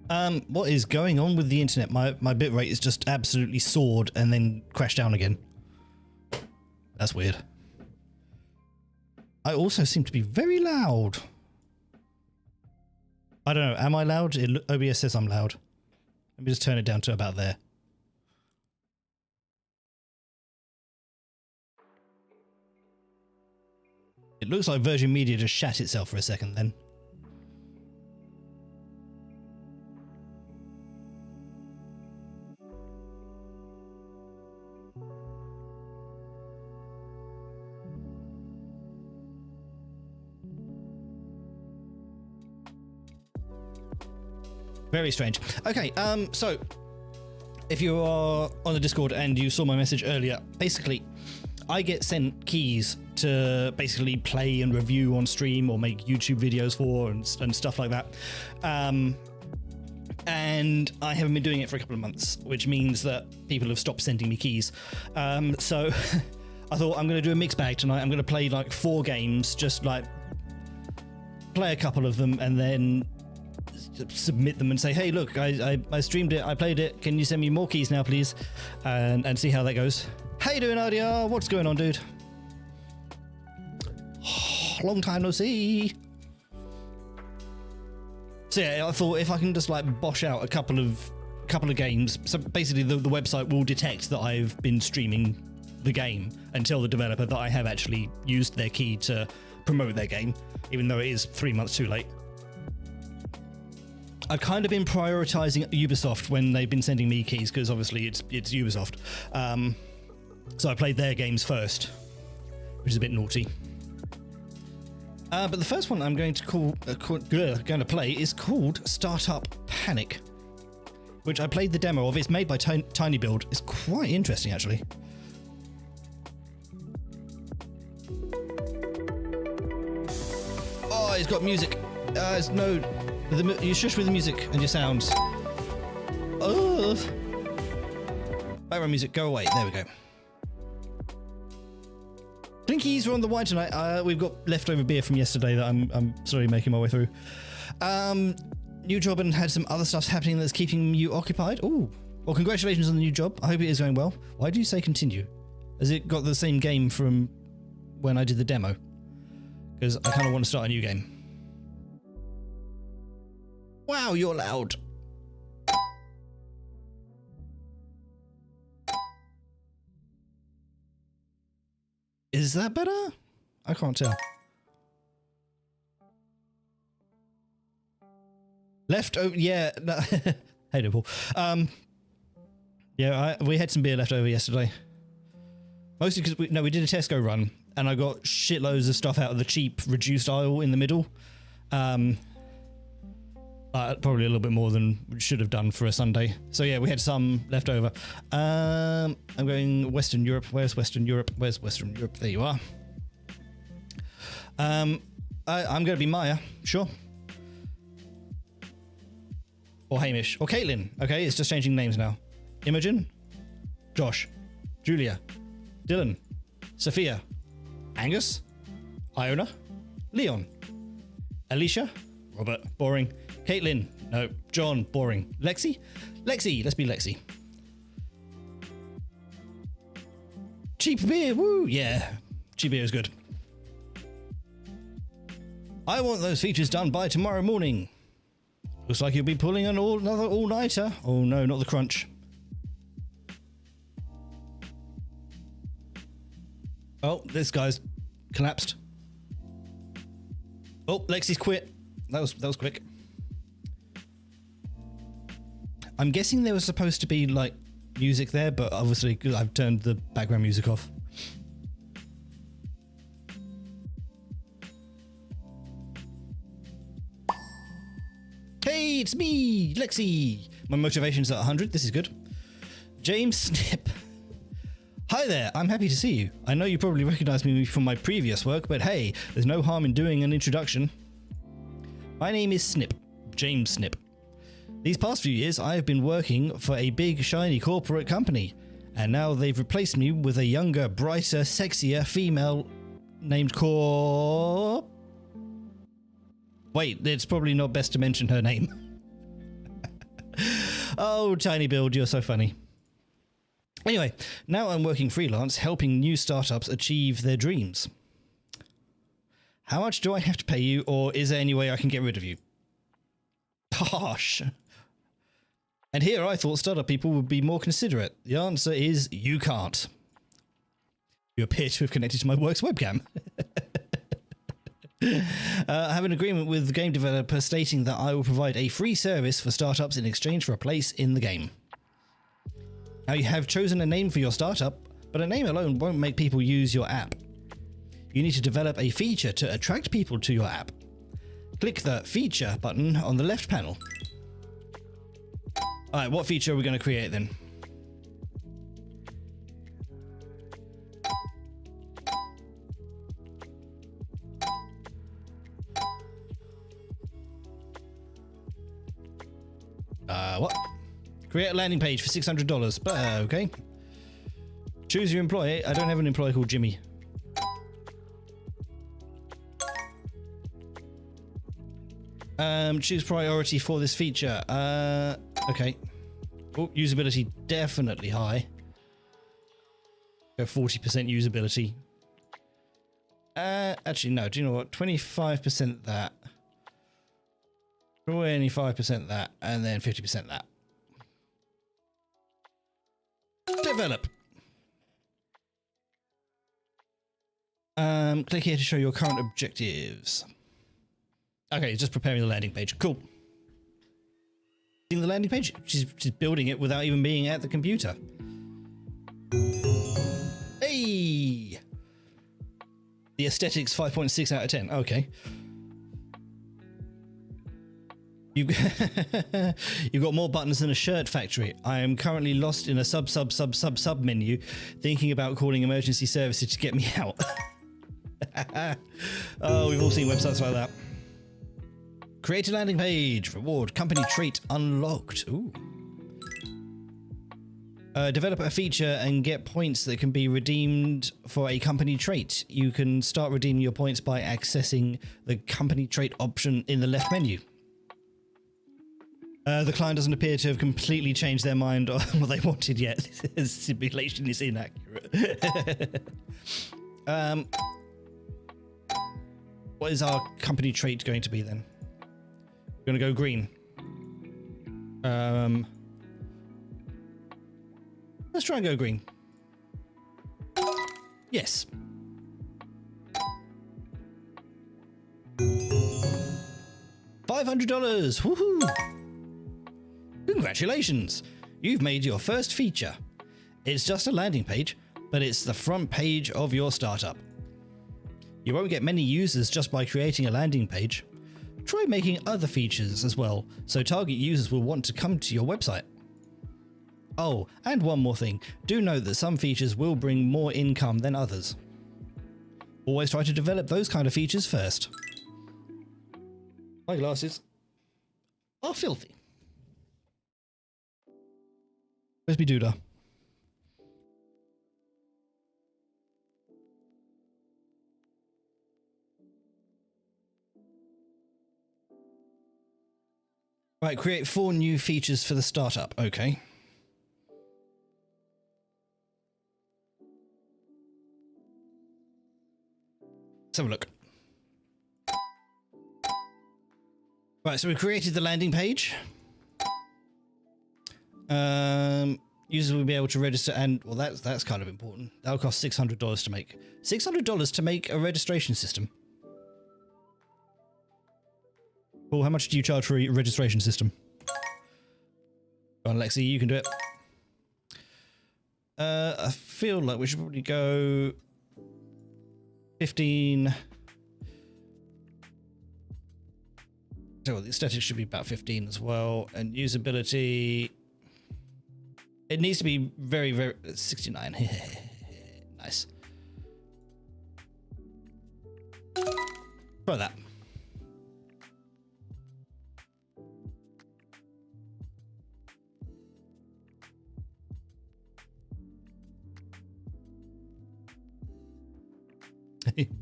What is going on with the internet? My bitrate is just absolutely soared and then crashed down again. That's weird. I also seem to be very loud. I don't know. Am I loud? OBS says I'm loud. Let me just turn it down to about there. It looks like Virgin Media just shat itself for a second then. Very strange. Okay, so if you are on the Discord and you saw my message earlier, basically I get sent keys to basically play and review on stream or make YouTube videos for and stuff like that. And I haven't been doing it for a couple of months, which means that people have stopped sending me keys. So I thought I'm going to do a mixed bag tonight. I'm going to play like 4 games, just like play a couple of them and then submit them and say, hey, look, I streamed it, I played it, can you send me more keys now, please? And see how that goes. How you doing, RDR? What's going on, dude? Long time no see. So yeah, I thought if I can just like bosh out a couple of games, so basically the website will detect that I've been streaming the game and tell the developer that I have actually used their key to promote their game, even though it is 3 months too late. I've kind of been prioritizing Ubisoft when they've been sending me keys, because obviously it's Ubisoft. So I played their games first, which is a bit naughty. But the first one I'm going to play is called Startup Panic, which I played the demo of. It's made by Tiny Build. It's quite interesting, actually. Oh, it's got music. It's no... You shush with the music and your sounds. Oh. Background music, go away. There we go. Clinkies are on the wine tonight. We've got leftover beer from yesterday that I'm slowly making my way through. New job and had some other stuff happening that's keeping you occupied. Oh, well, congratulations on the new job. I hope it is going well. Why do you say continue? Has it got the same game from when I did the demo? Because I kind of want to start a new game. Wow, you're loud. Is that better? I can't tell. Left over, yeah. No. Hey, Nipple. Yeah, we had some beer left over yesterday. Mostly because we did a Tesco run, and I got shitloads of stuff out of the cheap reduced aisle in the middle. Probably a little bit more than we should have done for a Sunday. So yeah, we had some left over. I'm going Western Europe. Where's Western Europe? Where's Western Europe? There you are. I'm going to be Maya, sure. Or Hamish. Or Caitlin. Okay, it's just changing names now. Imogen. Josh. Julia. Dylan. Sophia. Angus. Iona. Leon. Alicia. Robert. Boring. Caitlin. No. John. Boring. Lexi. Lexi. Let's be Lexi. Cheap beer. Woo. Yeah. Cheap beer is good. I want those features done by tomorrow morning. Looks like you'll be pulling another all-nighter. Oh no, not the crunch. Oh, this guy's collapsed. Oh, Lexi's quit. That was quick. I'm guessing there was supposed to be like music there, but obviously I've turned the background music off. Hey, it's me, Lexi. My motivation's at 100. This is good. James Snip. Hi there, I'm happy to see you. I know you probably recognize me from my previous work, but hey, there's no harm in doing an introduction. My name is Snip, James Snip. These past few years, I have been working for a big, shiny corporate company, and now they've replaced me with a younger, brighter, sexier female named Wait, it's probably not best to mention her name. Oh, Tiny Build, you're so funny. Anyway, now I'm working freelance, helping new startups achieve their dreams. How much do I have to pay you, or is there any way I can get rid of you? Gosh. And here I thought startup people would be more considerate. The answer is you can't. You appear to have connected to my work's webcam. I have an agreement with the game developer stating that I will provide a free service for startups in exchange for a place in the game. Now you have chosen a name for your startup, but a name alone won't make people use your app. You need to develop a feature to attract people to your app. Click the feature button on the left panel. Alright, what feature are we going to create then? What? Create a landing page for $600. But, okay. Choose your employee. I don't have an employee called Jimmy. Choose priority for this feature. Okay. Oh, usability definitely high. Go 40% usability. Actually, no. Do you know what? 25% that. 25% that, and then 50% that. Develop. Click here to show your current objectives. Okay, just preparing the landing page. Cool. The landing page? She's building it without even being at the computer. Hey! The aesthetics 5.6 out of 10. Okay. You've got more buttons than a shirt factory. I am currently lost in a sub menu, thinking about calling emergency services to get me out. Oh, we've all seen websites like that. Create a landing page. Reward. Company trait unlocked. Ooh. Develop a feature and get points that can be redeemed for a company trait. You can start redeeming your points by accessing the company trait option in the left menu. The client doesn't appear to have completely changed their mind on what they wanted yet. This simulation is inaccurate. What is our company trait going to be then? We're going to go green. Let's try and go green. Yes. $500. Woohoo! Congratulations! You've made your first feature. It's just a landing page, but it's the front page of your startup. You won't get many users just by creating a landing page. Try making other features as well, so target users will want to come to your website. Oh, and one more thing. Do note that some features will bring more income than others. Always try to develop those kind of features first. My glasses are filthy. Where's me doodah? Right, create 4 new features for the startup. Okay. Let's have a look. Right, so we created the landing page. Users will be able to register, and well, that's kind of important. That'll cost $600 to make. $600 to make a registration system. Well, how much do you charge for a registration system? Go on, Lexi, you can do it. I feel like we should probably go 15. So the aesthetics should be about 15 as well, and usability. It needs to be very, very 69. Nice. Try that.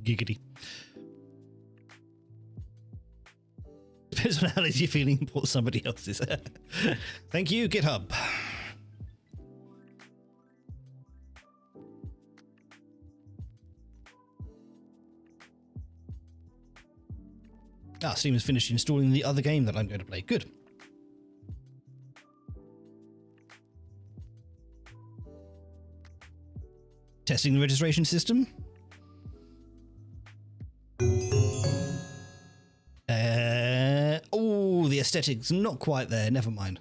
Giggity. depends on how lazy you're feeling. Import somebody else's. Thank you, GitHub. Steam has finished installing the other game that I'm going to play. Good. Testing the registration system. Oh, the aesthetics not quite there. Never mind.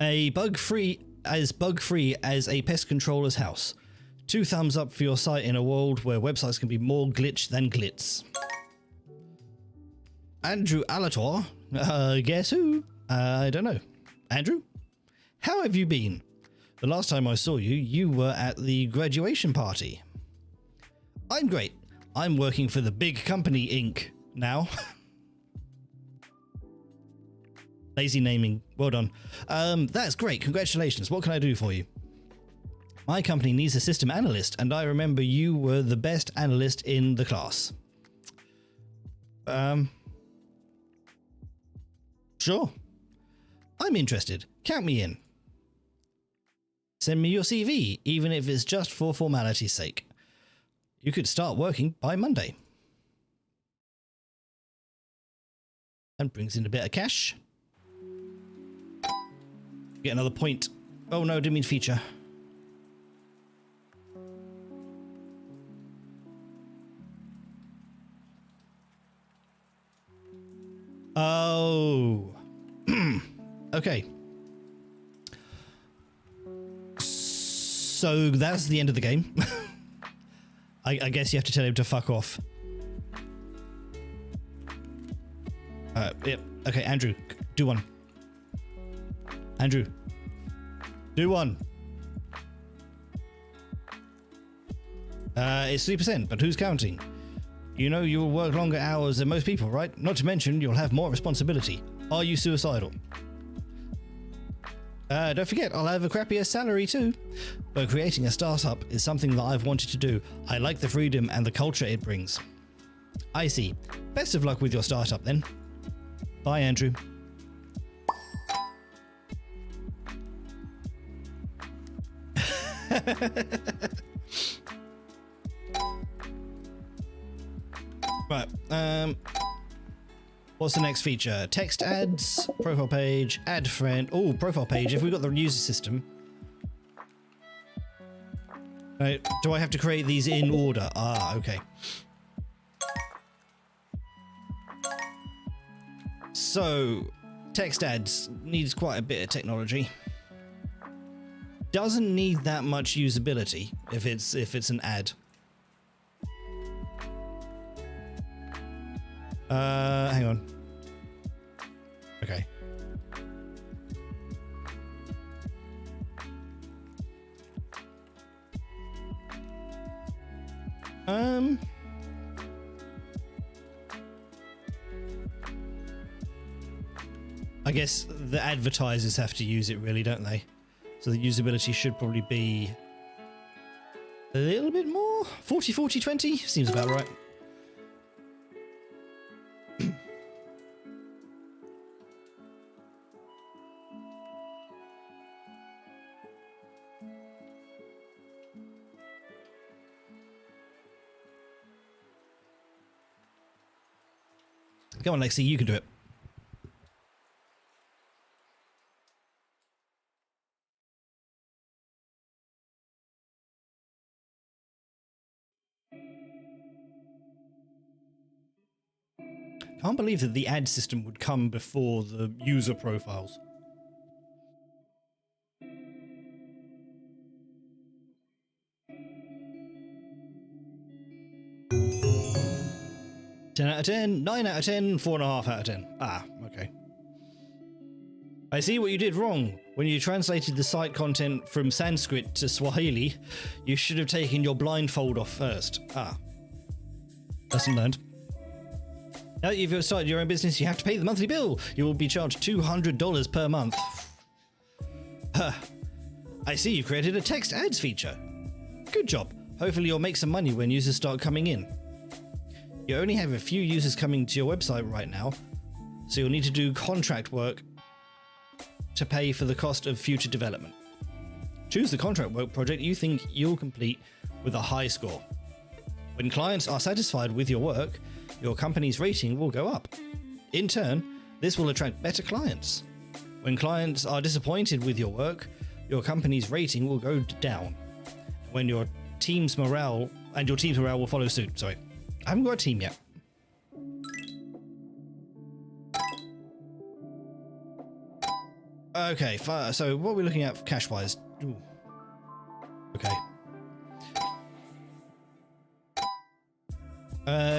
Bug-free as a pest controller's house. 2 thumbs up for your site in a world where websites can be more glitch than glitz. Andrew Alator. Guess who? I don't know. Andrew? How have you been? The last time I saw you, you were at the graduation party. I'm great. I'm working for the big company Inc. now. Lazy naming. Well done. That's great. Congratulations. What can I do for you? My company needs a system analyst, and I remember you were the best analyst in the class. Sure. I'm interested. Count me in. Send me your CV, even if it's just for formality's sake. You could start working by Monday. And brings in a bit of cash. Get another point. Oh no, didn't mean feature. Oh. Okay. So that's the end of the game. I guess you have to tell him to fuck off. Yep. Okay, Andrew, do one. Andrew, do one. It's 3%, but who's counting? You know you'll work longer hours than most people, right? Not to mention you'll have more responsibility. Are you suicidal? Don't forget, I'll have a crappier salary too. But creating a startup is something that I've wanted to do. I like the freedom and the culture it brings. I see. Best of luck with your startup then. Bye, Andrew. Right, what's the next feature? Text ads, profile page, add friend. Oh, profile page. If we've got the user system. Right, do I have to create these in order? Ah, okay. So, text ads needs quite a bit of technology. Doesn't need that much usability if it's an ad. Hang on. Okay. I guess the advertisers have to use it really, don't they? So the usability should probably be a little bit more. 40, 40, 20 seems about right. Come on, Lexi, you can do it. Can't believe that the ad system would come before the user profiles. Ten out of 10, 9 out of 10, 4.5 out of 10. Ah, okay. I see what you did wrong. When you translated the site content from Sanskrit to Swahili, you should have taken your blindfold off first. Ah. Lesson learned. Now that you've started your own business, you have to pay the monthly bill. You will be charged $200 per month. Huh. I see you've created a text ads feature. Good job. Hopefully you'll make some money when users start coming in. You only have a few users coming to your website right now, so you'll need to do contract work to pay for the cost of future development. Choose the contract work project you think you'll complete with a high score. When clients are satisfied with your work, your company's rating will go up. In turn, this will attract better clients. When clients are disappointed with your work, your company's rating will go down. When your team's morale will follow suit. Sorry, I haven't got a team yet. Okay, so what are we looking at cash-wise? Okay.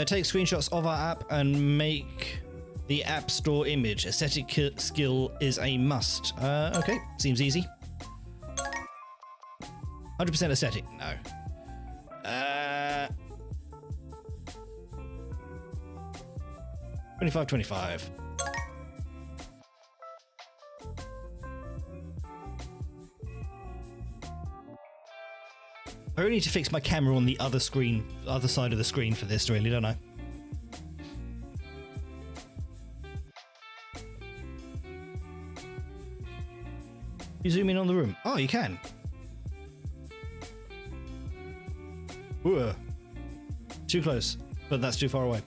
Take screenshots of our app and make the App Store image. Aesthetic skill is a must. Okay, seems easy. 100% aesthetic? No. 25. I really need to fix my camera on the other screen, other side of the screen for this, really, don't I? You zoom in on the room. Oh, you can. Ooh, too close, but that's too far away.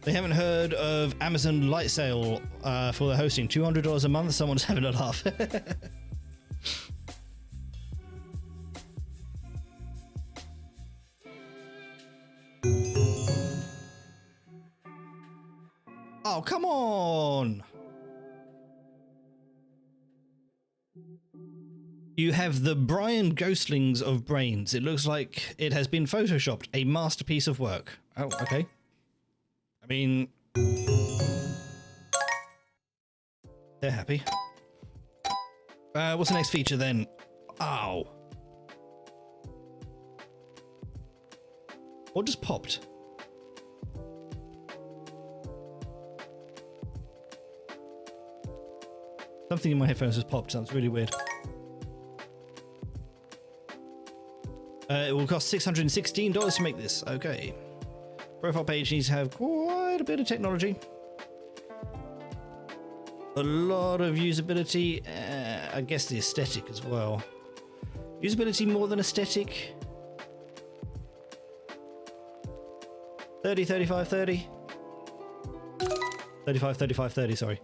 They haven't heard of Amazon Light Sale for their hosting. $200 a month. Someone's having a laugh. Oh, come on. You have the Brian Ghostlings of brains. It looks like it has been photoshopped. A masterpiece of work. Oh, okay. I mean, they're happy. What's the next feature then? Ow. What just popped? Something in my headphones has popped. Sounds really weird. It will cost $616 to make this. Okay. Profile page needs to have quite a bit of technology. A lot of usability. I guess the aesthetic as well. Usability more than aesthetic. 30, 35, 30. 35, 35, 30, sorry.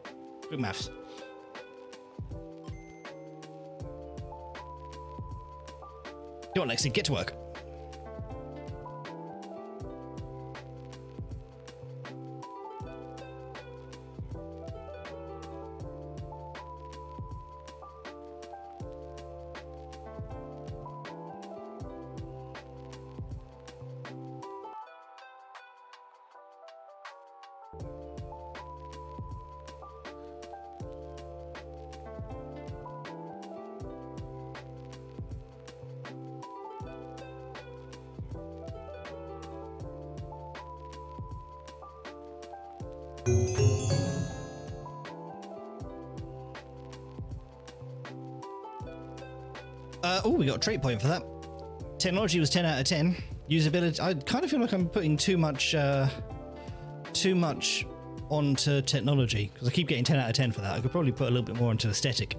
Quick maths. Come on, Lexi, get to work. Oh, we got a trait point for that. Technology was 10 out of 10. Usability, I kind of feel like I'm putting too much onto technology because I keep getting 10 out of 10 for that. I could probably put a little bit more onto aesthetic.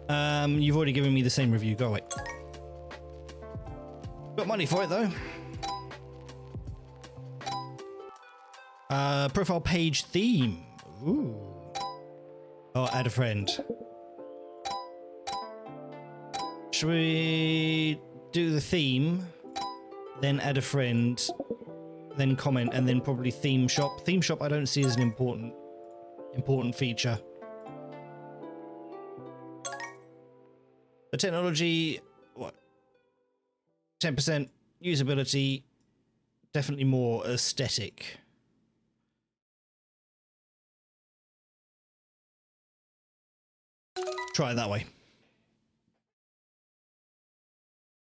You've already given me the same review. Go away. Got money for it though. Profile page theme. Ooh. Oh, add a friend. Should we do the theme, then add a friend, then comment, and then probably theme shop? Theme shop I don't see as an important feature. The technology, what? 10% usability, definitely more aesthetic. Try it that way.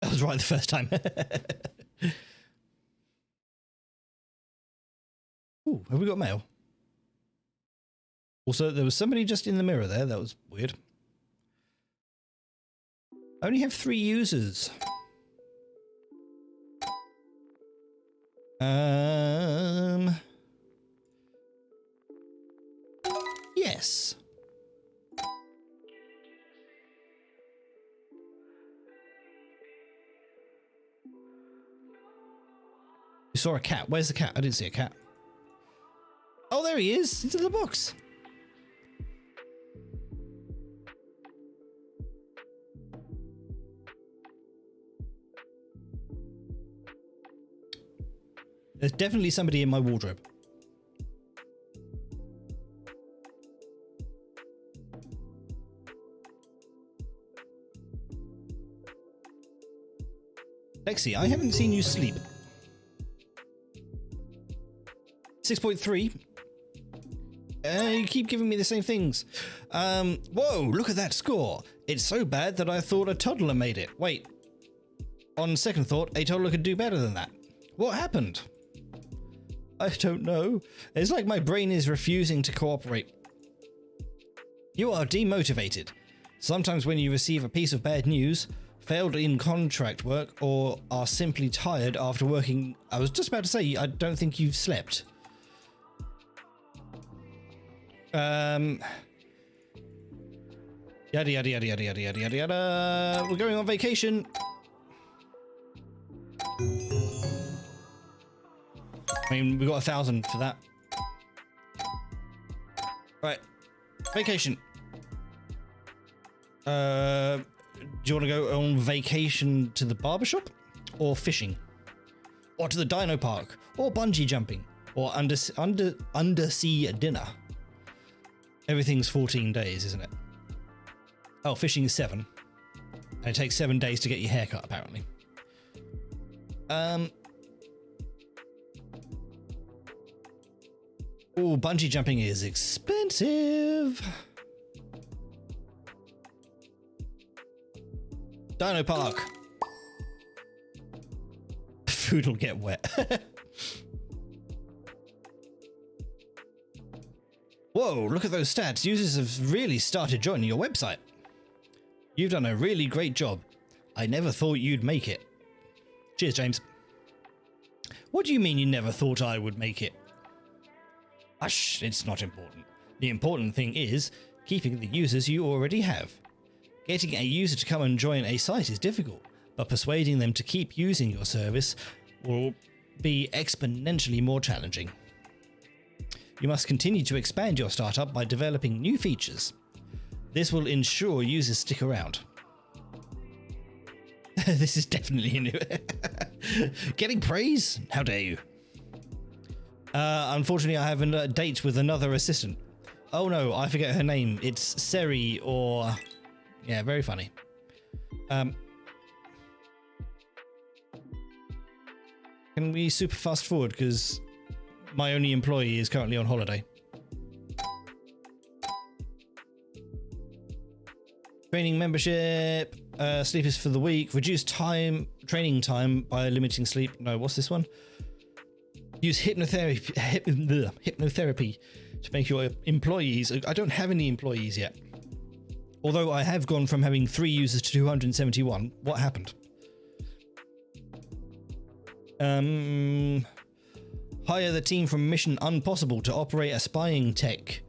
I was right the first time. Ooh, have we got mail? Also, there was somebody just in the mirror there. That was weird. I only have 3 users. Yes. You saw a cat. Where's the cat? I didn't see a cat. Oh, there he is. Into the box. There's definitely somebody in my wardrobe. Lexi, I haven't seen you sleep. 6.3. You keep giving me the same things. Whoa, look at that score. It's so bad that I thought a toddler made it. Wait. On second thought, a toddler could do better than that. What happened? I don't know. It's like my brain is refusing to cooperate. You are demotivated. Sometimes when you receive a piece of bad news, failed in contract work, or are simply tired after working... I was just about to say, I don't think you've slept. Yada yada yada yada yada yada yada yada. We're going on vacation. I mean, we got 1,000 for that. Right, vacation. Do you want to go on vacation to the barbershop, or fishing, or to the dino park, or bungee jumping, or undersea dinner? Everything's 14 days, isn't it? Oh, fishing is 7. And it takes 7 days to get your hair cut, apparently. Oh, bungee jumping is expensive. Dino Park. Food will get wet. Whoa, look at those stats. Users have really started joining your website. You've done a really great job. I never thought you'd make it. Cheers, James. What do you mean you never thought I would make it? Hush, it's not important. The important thing is keeping the users you already have. Getting a user to come and join a site is difficult, but persuading them to keep using your service will be exponentially more challenging. You must continue to expand your startup by developing new features. This will ensure users stick around. This is definitely a new... Getting praise? How dare you? Unfortunately, I have a date with another assistant. Oh no, I forget her name. It's Seri or... Yeah, very funny. Can we super fast forward? Because my only employee is currently on holiday. Training membership. Sleep is for the week. Reduce training time by limiting sleep. No, what's this one? Use hypnotherapy to make your employees... I don't have any employees yet. Although I have gone from having 3 users to 271. What happened? Hire the team from Mission Impossible to operate a spying tech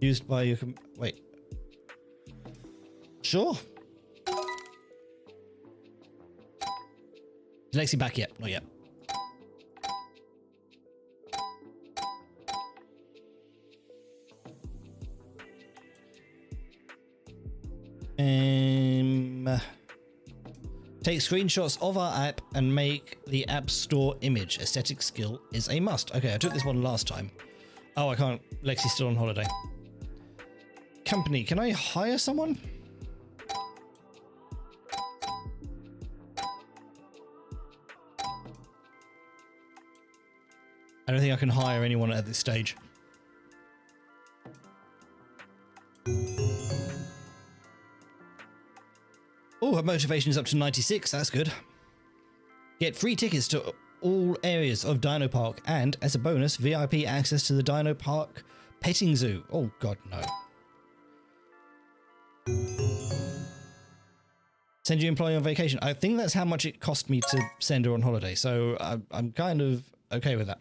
used by your... Wait. Sure. Is Lexi back yet? Not yet. Take screenshots of our app and make the app store image. Aesthetic skill is a must. Okay, I took this one last time. Oh, I can't. Lexi's still on holiday. Company, can I hire someone? I don't think I can hire anyone at this stage. Oh, her motivation is up to 96. That's good. Get free tickets to all areas of Dino Park and, as a bonus, VIP access to the Dino Park petting zoo. Oh, God, no. Send your employee on vacation. I think that's how much it cost me to send her on holiday. So I'm kind of okay with that.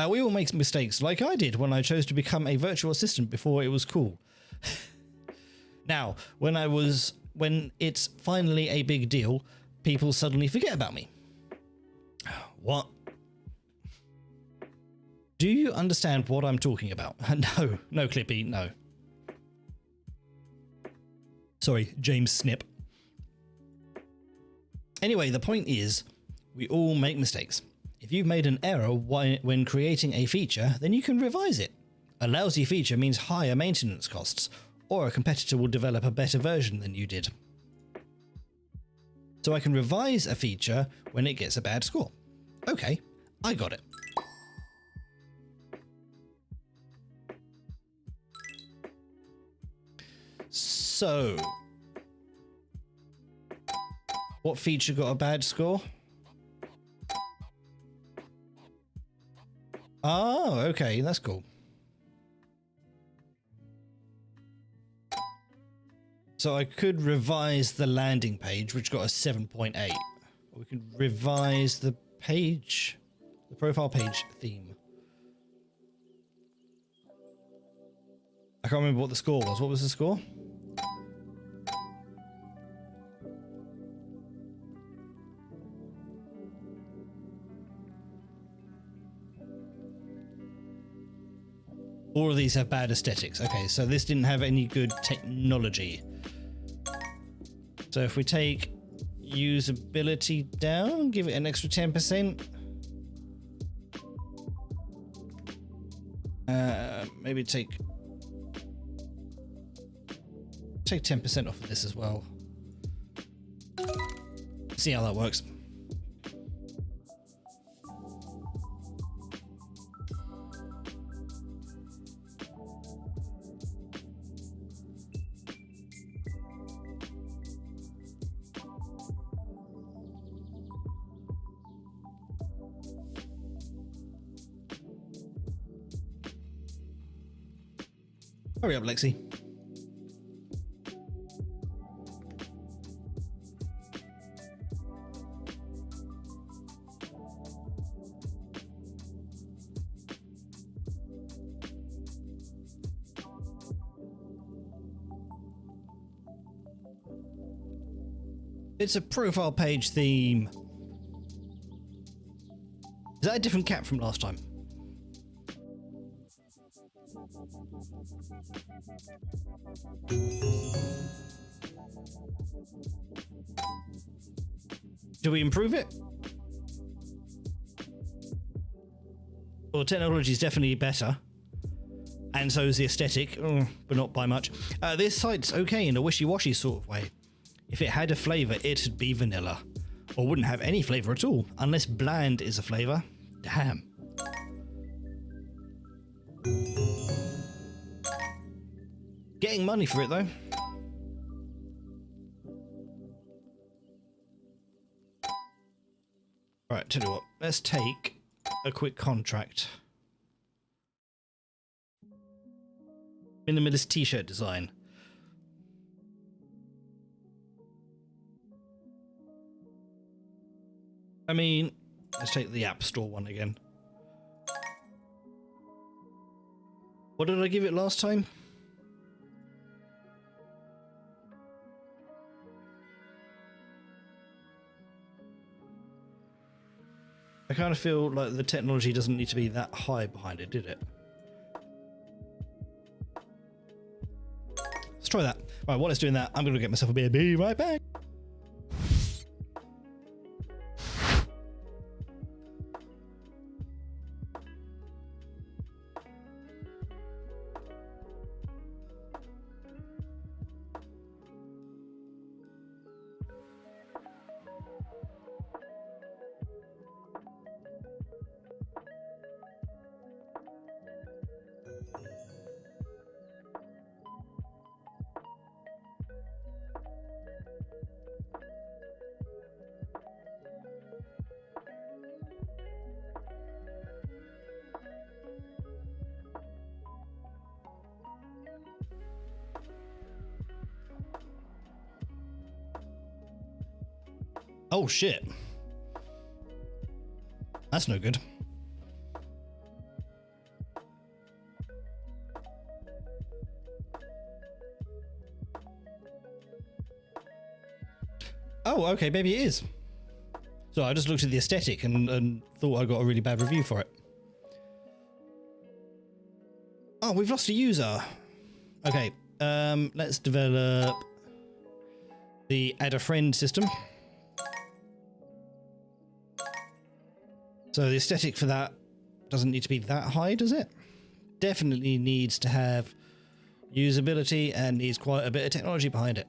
We all make mistakes, like I did when I chose to become a virtual assistant before it was cool. Now, when it's finally a big deal, people suddenly forget about me. What? Do you understand what I'm talking about? No, Clippy, no. Sorry, James Snip. Anyway, the point is, we all make mistakes. If you've made an error when creating a feature, then you can revise it. A lousy feature means higher maintenance costs, or a competitor will develop a better version than you did. So I can revise a feature when it gets a bad score. Okay, I got it. So, what feature got a bad score? Oh, okay, that's cool. So I could revise the landing page, which got a 7.8. Or we could revise the page, the profile page theme. I can't remember what the score was. What was the score? All of these have bad aesthetics. Okay, so this didn't have any good technology. So if we take usability down, give it an extra 10%. Maybe take 10% off of this as well. See how that works. Hurry up, Lexi. It's a profile page theme. Is that a different cat from last time? Do we improve it? Well, technology is definitely better. And so is the aesthetic, but not by much. This site's okay in a wishy-washy sort of way. If it had a flavour, it'd be vanilla. Or wouldn't have any flavour at all, unless bland is a flavour. Damn. Getting money for it, though. Right, tell you what, let's take a quick contract. Minimalist t-shirt design. I mean, let's take the App Store one again. What did I give it last time? I kind of feel like the technology doesn't need to be that high behind it, did it? Let's try that. Right, while it's doing that, I'm going to get myself a beer. Be right back. Oh shit. That's no good. Oh, okay, maybe it is. So I just looked at the aesthetic and thought I got a really bad review for it. Oh, we've lost a user. Okay, let's develop the add a friend system. So the aesthetic for that doesn't need to be that high, does it? Definitely needs to have usability and needs quite a bit of technology behind it.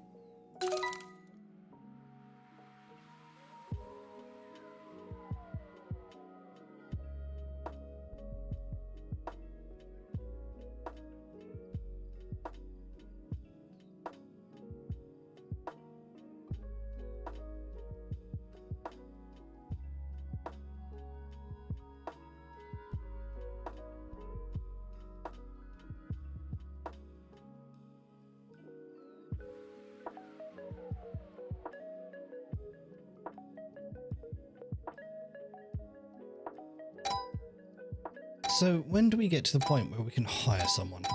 So when do we get to the point where we can hire someone? I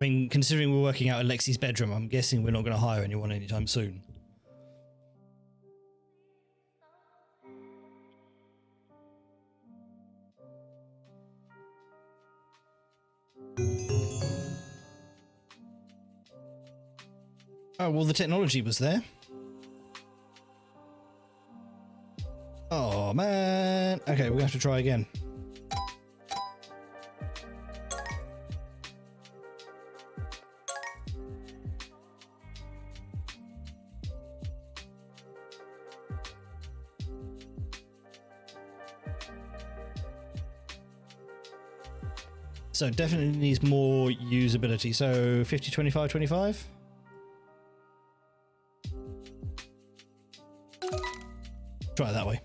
mean, considering we're working out of Lexi's bedroom, I'm guessing we're not going to hire anyone anytime soon. Oh, well, the technology was there. Oh, man. Okay, we're going to have to try again. So definitely needs more usability. So 50, 25, 25. Try it that way.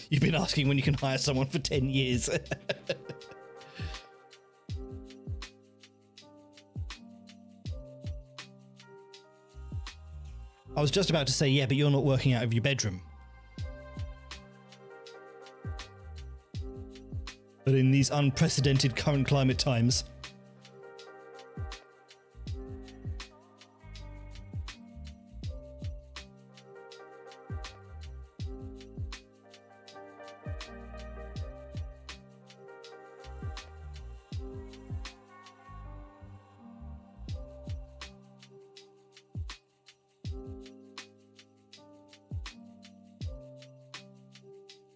You've been asking when you can hire someone for 10 years. I was just about to say, yeah, but you're not working out of your bedroom. But in these unprecedented current climate times.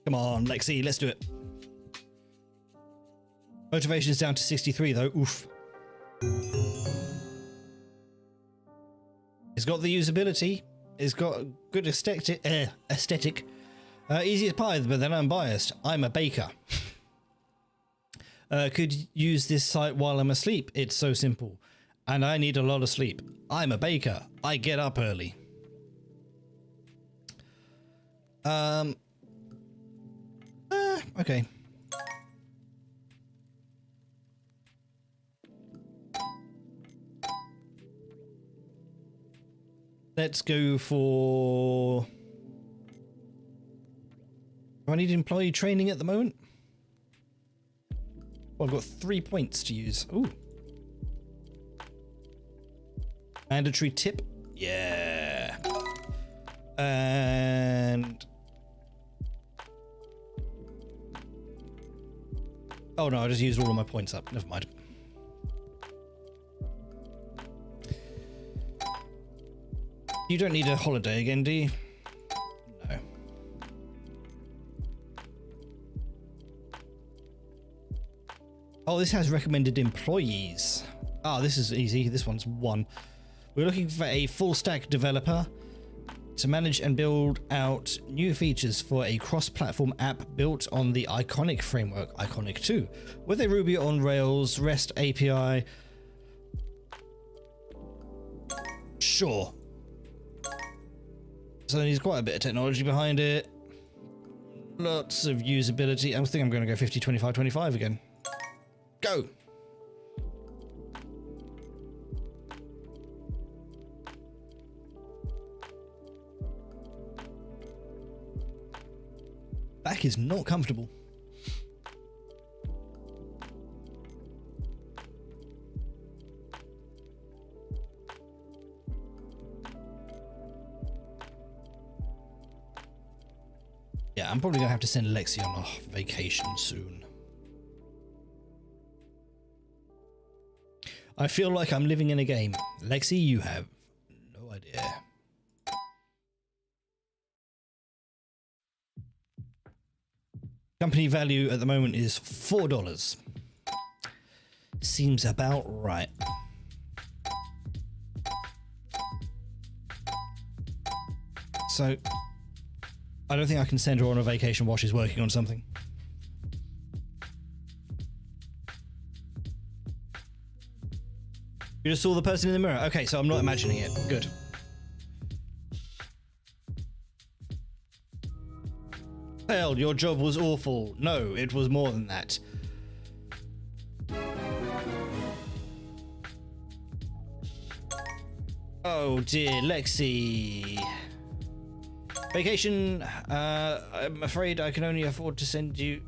Come on, Lexi, let's do it. Motivation is down to 63 though, oof. It's got the usability, it's got a good aesthetic. Easy as pie, but then I'm biased. I'm a baker. Could use this site while I'm asleep. It's so simple. And I need a lot of sleep. I'm a baker. I get up early. Okay. Let's go for... Do I need employee training at the moment? Well, I've got 3 points to use. Ooh. Mandatory tip. Yeah. And... Oh no, I just used all of my points up. Never mind. You don't need a holiday again, do you? No. Oh, this has recommended employees. Ah, this is easy. This one's 1. We're looking for a full stack developer to manage and build out new features for a cross-platform app built on the Iconic framework, Iconic 2, with a Ruby on Rails REST API. Sure. So there's quite a bit of technology behind it. Lots of usability. I think I'm going to go 50, 25, 25 again. Go. Back is not comfortable. Yeah, I'm probably going to have to send Lexi on a vacation soon. I feel like I'm living in a game. Lexi, you have no idea. Company value at the moment is $4. Seems about right. So, I don't think I can send her on a vacation while she's working on something. You just saw the person in the mirror. Okay, so I'm not imagining it. Good. Hell, your job was awful. No, it was more than that. Oh dear, Lexi. Vacation, I'm afraid I can only afford to send you...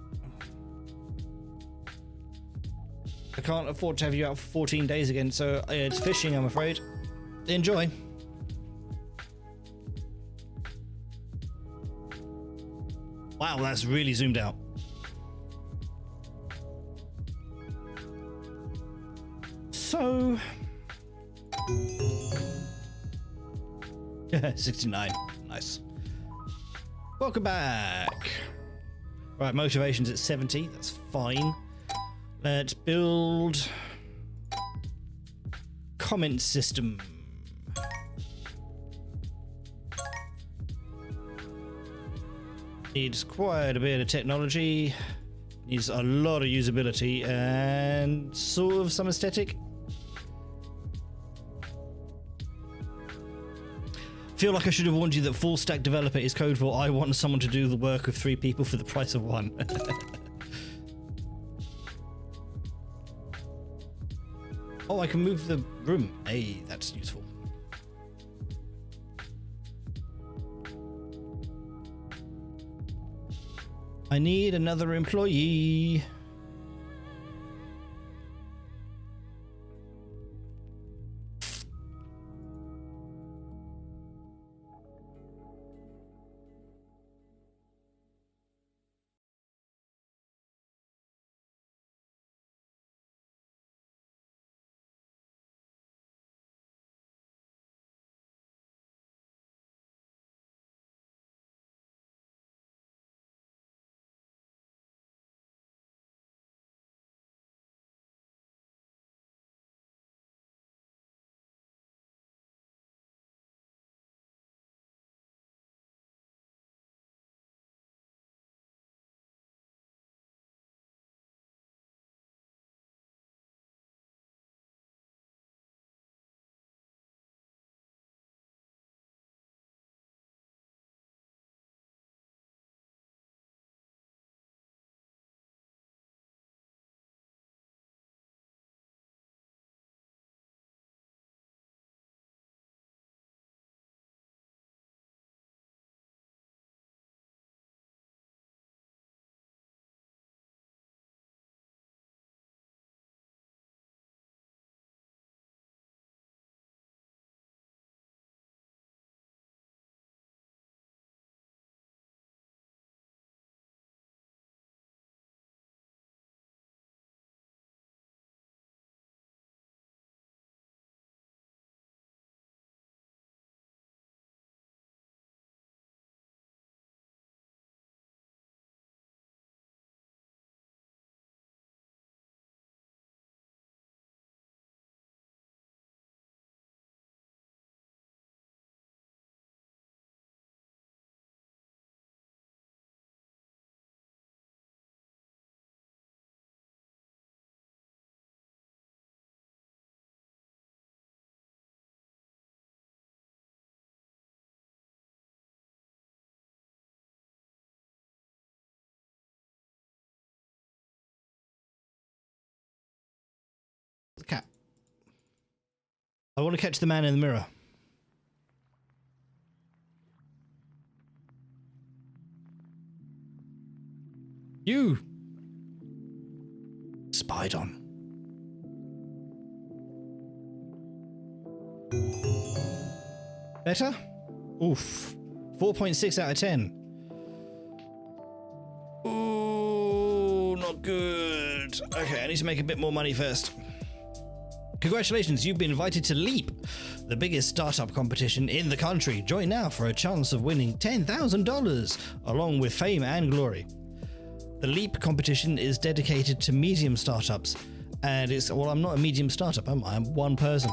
I can't afford to have you out for 14 days again, so it's fishing, I'm afraid. Enjoy. Wow, that's really zoomed out. So... 69. Nice. Welcome back. Right, motivation's at 70. That's fine. Let's build comment system. Needs quite a bit of technology. Needs a lot of usability and sort of some aesthetic. Feel like I should have warned you that full stack developer is code for I want someone to do the work of 3 people for the price of 1. Oh, I can move the room. Hey, that's useful. I need another employee. I want to catch the man in the mirror. You! Spied on. Better? Oof. 4.6 out of 10. Ooh, not good. Okay, I need to make a bit more money first. Congratulations, you've been invited to LEAP, the biggest startup competition in the country. Join now for a chance of winning $10,000, along with fame and glory. The LEAP competition is dedicated to medium startups, and it's, well, I'm not a medium startup, am I? I'm one person.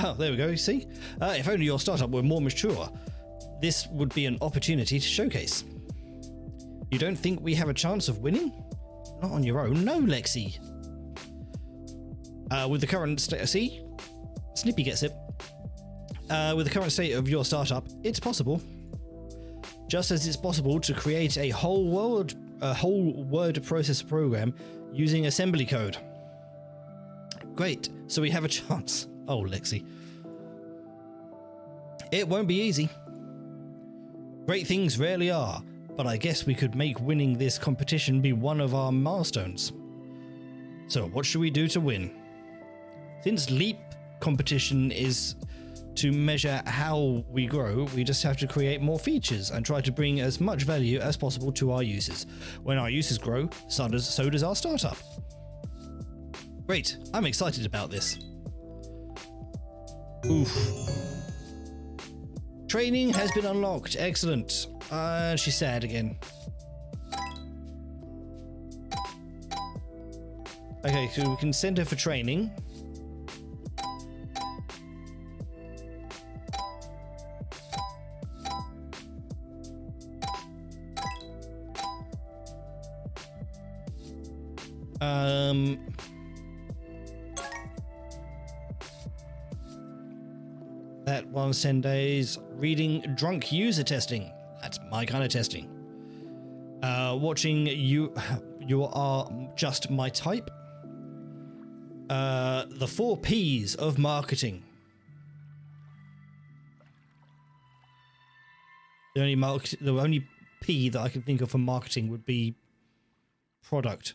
Oh, there we go, you see? If only your startup were more mature, this would be an opportunity to showcase. You don't think we have a chance of winning? Not on your own, no, Lexi. With the current state, see? Snippy gets it. With the current state of your startup, it's possible. Just as it's possible to create a whole word processor program using assembly code. Great, so we have a chance. Oh, Lexi. It won't be easy. Great things rarely are, but I guess we could make winning this competition be one of our milestones. So what should we do to win? Since LEAP competition is to measure how we grow, we just have to create more features and try to bring as much value as possible to our users. When our users grow, so does our startup. Great, I'm excited about this. Oof. Training has been unlocked. Excellent. She's sad again. Okay, so we can send her for training. That one's 10 days. Reading drunk user testing. That's my kind of testing. Watching you are just my type. The 4 P's of marketing. The only P that I can think of for marketing would be product.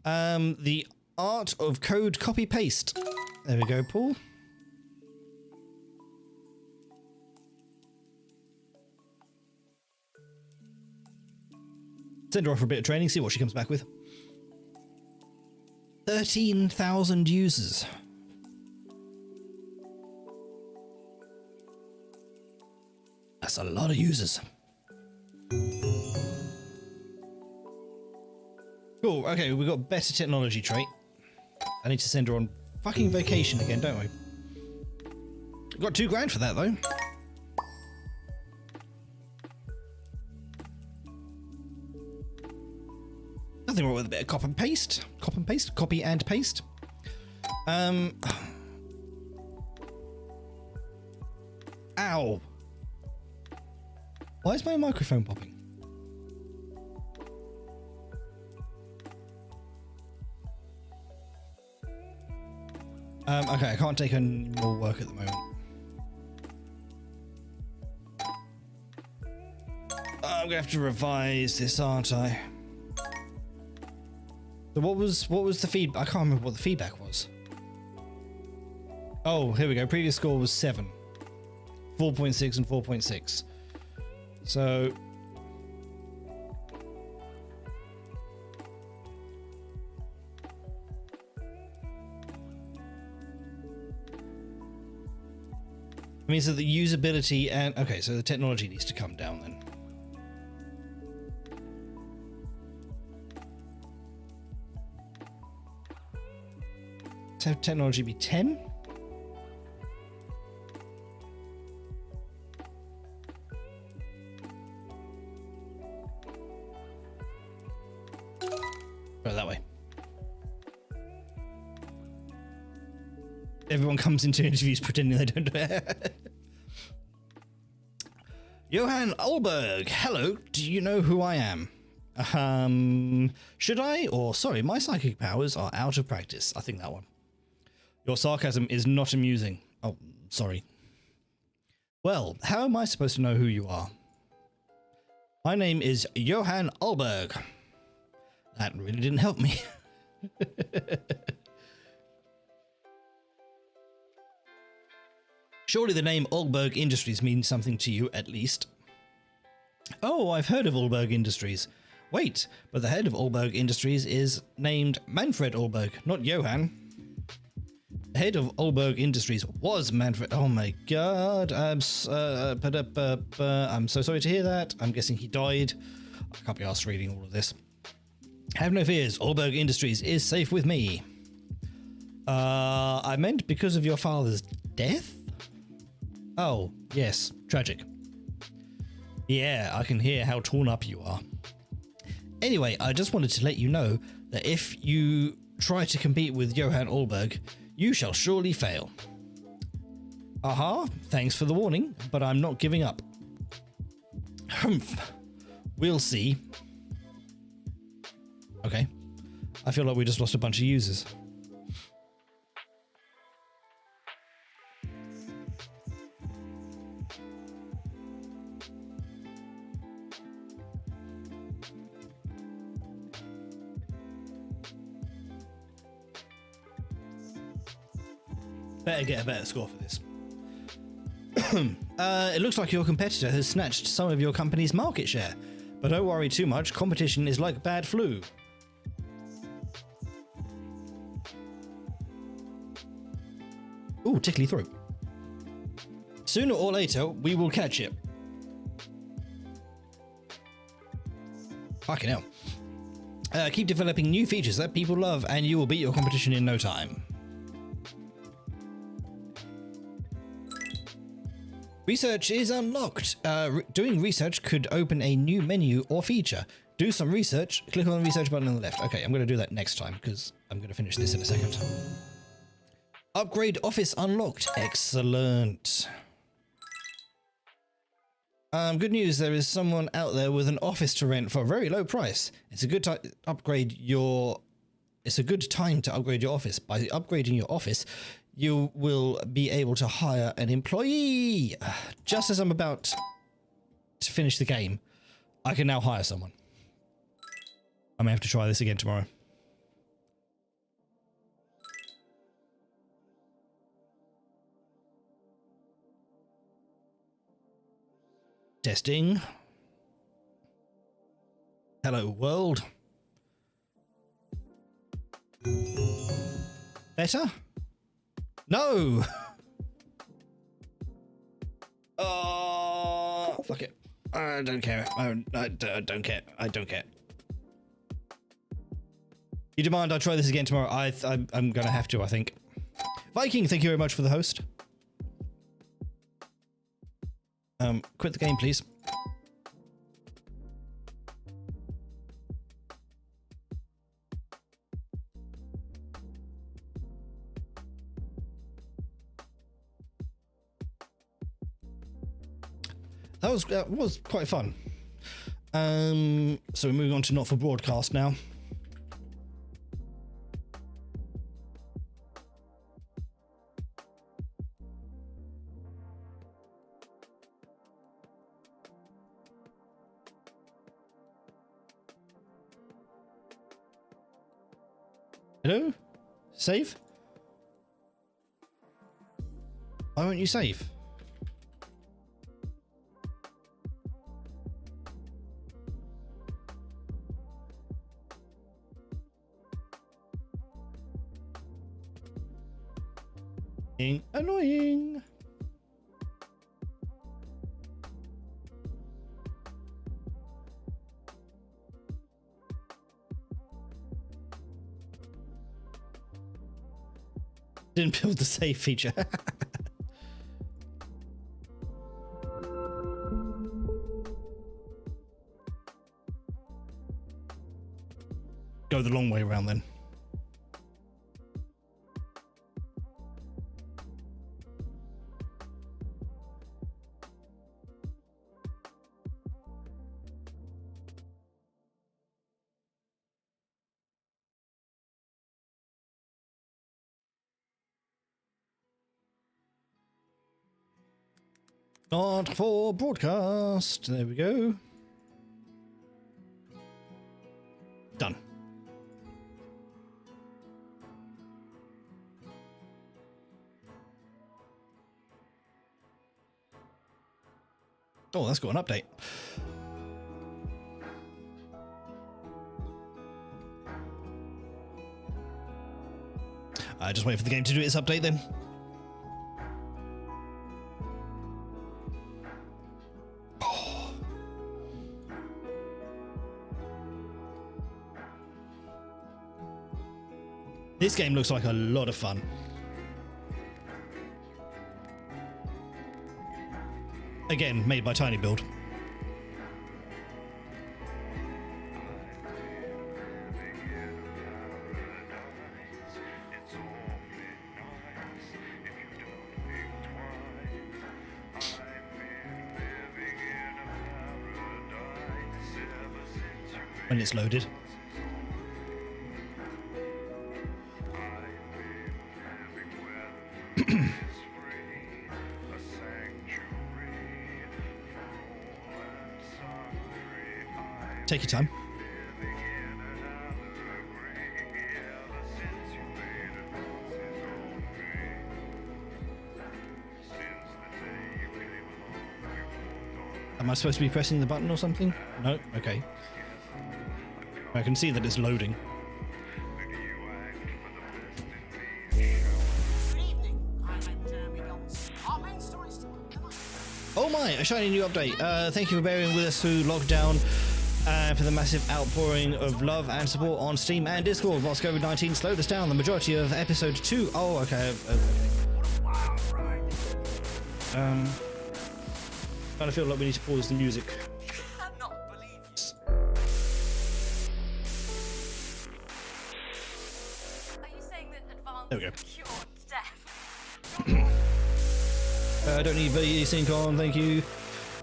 The art of code copy paste. There we go, Paul. Send her off for a bit of training, see what she comes back with. 13,000 users. That's a lot of users. Cool, okay, we've got better technology trait. I need to send her on fucking vacation again, don't we? We've got $2 grand for that, though. Nothing wrong with a bit of copy and paste. Copy and paste. Ow. Why is my microphone popping? Okay, I can't take any more work at the moment. I'm gonna have to revise this, aren't I? So what was the feedback? I can't remember what the feedback was. Oh, here we go. Previous score was 7. 4.6 and 4.6. So it means that the usability and okay, so the technology needs to come down then. Let's have technology be 10. Go that way. Everyone comes into interviews pretending they don't know it. Johan Olberg, hello, do you know who I am? Should I? Or, sorry, my psychic powers are out of practice. I think that one. Your sarcasm is not amusing. Oh, sorry. Well, how am I supposed to know who you are? My name is Johan Alberg. That really didn't help me. Surely the name Alberg Industries means something to you, at least. Oh, I've heard of Alberg Industries. Wait, but the head of Alberg Industries is named Manfred Alberg, not Johan. The head of Alberg Industries was Manfred. Oh my god. I'm so sorry to hear that. I'm guessing he died. I can't be asked reading all of this. Have no fears. Alberg Industries is safe with me. I meant because of your father's death? Oh, yes. Tragic. Yeah, I can hear how torn up you are. Anyway, I just wanted to let you know that if you try to compete with Johan Alberg, you shall surely fail. Aha, thanks for the warning, but I'm not giving up. Humph. We'll see. Okay. I feel like we just lost a bunch of users. Better get a better score for this. It looks like your competitor has snatched some of your company's market share. But don't worry too much, competition is like bad flu. Ooh, tickly throat. Sooner or later, we will catch it. Fucking hell. Keep developing new features that people love and you will beat your competition in no time. Research is unlocked. Doing research could open a new menu or feature. Do some research. Click on the research button on the left. Okay, I'm going to do that next time because I'm going to finish this in a second. Upgrade office unlocked. Excellent. Good news. There is someone out there with an office to rent for a very low price. It's a good time to upgrade your. It's a good time to upgrade your office. By upgrading your office, you will be able to hire an employee. Just as I'm about to finish the game, I can now hire someone. I may have to try this again tomorrow. Testing. Hello, world. Better? No! Oh, fuck it. I don't care. I don't care. I don't care. You demand I try this again tomorrow? I'm gonna have to, I think. Viking, thank you very much for the host. Quit the game, please. That was quite fun. So we're moving on to not for broadcast now. Hello? Save? Why won't you save? Annoying. Didn't build the save feature. Go the long way around then. Not for broadcast. There we go. Done. Oh, that's got an update. Just wait for the game to do its update then. Oh. This game looks like a lot of fun. Again, made by Tiny Build. When it's loaded. Take your time. Am I supposed to be pressing the button or something? No? Okay. I can see that it's loading. Oh my, a shiny new update. Thank you for bearing with us through lockdown and for the massive outpouring of love and support on Steam and Discord whilst COVID-19 slowed us down the majority of episode 2. Oh, okay. Kind of feel like we need to pause the music. There we go. I don't need VSync on, thank you.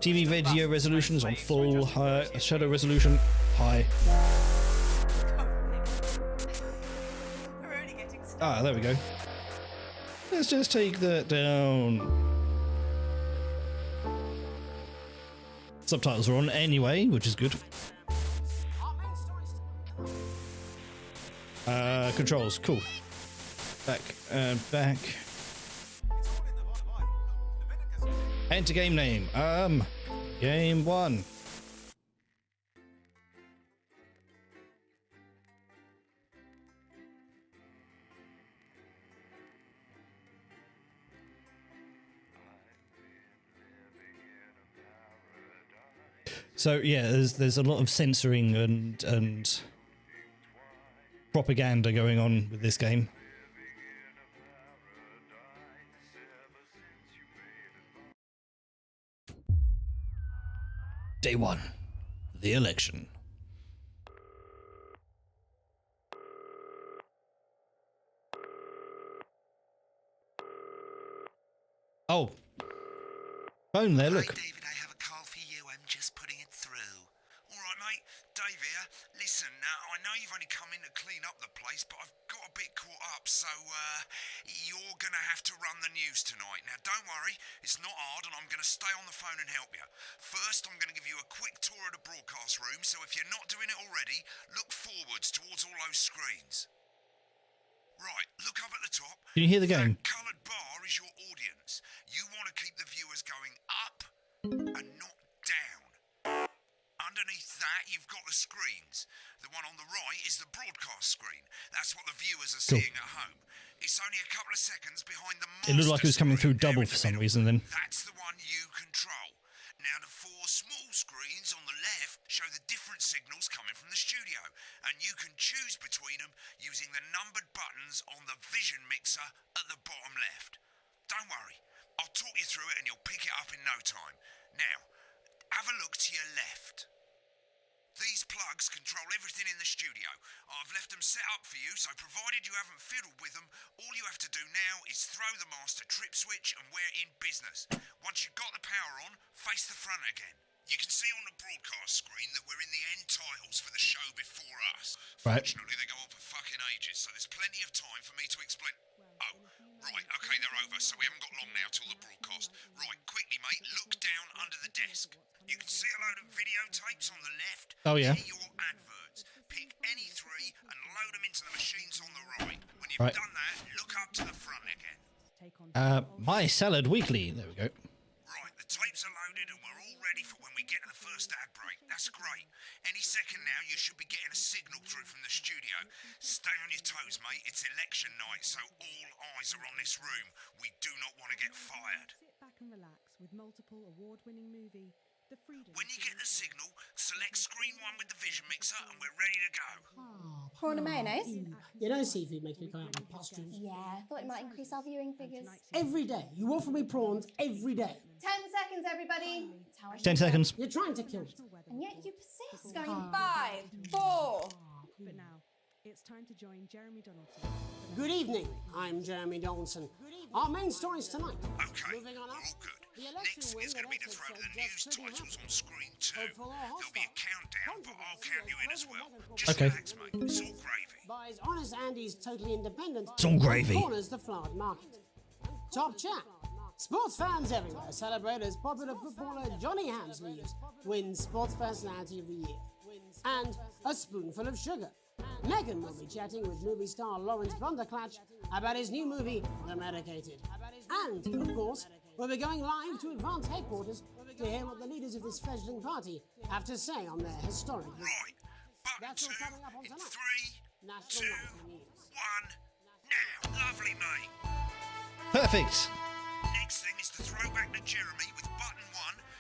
TV video resolutions on full, shadow resolution, high. Ah, there we go. Let's just take that down. Subtitles are on anyway, which is good. Controls, cool. Back and back. Enter game name. Game 1. So yeah, there's a lot of censoring and propaganda going on with this game. Day 1, the election. Oh, phone there, look. Hi, David, I have a call for you. I'm just putting it through. All right, mate. Dave here. Listen, I know you've only come in to clean up the place, but I've got a bit caught up, so you're going to have to run the news tonight. Now, don't worry. It's not hard, and I'm going to stay on the phone and help you. First, I'm going to give you a quick tour of the broadcast room, so if you're not doing it already, look forwards towards all those screens. Right, look up at the top. Can you hear the game? That coloured bar is your audience. You want to keep the viewers going up and not down. Underneath that, you've got the screens. The one on the right is the broadcast screen. That's what the viewers are seeing at home. It's only a couple of seconds behind the master. It looked like it was coming through double for some reason then. That's the one you control. Now, the 4 small screens on the left show the different signals coming from the studio, and you can choose between them using the numbered buttons on the vision mixer at the bottom left. Don't worry, I'll talk you through it and you'll pick it up in no time. Now, have a look to your left. These plugs control everything in the studio. I've left them set up for you, so provided you haven't fiddled with them, all you have to do now is throw the master trip switch and we're in business. Once you've got the power on, face the front again. You can see on the broadcast screen that we're in the end titles for the show before us. Right. Fortunately, they go on for fucking ages, so there's plenty of time for me to explain. Oh, right, okay, they're over, so we haven't got long now till the broadcast. Right, quickly, mate, look Oh, yeah. Here are your adverts. Pick any 3 and load them into the machines on the right. When you've Right. done that, look up to the front again. My Salad Weekly. There we go. Right, the tapes are loaded and we're all ready for when we get to the first ad break. That's great. Any second now, you should be getting a signal through from the studio. Stay on your toes, mate. It's election night, so all eyes are on this room. We do not want to get fired. Sit back and relax with multiple award-winning movie, The Freedom. When you get the signal, select screen 1 with the vision mixer and we're ready to go. Prawn and mayonnaise? You know seafood makes me go out with pustules. Yeah, thought it might increase our viewing figures. Every day. You offer me prawns every day. 10 seconds, everybody. That's how I 10 should seconds. You're trying to kill me. And yet you persist. Going 5, 4. But now, it's time to join Jeremy Donaldson. Good evening. I'm Jeremy Donaldson. Our main stories tonight. Okay, Moving on all up. good. The election Next win is going to be that to throw Essex the news just pretty titles happy. on screen 2. Hopeful or There'll be a hostile. countdown, but I'll count you in as well. Controversy Just Okay. relax, mate. It's all gravy. Buys Honest Andy's Totally Independent. It's all gravy. Corners the flowered market. Top chat. Sports fans everywhere celebrate as popular footballer Johnny Hamsleys wins Sports Personality of the Year. And a spoonful of sugar. Megan will be chatting with movie star Lawrence Blunderclatch about his new movie, The Medicated. And, of course, we'll be going live to Advance headquarters to hear what the leaders of this fledgling party have to say on their historic visit. Right, button That's 2 all coming up on in tonight. 3, National 2, Night News. 1, now. Lovely, mate. Perfect. Next thing is to throw back to Jeremy with button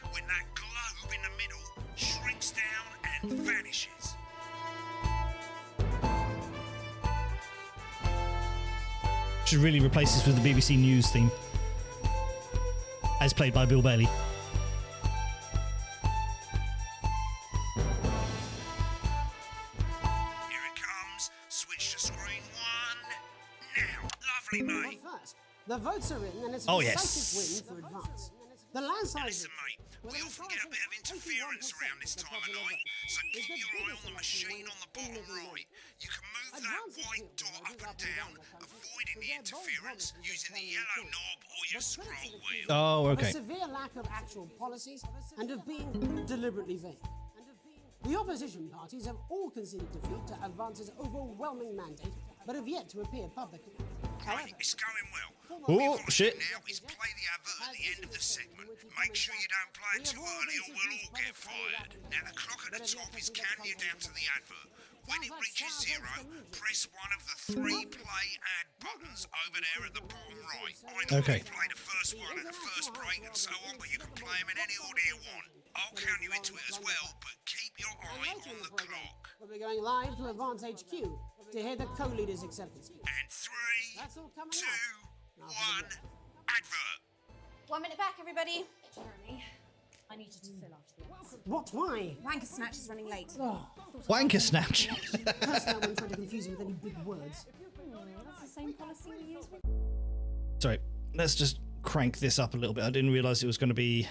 1 when that globe in the middle shrinks down and vanishes. Should really replace this with the BBC News theme. As played by Bill Bailey. Here it comes. Switch to screen 1, now. Lovely, mate. But first, the votes are in and it's a Oh, decisive yes. win for Advance. The landslide Listen, mate, we often get a bit of interference around this time of night, so keep your eye on the machine on the bottom right. You can move that white dot up and down, avoiding the interference using the yellow knob or your scroll wheel. Oh, A okay. severe lack of actual policies and of being deliberately vague. The opposition parties have all conceded defeat to Advance's overwhelming mandate, but have yet to appear publicly. However, Right, it's going well. Oh, shit. Now is play the advert at the end of the segment. Make sure you don't play it too early or we'll all get fired. Now the clock at the top is counting you down to the advert. When it reaches 0, press one of the 3 play ad buttons over there at the bottom right. I know Okay. you play the first one at the first break and so on, but you can play them in any order you want. I'll count you into it as well, but keep your eye on the clock. we'll be going live to Advance HQ to hear the co-leader's acceptance speech. And 3, That's all coming 2, up. 1, advert. 1 minute back, everybody. Jeremy, I need you to fill after this. What? Why? Wanker Snatch is running late. Oh, Wanker Snatch. personally, I wouldn't try to confuse him with any big words. That's the same policy we use with... Sorry, let's just crank this up a little bit. I didn't realise it was going to be...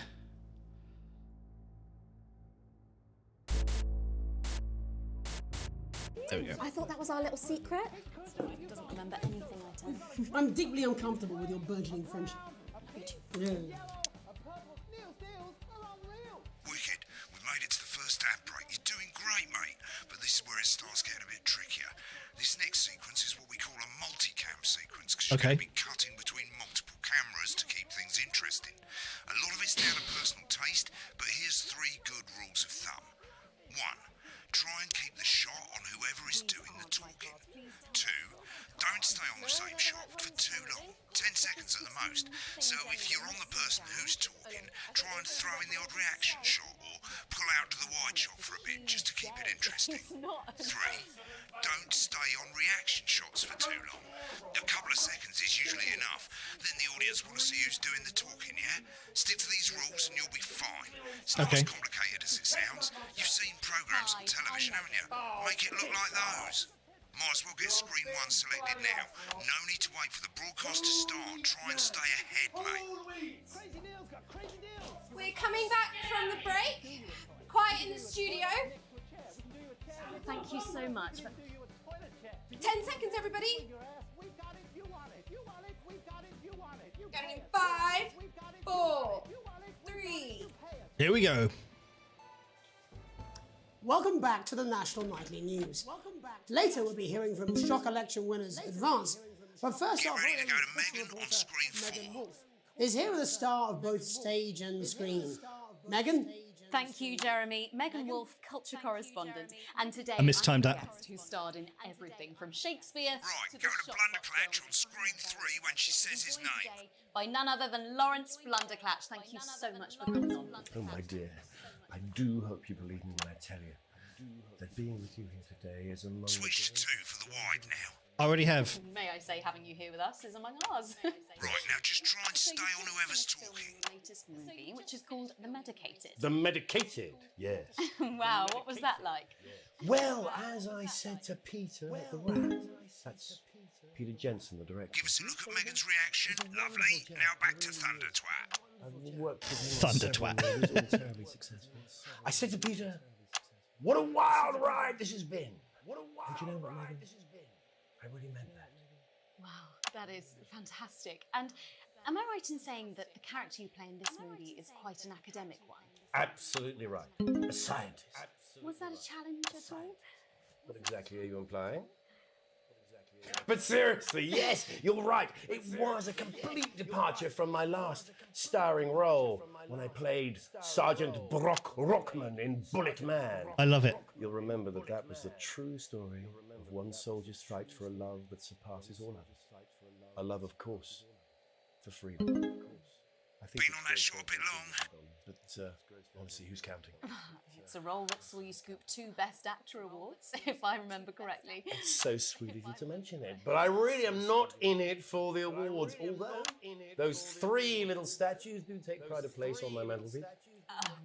There we go. I thought that was our little secret. He doesn't remember anything I tell him. I'm deeply uncomfortable with your burgeoning friendship. Yeah. Wicked. We've made it to the first ad break. You're doing great, mate. But this is where it starts getting a bit trickier. This next sequence is what we call a multicam sequence, because you're Okay. going to be cutting between multiple cameras to keep things interesting. A lot of it's down to personal taste, but here's 3 good rules of thumb. 1. Try and keep the shot on whoever is doing the talking. 2. Don't stay on the same shot for too long. 10 seconds at the most. So if you're on the person who's talking, try and throw in the odd reaction shot or pull out to the wide shot for a bit just to keep it interesting. 3. Don't stay on reaction shots for too long. A couple of seconds is usually enough. Then the audience want to see who's doing the talking, yeah? Stick to these rules and you'll be fine. It's not Okay. as complicated as it sounds. You've seen programs on television, haven't you? Make it look like those. Might as well get screen 1 selected now. No need to wait for the broadcast to start. Try and stay ahead, mate. We're coming back from the break. Quiet in the studio. Thank you so much. 10 seconds, everybody. Going in 5, 4, 3. Here we go. Welcome back to the National Nightly News. Later we'll be hearing from shock election winners Advance. But first off, ready to go to Megan on screen 4. Megan Wolf is here with a star of both stage and screen. Megan? Thank you, Jeremy. Megan Wolf, culture correspondent. And today, I mistimed I'm that. a guest who starred in everything from Shakespeare Right, to go the to shot Blunderclatch film on screen 3 when she says his name. today by none other than Lawrence Blunderclatch. Thank you so much for coming on. Oh, my dear, I do hope you believe me when I tell you that being with you here today is among Switch to 2 for the wide now. I already have. May I say, having you here with us is among ours. Right, now just try and stay on whoever's talking. The latest movie, which is called The Medicated. The Medicated, yes. Wow, what was that like? Well, as I said to Peter at the Rat, that's Peter Jensen, the director. Give us a look at Megan's reaction. Lovely. Now back to Thunder Twat. I've worked with him on Thunder several twat. movies, all terribly successful. I said to Peter, what a wild ride this has been. And you know what, Megan? I really meant that. Wow, that is fantastic. And am I right in saying that the character you play in this movie is quite an academic one? Absolutely right. A scientist. Was that a challenge at all? What exactly are you implying? But seriously, yes, you're right. It was a complete departure from my last starring role when I played Sergeant Brock Rockman in Bullet Man. I love it. You'll remember that that was the true story of one soldier's fight for a love that surpasses all others. A love, of course, for freedom. I think Been on that show a bit long. but honestly, who's counting? It's a role that saw you scoop 2 Best Actor awards, if I remember correctly. It's so sweet of you to mention it, but I really am not in it for the awards, although those 3 little statues do take pride of place on my mantelpiece.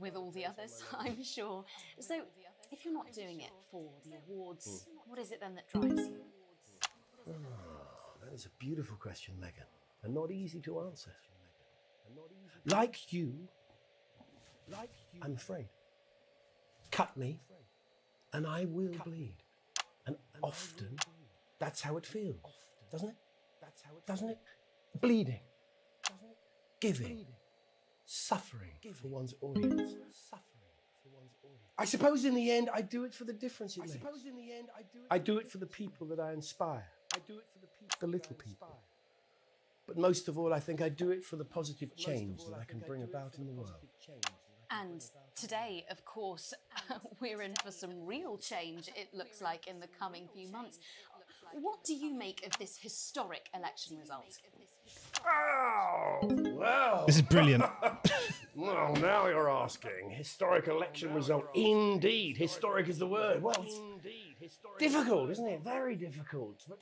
With all the others, I'm sure. So, if you're not doing it for the awards, what is it then that drives you? That is a beautiful question, Megan, and not easy to answer. Like you, I'm afraid. Cut me, and I will bleed. And often, that's how it feels, doesn't it? Doesn't it? Bleeding, giving, suffering for one's audience. I suppose in the end, I do it for the difference it makes. I do it for the people that I inspire. The little people. But most of all, I think I do it for the positive change that I can bring about in the world. And today, of course, we're in for some real change, it looks like, in the coming few months. What do you make of this historic election result? Oh, well. This is brilliant. Well, now you're asking. Historic election result. Indeed. Historic is the word. Well, difficult, isn't it? Very difficult. But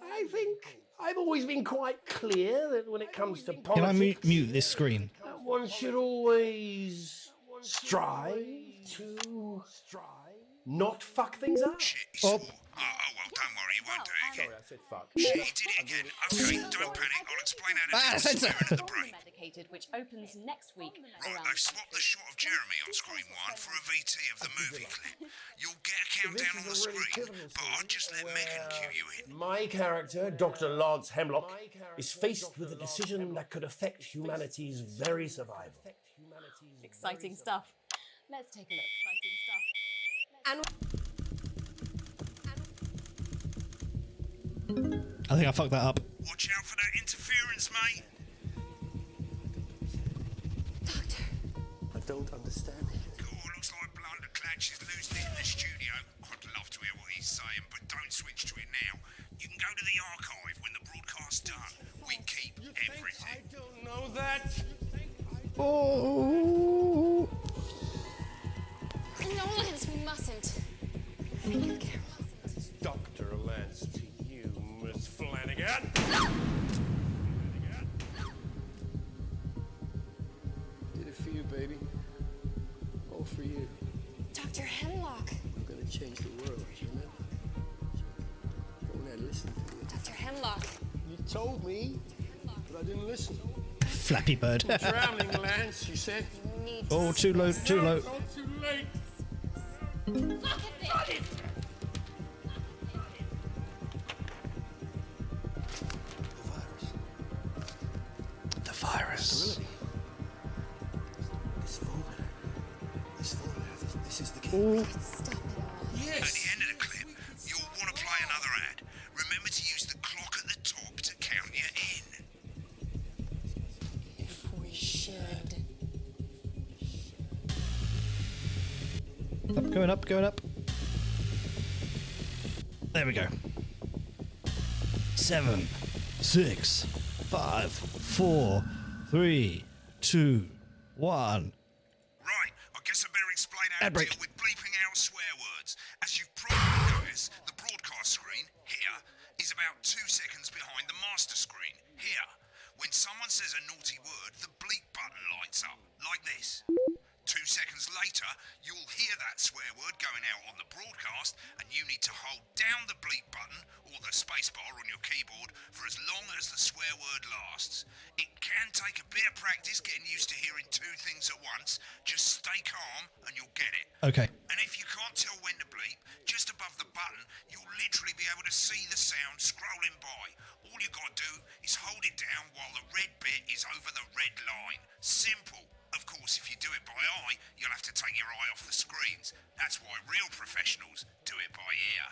I think I've always been quite clear that when it comes to politics... Can I mute this screen? One should always strive to not fuck things up. Shit, he swore. Oh, well, don't worry, he won't do it again. Sorry, I said fuck. Shit, he did it again. Okay, don't panic. I'll explain how to do it censor. at the break. Medicated, which opens next week Right, around... they've swapped the shot of Jeremy on screen 1 for a VT of the movie clip. You'll get a countdown on the screen, but I'll just let Megan cue you in. My character, Dr. Lance Hemlock, is faced with a decision that could affect humanity's very survival. Exciting stuff. Let's take a look. Exciting stuff. And I think I fucked that up. Watch out for that interference, mate. Doctor, I don't understand it. Cool, looks like Blunderclatch is losing it in the studio. I'd love to hear what he's saying, but don't switch to it now. You can go to the archive when the broadcast's done. We keep everything. I don't know that. Oh. no, Lance, we mustn't. Dr. Lance to you, Miss Flanagan. Did it for you, baby. All for you. Dr. Hemlock. I'm gonna change the world, you know? When I listen to you. Dr. Hemlock. You told me, but I didn't listen. Flappy Bird. Drowning, Lance, you said. Need Oh, too low, too low. Not too late. Look at this. The virus. This formula, this is the key. At the end of the clip, you'll want to play another ad. Remember to use the clock at the top to count you in. If we should. Going up, going up. There we go. 7, 6, 5, 4, 3, 2, 1. Right, I guess I better explain how Ad to break. deal with bleeping out swear words. As you've probably noticed, the broadcast screen, here, is about 2 seconds behind the master screen, here. When someone says a naughty word, the bleep button lights up, like this. 2 seconds later, you'll hear that swear word going out on the broadcast, and you need to hold down the bleep button or the spacebar on your keyboard for as long as the swear word lasts. It can take a bit of practice getting used to hearing 2 things at once. Just stay calm and you'll get it. Okay. And if you can't tell when to bleep, just above the button, you'll literally be able to see the sound scrolling by. All you gotta do is hold it down while the red bit is over the red line. Simple. Of course, if you do it by eye, you'll have to take your eye off the screens. That's why real professionals do it by ear.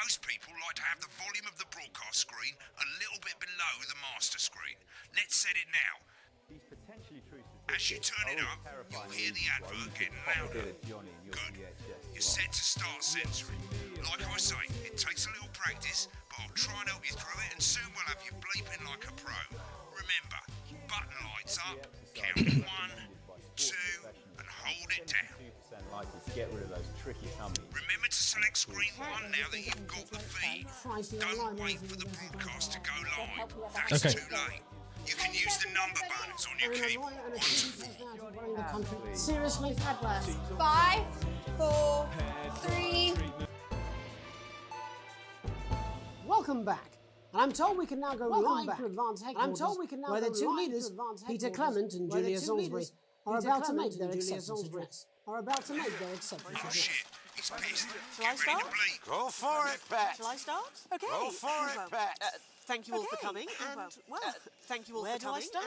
Most people like to have the volume of the broadcast screen a little bit below the master screen. Let's set it now. As you turn it up, you'll hear the advert getting louder. Good. You're set to start censoring. Like I say, it takes a little practice, but I'll try and help you through it, and soon we'll have you bleeping like a pro. Remember, button lights up, count 1, 2, and hold it down. Remember to select screen 1 now that you've got the feed. Don't wait for the broadcast to go live. That's Okay. too late. You can use the number buttons on your keyboard. 1 to 4. Seriously? 5, 4, 3. Welcome back. And I'm told we can now go live to Advance Headquarters, where the two leaders, Peter Clement and Julia Salisbury, are about to make their acceptance address. Oh shit, he's pissed. Shall I Get ready start? to bleep. Go for it, Pat. Shall I start? Okay. Go for it, Pat. Thank you all for Okay. coming, and thank you all where for do I coming. start?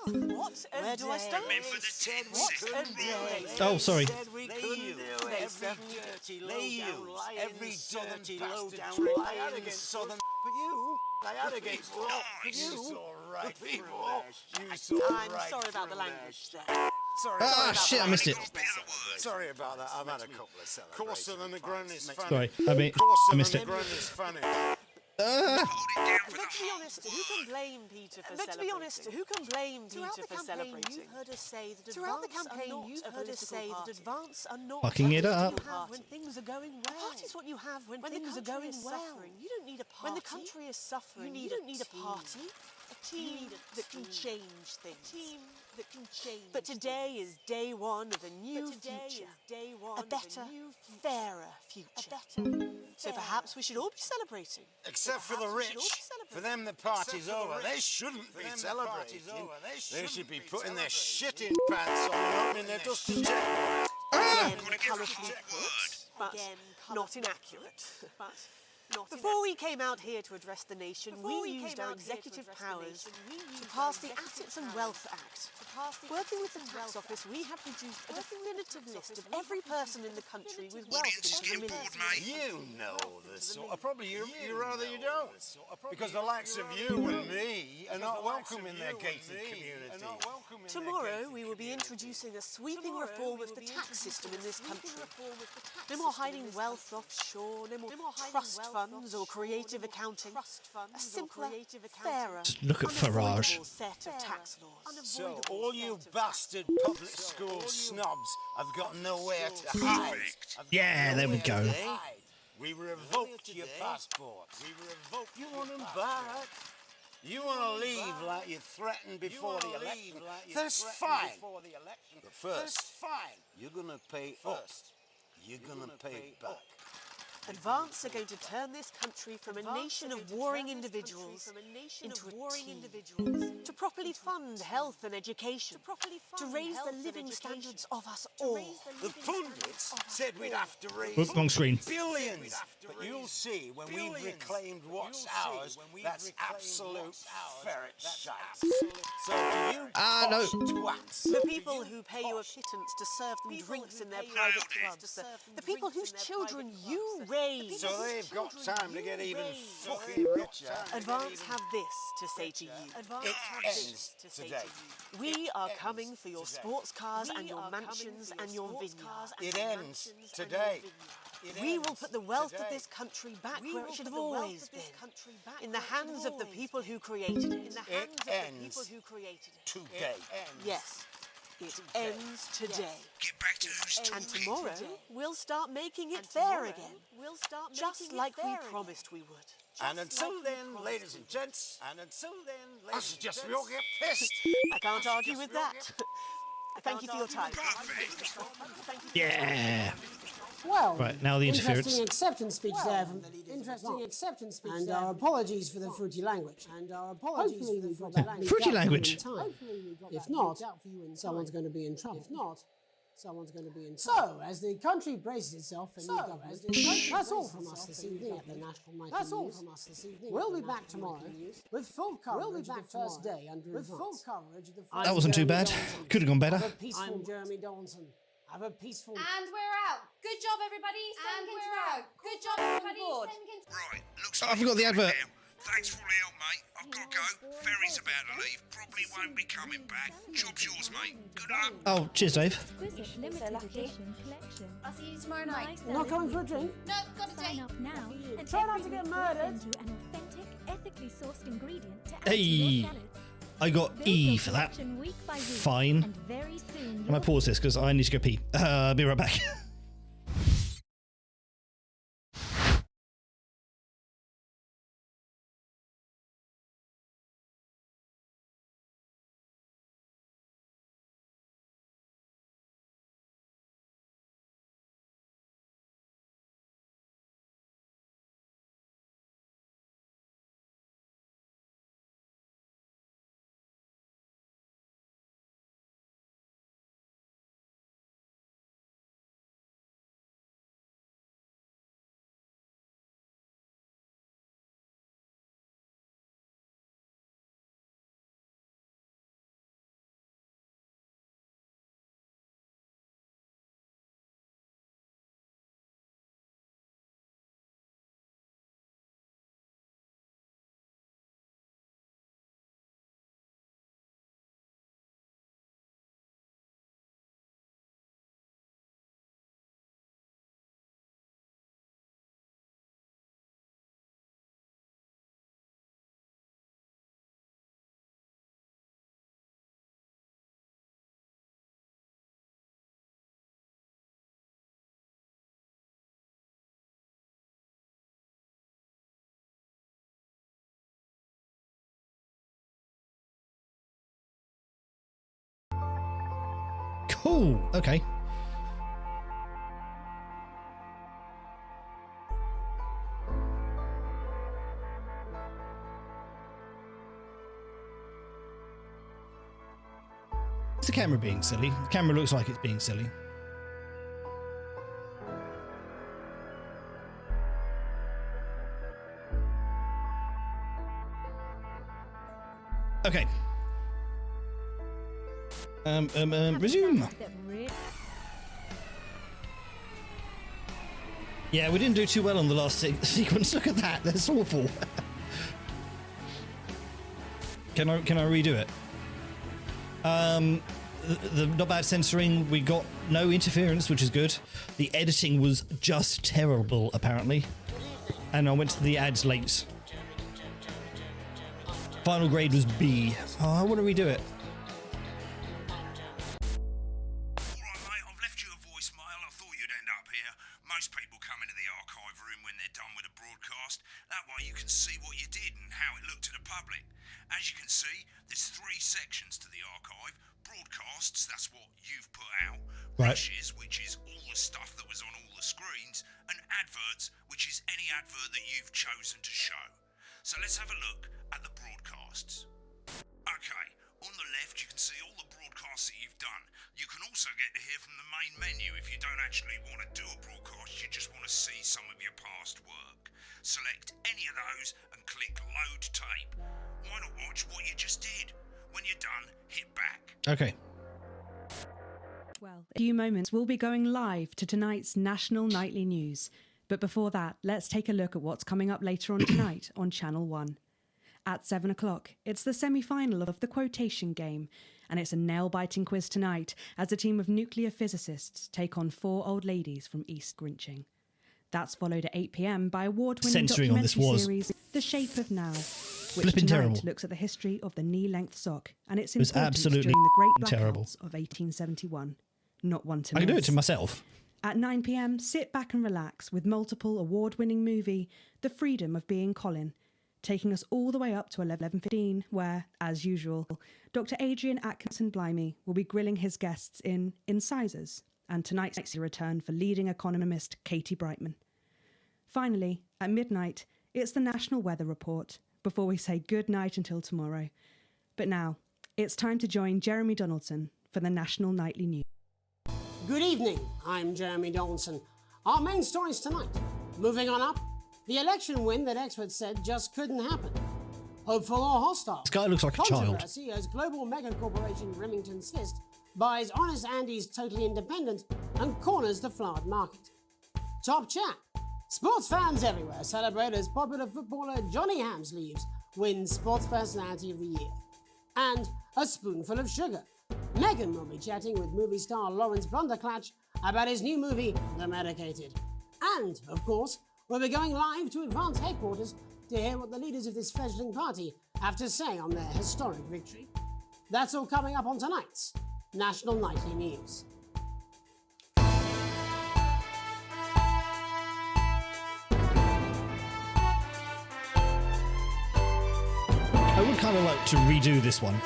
And, what? Where do I start? Remember the 10 What second a rule. day. Oh, sorry. We They couldn't use do they it. certainly Every did. dirty They low-down use lion, every southern dirty bastard low-down trick lion, out against southern. But you, they had against Nice. you saw right people. You saw I'm right sorry about the through language there. there. Sorry. Ah, sorry about shit, I that. missed it. Got better words. Sorry about that. I've had a couple of celebrations. Coarser than the grown is funny. Sorry, I mean, Coarser I missed than it. the grown is funny. Hold it down for the Let's be whole honest, who can word. blame Peter for Let's be celebrating? honest, who can blame Throughout Peter the for campaign, celebrating? you've heard us say that Throughout the Advance are campaign, not you've a heard us political say that party. Advance are not Fucking a it political up. You have party. when things are going well. A party's what you have when the things are country going is well. suffering, you don't need a party. When the country is suffering, You don't need a team. party. A team that can change things. A team that can change. But today is day one of a new future. A better, fairer future. So perhaps we should all be celebrating. Except for the rich. For them, the party's over. They shouldn't be celebrating. They should be putting their shit in pants on and opening their dusty checkbooks. Again, Gotta get colourfully the hot put, but Again, not colourfully inaccurate. But not Before we came out here to address the nation, we used our executive powers to pass the Assets and Wealth Act. Working with the tax office, we have produced a definitive list of every person in the country with wealth Audience is into the getting bored, millions. mate. You know the sort of, probably you rather you don't. Because the likes of you and me are not welcome in their gated community. Tomorrow, we will be introducing a sweeping reform of the tax system in this country. No more hiding wealth offshore, no more trust funds or creative accounting. A simpler, fairer, Look at Farage. unavoidable set of tax laws. So all you bastard public school snobs have got nowhere to hide. Yeah, there we go. We revoked your passport. You want them back. You want to leave like you threatened before the election. That's fine. But first, you're going to pay up. You're going to pay it back. Advance are going to turn this country from a nation of warring individuals into a team. To properly fund health and education. To raise the living standards of us all. The pundits said we'd have to raise Whoops, wrong screen. billions. But you'll see when we've reclaimed what's ours, that's absolute ferret shite. So to you no. twats. The people who pay you a pittance to serve them drinks in their private clubs. The people whose children you raise. So they've got time to get even fucking richer. Advance have this to say to you. It ends today. We are coming for your sports cars and your mansions and your vineyards. It ends today. We will put the wealth of this country back where it should have always been. In the hands of the people who created it. It ends today. Yes, it ends today. Get back to who's talking. And tomorrow, we'll start making it fair again. Just like we promised we would. And until then, ladies and gents, I suggest we all get pissed. I can't argue with that. Thank you for your time. Yeah. Well, Right, now the interference. Interesting acceptance speech there from interesting acceptance speech. And our apologies for the fruity language. Hopefully we've got that language. Fruity out for you language. in time. If not, someone's going to be in trouble. So, as the country braces itself for new government, that's all from us this evening at the National Nightly News. We'll be back tomorrow with full coverage of the first day under Advance. That wasn't too bad. Could have gone better. I'm Jeremy Donaldson. Have a peaceful... And we're out. Good job, everybody. And we're out. Good job, everybody. Right, looks Oh, I like forgot the you're advert. now. Thanks for all the help, mate. I've got to go. Ferry's about to leave. Probably won't be coming back. Job's yours, mate. Good luck. Oh, cheers, Dave. Exquisite limited edition collection. I'll see you tomorrow night. Not coming for a drink? No, got a Sign date. up now and Try not every to get week we'll murdered. send you an authentic, ethically sourced ingredient to add to Hey. your salad. I got Build E your for that. collection week by week, Fine. And very soon I'm going to pause this because I need to go pee. I'll be right back. Cool. Okay. Is the camera being silly? The camera looks like it's being silly. Okay. Resume. that really Yeah, we didn't do too well on the last sequence. Look at that. That's awful. Can I redo it? The not bad censoring. We got no interference, which is good. The editing was just terrible, apparently. And I went to the ads late. Final grade was B. Oh, I want to redo it. Alright, mate, I've left you a voicemail. I thought you'd end up here. Most people come into the archive room when they're done with the broadcast. broadcast. That way you can see what you did and how it looked to the public. As you can see, there's 3 sections to the archive. Broadcasts, that's what you've put out. Right. Rushes, which is all the stuff that was on all the screens. And adverts, which is any advert that you've chosen to show. So let's have a look at the broadcasts. Okay, on the left you can see all the broadcasts that you've done. You can also get to hear from the main menu if you don't actually want to do a broadcast, you just want to see some of your past work. Select any of those and click load tape. Why not watch what you just did? When you're done, hit back. Okay. Well, in a few moments we'll be going live to tonight's national nightly news. But before that, let's take a look at what's coming up later on tonight on Channel 1. At 7 o'clock, it's the semi-final of the quotation game, and it's a nail-biting quiz tonight as a team of nuclear physicists take on 4 old ladies from East Grinching. That's followed at 8 p.m. by award-winning Censoring on documentary this was series The Shape of Now, which flipping tonight terrible. looks at the history of the knee-length sock and its was importance absolutely during the Great Blackouts terrible. of 1871. Not one to I miss. can do it to myself. At 9 p.m, sit back and relax with multiple award-winning movie The Freedom of Being Colin, taking us all the way up to 11:15, where, as usual, Dr. Adrian Atkinson Blimey will be grilling his guests in Incisors, and tonight's a return for leading economist Katie Brightman. Finally, at midnight, it's the National Weather Report, before we say good night until tomorrow. But now, it's time to join Jeremy Donaldson for the National Nightly News. Good evening, I'm Jeremy Donaldson. Our main stories tonight. Moving on up, the election win that experts said just couldn't happen. Hopeful or hostile? This guy looks like a child. Controversy as global mega corporation Remington Swist buys Honest Andy's Totally Independent and corners the flowered market. Top chat. Sports fans everywhere celebrate as popular footballer Johnny Hamsleeves wins Sports Personality of the Year. And a spoonful of sugar. Megan will be chatting with movie star Lawrence Blunderclatch about his new movie, The Medicated. And, of course, we'll be going live to Advance headquarters to hear what the leaders of this fledgling party have to say on their historic victory. That's all coming up on tonight's National Nightly News. I would kind of like to redo this one.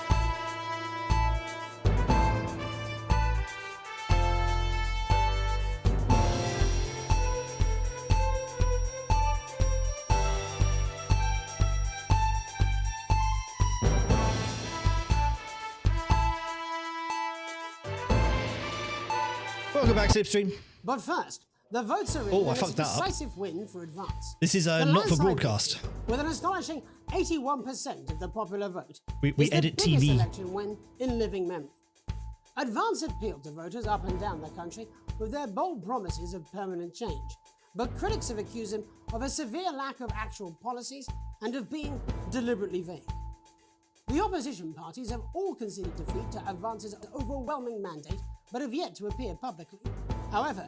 Welcome back, Slipstream. But first, the votes are in. Oh, I It's a fucked that up. decisive win for Advance. This is The not for landslide broadcast. victory, with an astonishing 81% of the popular vote. We is the edit biggest TV. election win in living memory. Advance appealed to voters up and down the country with their bold promises of permanent change. But critics have accused them of a severe lack of actual policies and of being deliberately vague. The opposition parties have all conceded defeat to Advance's overwhelming mandate, but have yet to appear publicly. However,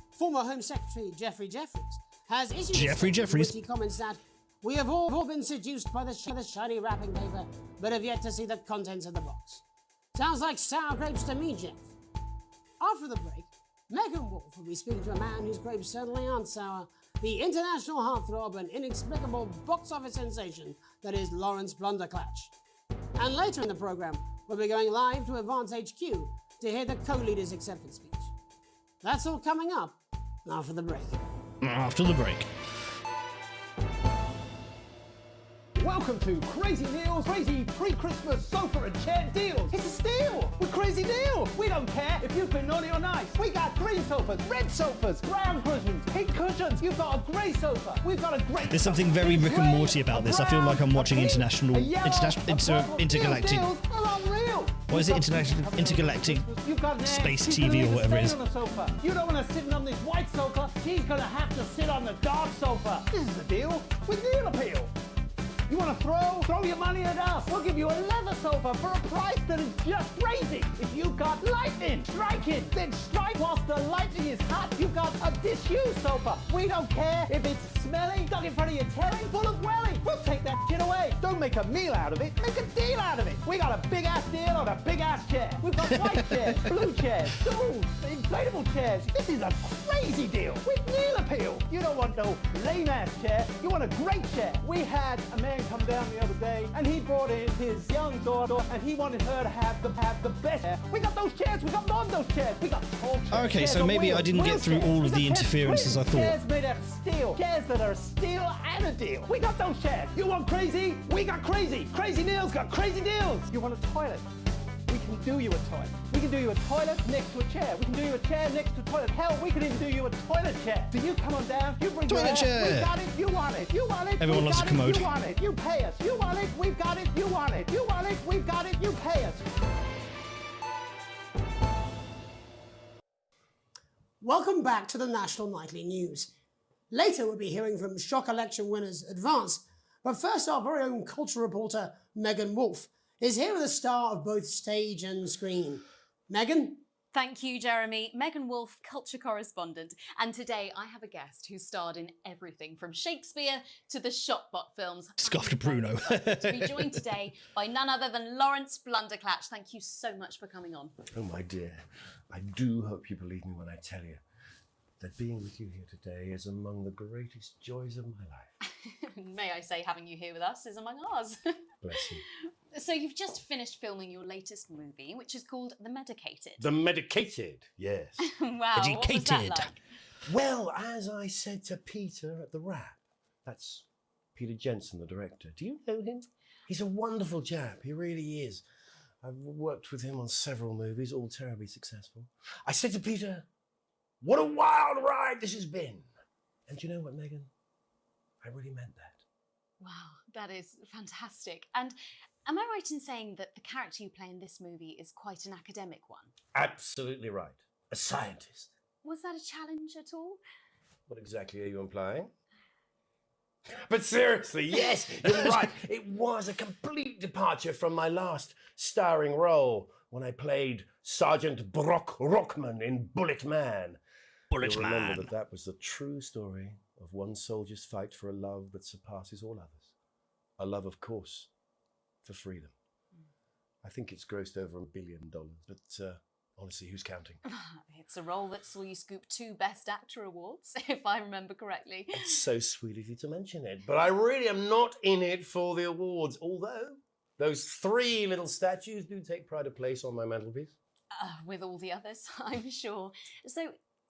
former Home Secretary Geoffrey Jeffries has issued Geoffrey Jeffries. witty comments that we have all been seduced by the shiny wrapping paper, but have yet to see the contents of the box. Sounds like sour grapes to me, Jeff. After the break, Megan Wolf will be speaking to a man whose grapes certainly aren't sour, the international heartthrob and inexplicable box office sensation that is Lawrence Blunderclatch. And later in the programme, we'll be going live to Advance HQ to hear the co-leader's acceptance speech. That's all coming up after the break. After the break. Welcome to Crazy Deals, crazy pre-Christmas sofa and chair deals. It's a steal with Crazy Deal. We don't care if you've been naughty or nice. We got green sofas, red sofas, brown cushions, pink cushions. You've got a grey sofa. We've got a great. There's something very Rick and Morty about this. I feel like I'm watching intergalactic. What is it? Intergalactic space TV or whatever it is. You don't want to sit on this white sofa. He's going to have to sit on the dark sofa. This is the deal with Deal Appeal. You want to throw? Throw your money at us. We'll give you a leather sofa for a price that is just crazy. If you got lightning, strike it. Then strike whilst the lightning is hot. You got a disused sofa. We don't care if it's smelly, stuck in front of your telly, full of welly. We'll take that shit away. Don't make a meal out of it. Make a deal out of it. We got a big ass deal on a big ass chair. We've got white chairs, blue chairs, stools, inflatable chairs. This is a crazy deal with meal appeal. You don't want no lame ass chair. You want a great chair. We had a man come down the other day and he brought in his young daughter and he wanted her to have the best chair. We got those chairs. We got more of those chairs. We got tall chairs. Okay, chairs so on maybe I wheels, didn't get through wheelchairs. all We of the got chairs interference as I with thought. Chairs made out of steel. Chairs that are steel and a deal. We got those chairs. You want crazy? We got crazy. Crazy Neil's got crazy deals. You want a toilet? We can do you a toilet. We can do you a toilet next to a chair. We can do you a chair next to a toilet. Hell, we can even do you a toilet chair. So you come on down, you bring Toilet your chair. We got it, you want it. You want it, Everyone we loves got a commode. it, you want it, you pay us. You want it, we've got it, you want it. You want it, we've got it, you pay us. Welcome back to the National Nightly News. Later we'll be hearing from shock election winners Advance, but first our very own culture reporter Megan Wolfe is here with a star of both stage and screen. Megan? Thank you, Jeremy. Megan Wolfe, culture correspondent. And today I have a guest who starred in everything from Shakespeare to the Shotbot films. Scoffed Bruno. To be joined today by none other than Lawrence Blunderclatch. Thank you so much for coming on. Oh, my dear, I do hope you believe me when I tell you that being with you here today is among the greatest joys of my life. May I say, having you here with us is among ours. Bless you. So you've just finished filming your latest movie, which is called The Medicated. The Medicated, yes. Wow, what was that like? Well, as I said to Peter at the Wrap, that's Peter Jensen, the director. Do you know him? He's a wonderful chap, he really is. I've worked with him on several movies, all terribly successful. I said to Peter, what a wild ride this has been. And you know what, Megan? I really meant that. Wow, that is fantastic. And am I right in saying that the character you play in this movie is quite an academic one? Absolutely right. A scientist. Was that a challenge at all? What exactly are you implying? But seriously, yes, you're right. It was a complete departure from my last starring role when I played Sergeant Brock Rockman in Bullet Man. Bullet You'll Man. remember that was the true story of one soldier's fight for a love that surpasses all others. A love, of course, for freedom. I think it's grossed over $1 billion, but honestly, who's counting? It's a role that saw you scoop 2 Best Actor awards, if I remember correctly. It's so sweet of you to mention it, but I really am not in it for the awards, although those 3 little statues do take pride of place on my mantelpiece. With all the others, I'm sure. So,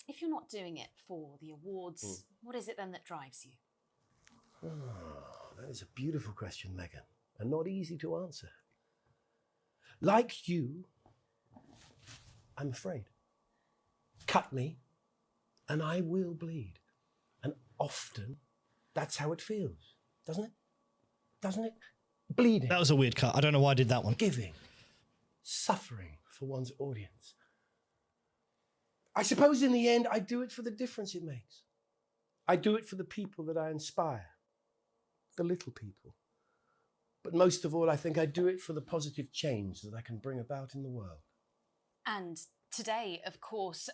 if you're not doing it for the awards, what is it then that drives you? Oh, that is a beautiful question, Megan, and not easy to answer. Like you, I'm afraid. Cut me, and I will bleed. And often, that's how it feels, doesn't it? Doesn't it? Bleeding. That was a weird cut. I don't know why I did that one. Giving. Suffering for one's audience. I suppose in the end, I do it for the difference it makes. I do it for the people that I inspire. The little people. But most of all, I think I do it for the positive change that I can bring about in the world. And today, of course,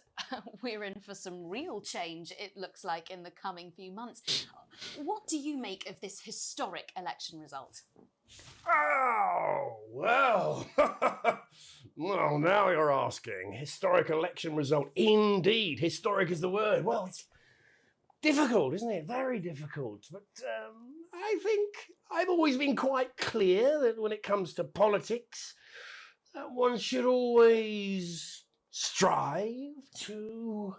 we're in for some real change, it looks like, in the coming few months. What do you make of this historic election result? Oh, well. Well, now you're asking. Historic election result. Indeed. Historic is the word. Well, it's difficult, isn't it? Very difficult. But I think I've always been quite clear that when it comes to politics, one should always strive to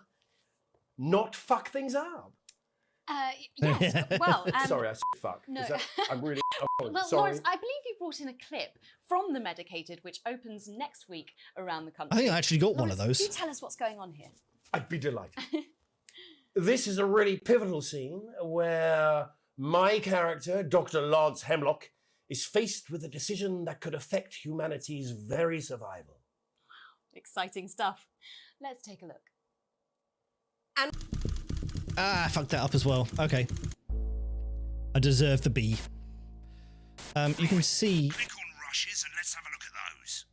not fuck things up. Yes, well... Sorry, I said fuck. No. I'm really... Well, sorry. Lawrence, I believe you brought in a clip from The Medicated, which opens next week around the country. I think I actually got one of Lawrence, those. Do tell us what's going on here. I'd be delighted. This is a really pivotal scene where my character, Dr. Lance Hemlock, is faced with a decision that could affect humanity's very survival. Exciting stuff. Let's take a look. I fucked that up as well. Okay. I deserve the B. You can see. Click on rushes and let's have a look at those.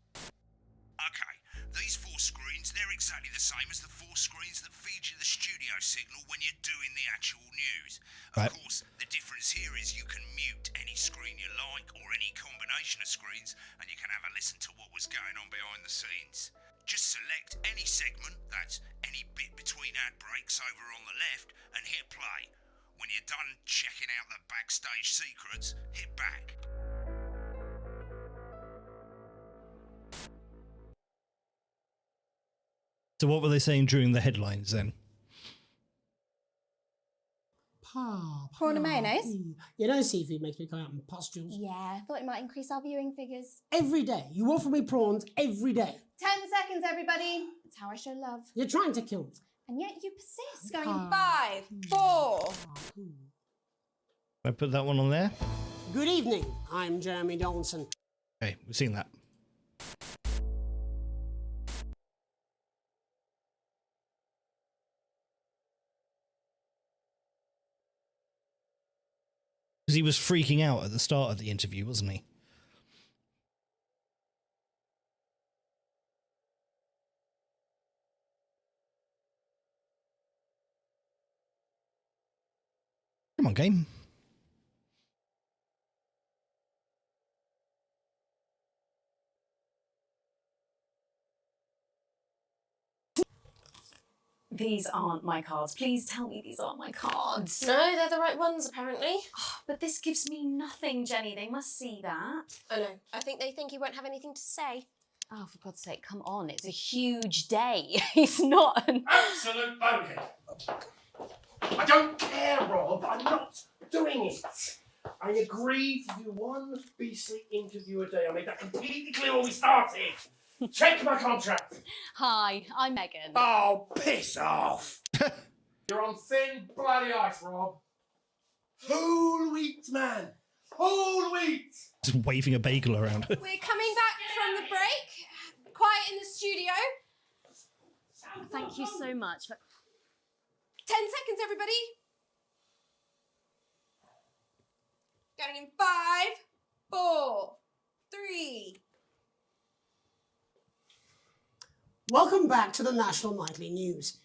Okay, these 4 screens, they're exactly the same as the 4 screens that feed you the studio signal when you're doing the actual news. Of course, the difference here is you can mute any screen you like or any combination of screens, and you can have a listen to what was going on behind the scenes. Just select any segment, that's any bit between ad breaks over on the left, and hit play. When you're done checking out the backstage secrets, hit back. So what were they saying during the headlines then? Prawn and mayonnaise? You know, seafood makes me come out in pustules. Yeah, I thought it might increase our viewing figures. Every day. You offer me prawns every day. 10 seconds, everybody. That's how I show love. You're trying to kill me. And yet you persist. Going in 5, 4. I put that one on there. Good evening. I'm Jeremy Donaldson. Okay, we've seen that. Because he was freaking out at the start of the interview, wasn't he? Come on, game. These aren't my cards. Please tell me these aren't my cards. No, they're the right ones, apparently. But this gives me nothing, Jenny. They must see that. I know. I think they think you won't have anything to say. Oh, for God's sake, come on. It's a huge day. He's not an... Absolute bonehead. I don't care, Rob. I'm not doing it. I agreed to do 1 BC interview a day. I made that completely clear when we started. Check my contract. Hi, I'm Megan. Oh, piss off. You're on thin bloody ice, Rob. Whole wheat, man. Whole wheat. Just waving a bagel around. We're coming back from the break. Quiet in the studio. Thank you so much. 10 seconds, everybody. Going in 5, 4, 3. Welcome back to the National Nightly News.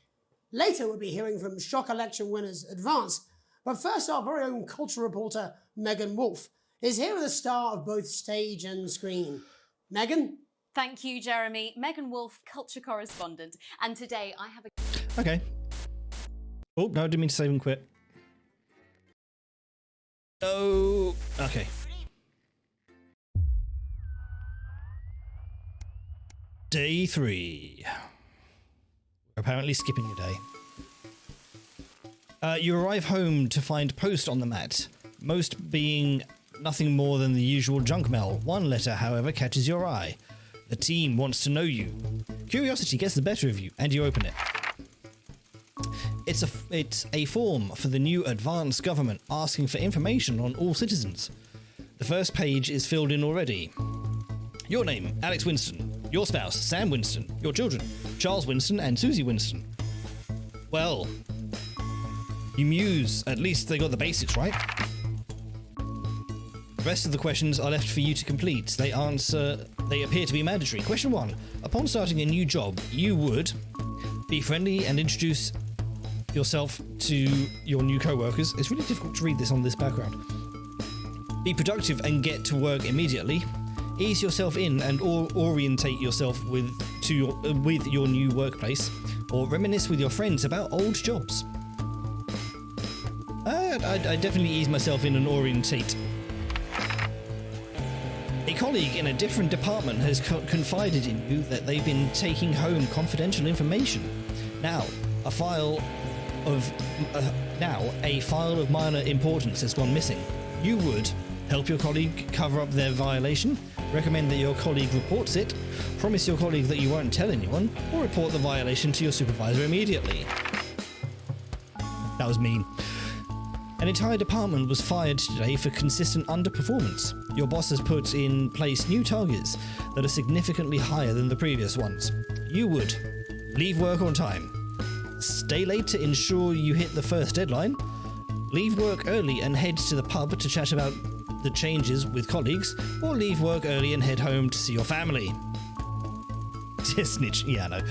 Later we'll be hearing from shock election winners Advance, but first our very own culture reporter Megan Wolf is here with a star of both stage and screen. Megan? Thank you, Jeremy. Megan Wolf, culture correspondent. And today I have a... Okay. Oh, no, I didn't mean to save and quit. Oh, okay. Day 3. We're apparently skipping a day. You arrive home to find post on the mat, most being nothing more than the usual junk mail. One letter, however, catches your eye. The team wants to know you. Curiosity gets the better of you, and you open it. It's a form for the new advanced government asking for information on all citizens. The first page is filled in already. Your name, Alex Winston. Your spouse, Sam Winston. Your children, Charles Winston and Susie Winston. Well, you muse. At least they got the basics right. The rest of the questions are left for you to complete. They appear to be mandatory. Question 1. Upon starting a new job, you would be friendly and introduce yourself to your new co-workers. It's really difficult to read this on this background. Be productive and get to work immediately. Ease yourself in and orientate yourself with your new workplace, or reminisce with your friends about old jobs. I definitely ease myself in and orientate. A colleague in a different department has confided in you that they've been taking home confidential information. Now, a file of minor importance has gone missing. You would help your colleague cover up their violation, recommend that your colleague reports it, promise your colleague that you won't tell anyone, or report the violation to your supervisor immediately. That was mean. An entire department was fired today for consistent underperformance. Your boss has put in place new targets that are significantly higher than the previous ones. You would leave work on time, stay late to ensure you hit the first deadline, leave work early and head to the pub to chat about the changes with colleagues, or leave work early and head home to see your family. Snitch. Yeah, I know.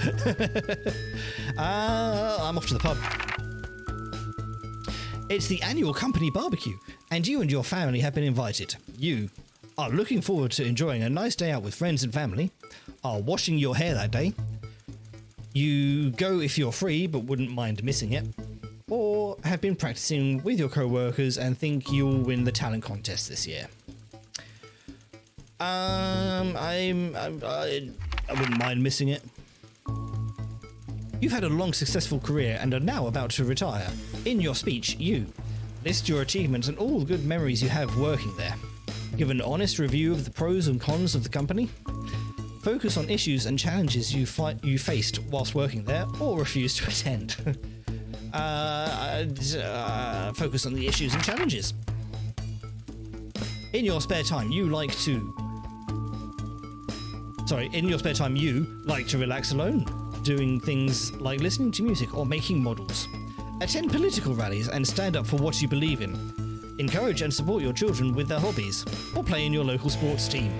I'm off to the pub. It's the annual company barbecue, and you and your family have been invited. You are looking forward to enjoying a nice day out with friends and family, are washing your hair that day. You go if you're free but wouldn't mind missing it, or have been practicing with your co-workers and think you'll win the talent contest this year. I wouldn't mind missing it. You've had a long, successful career and are now about to retire. In your speech, you list your achievements and all the good memories you have working there. Give an honest review of the pros and cons of the company. Focus on issues and challenges you faced whilst working there, or refuse to attend. Focus on the issues and challenges. In your spare time, you like to relax alone, doing things like listening to music or making models. Attend political rallies and stand up for what you believe in. Encourage and support your children with their hobbies, or play in your local sports team.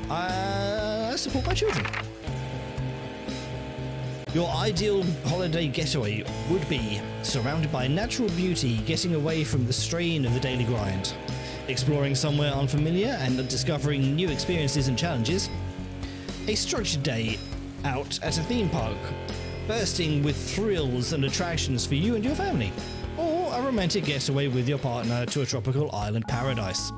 I support my children. Your ideal holiday getaway would be surrounded by natural beauty, getting away from the strain of the daily grind, exploring somewhere unfamiliar and discovering new experiences and challenges. A structured day out at a theme park, bursting with thrills and attractions for you and your family, or a romantic getaway with your partner to a tropical island paradise.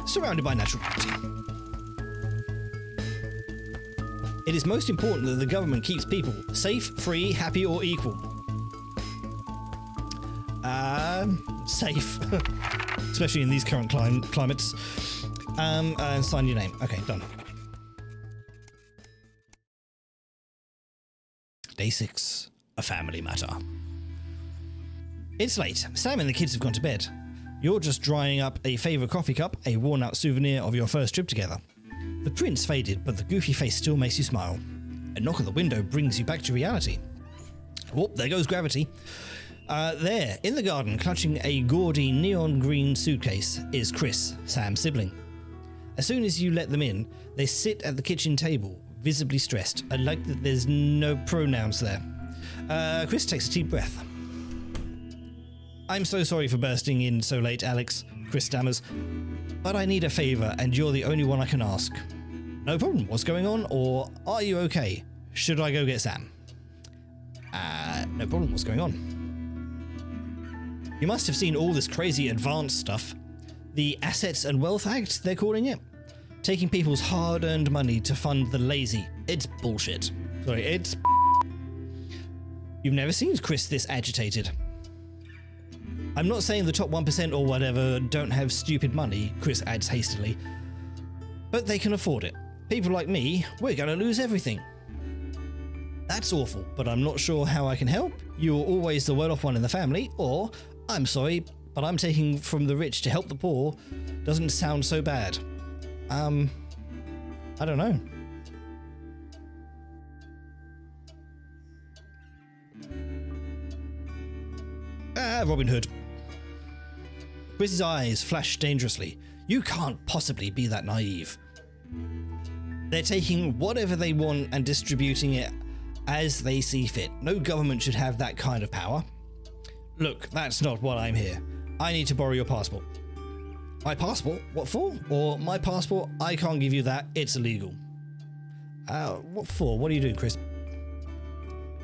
Surrounded by natural beauty. It is most important that the government keeps people safe, free, happy, or equal. Safe. Especially in these current climates. And sign your name. Okay, done. Day 6. A family matter. It's late. Sam and the kids have gone to bed. You're just drying up a favourite coffee cup, a worn-out souvenir of your first trip together. The print's faded, but the goofy face still makes you smile. A knock at the window brings you back to reality. Oh, there goes gravity. There, in the garden, clutching a gaudy neon green suitcase, is Chris, Sam's sibling. As soon as you let them in, they sit at the kitchen table, visibly stressed. I like that there's no pronouns there. Chris takes a deep breath. I'm so sorry for bursting in so late, Alex, Chris stammers. But I need a favour, and you're the only one I can ask. No problem, what's going on? Or are you okay? Should I go get Sam? No problem, what's going on? You must have seen all this crazy advanced stuff. The Assets and Wealth Act, they're calling it. Taking people's hard-earned money to fund the lazy. It's bullshit. Sorry, it's... You've never seen Chris this agitated. I'm not saying the top 1% or whatever don't have stupid money, Chris adds hastily. But they can afford it. People like me, we're gonna lose everything. That's awful, but I'm not sure how I can help. You're always the well-off one in the family, or, I'm sorry, but I'm taking from the rich to help the poor. Doesn't sound so bad. I don't know. Robin Hood. Chris's eyes flash dangerously. You can't possibly be that naive. They're taking whatever they want and distributing it as they see fit. No government should have that kind of power. Look, that's not why I'm here. I need to borrow your passport. My passport? What for? Or my passport? I can't give you that. It's illegal. What for? What are you doing, Chris?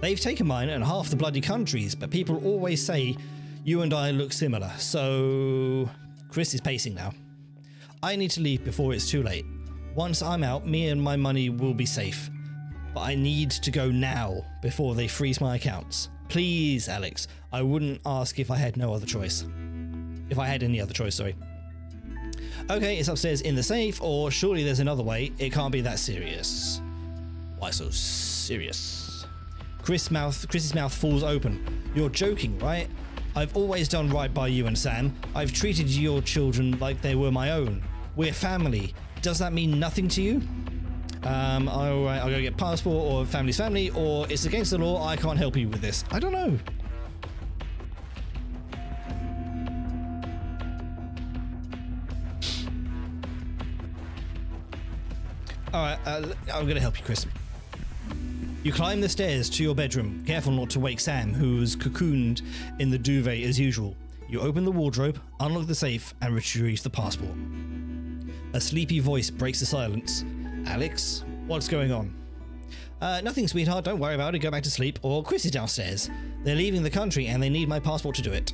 They've taken mine and half the bloody countries, but people always say you and I look similar, so... Chris is pacing now. I need to leave before it's too late. Once I'm out, me and my money will be safe. But I need to go now, before they freeze my accounts. Please, Alex. I wouldn't ask if I had no other choice. If I had any other choice, sorry. Okay, it's upstairs in the safe, or surely there's another way. It can't be that serious. Why so serious? Chris's mouth falls open. You're joking, right? I've always done right by you and Sam. I've treated your children like they were my own. We're family. Does that mean nothing to you? I'll go get passport or family's family, or it's against the law, I can't help you with this. I don't know. Alright, I'm gonna help you, Chris. You climb the stairs to your bedroom, careful not to wake Sam, who's cocooned in the duvet as usual. You open the wardrobe, unlock the safe, and retrieve the passport. A sleepy voice breaks the silence. Alex, what's going on? Nothing, sweetheart, don't worry about it, go back to sleep, or Chris is downstairs. They're leaving the country and they need my passport to do it.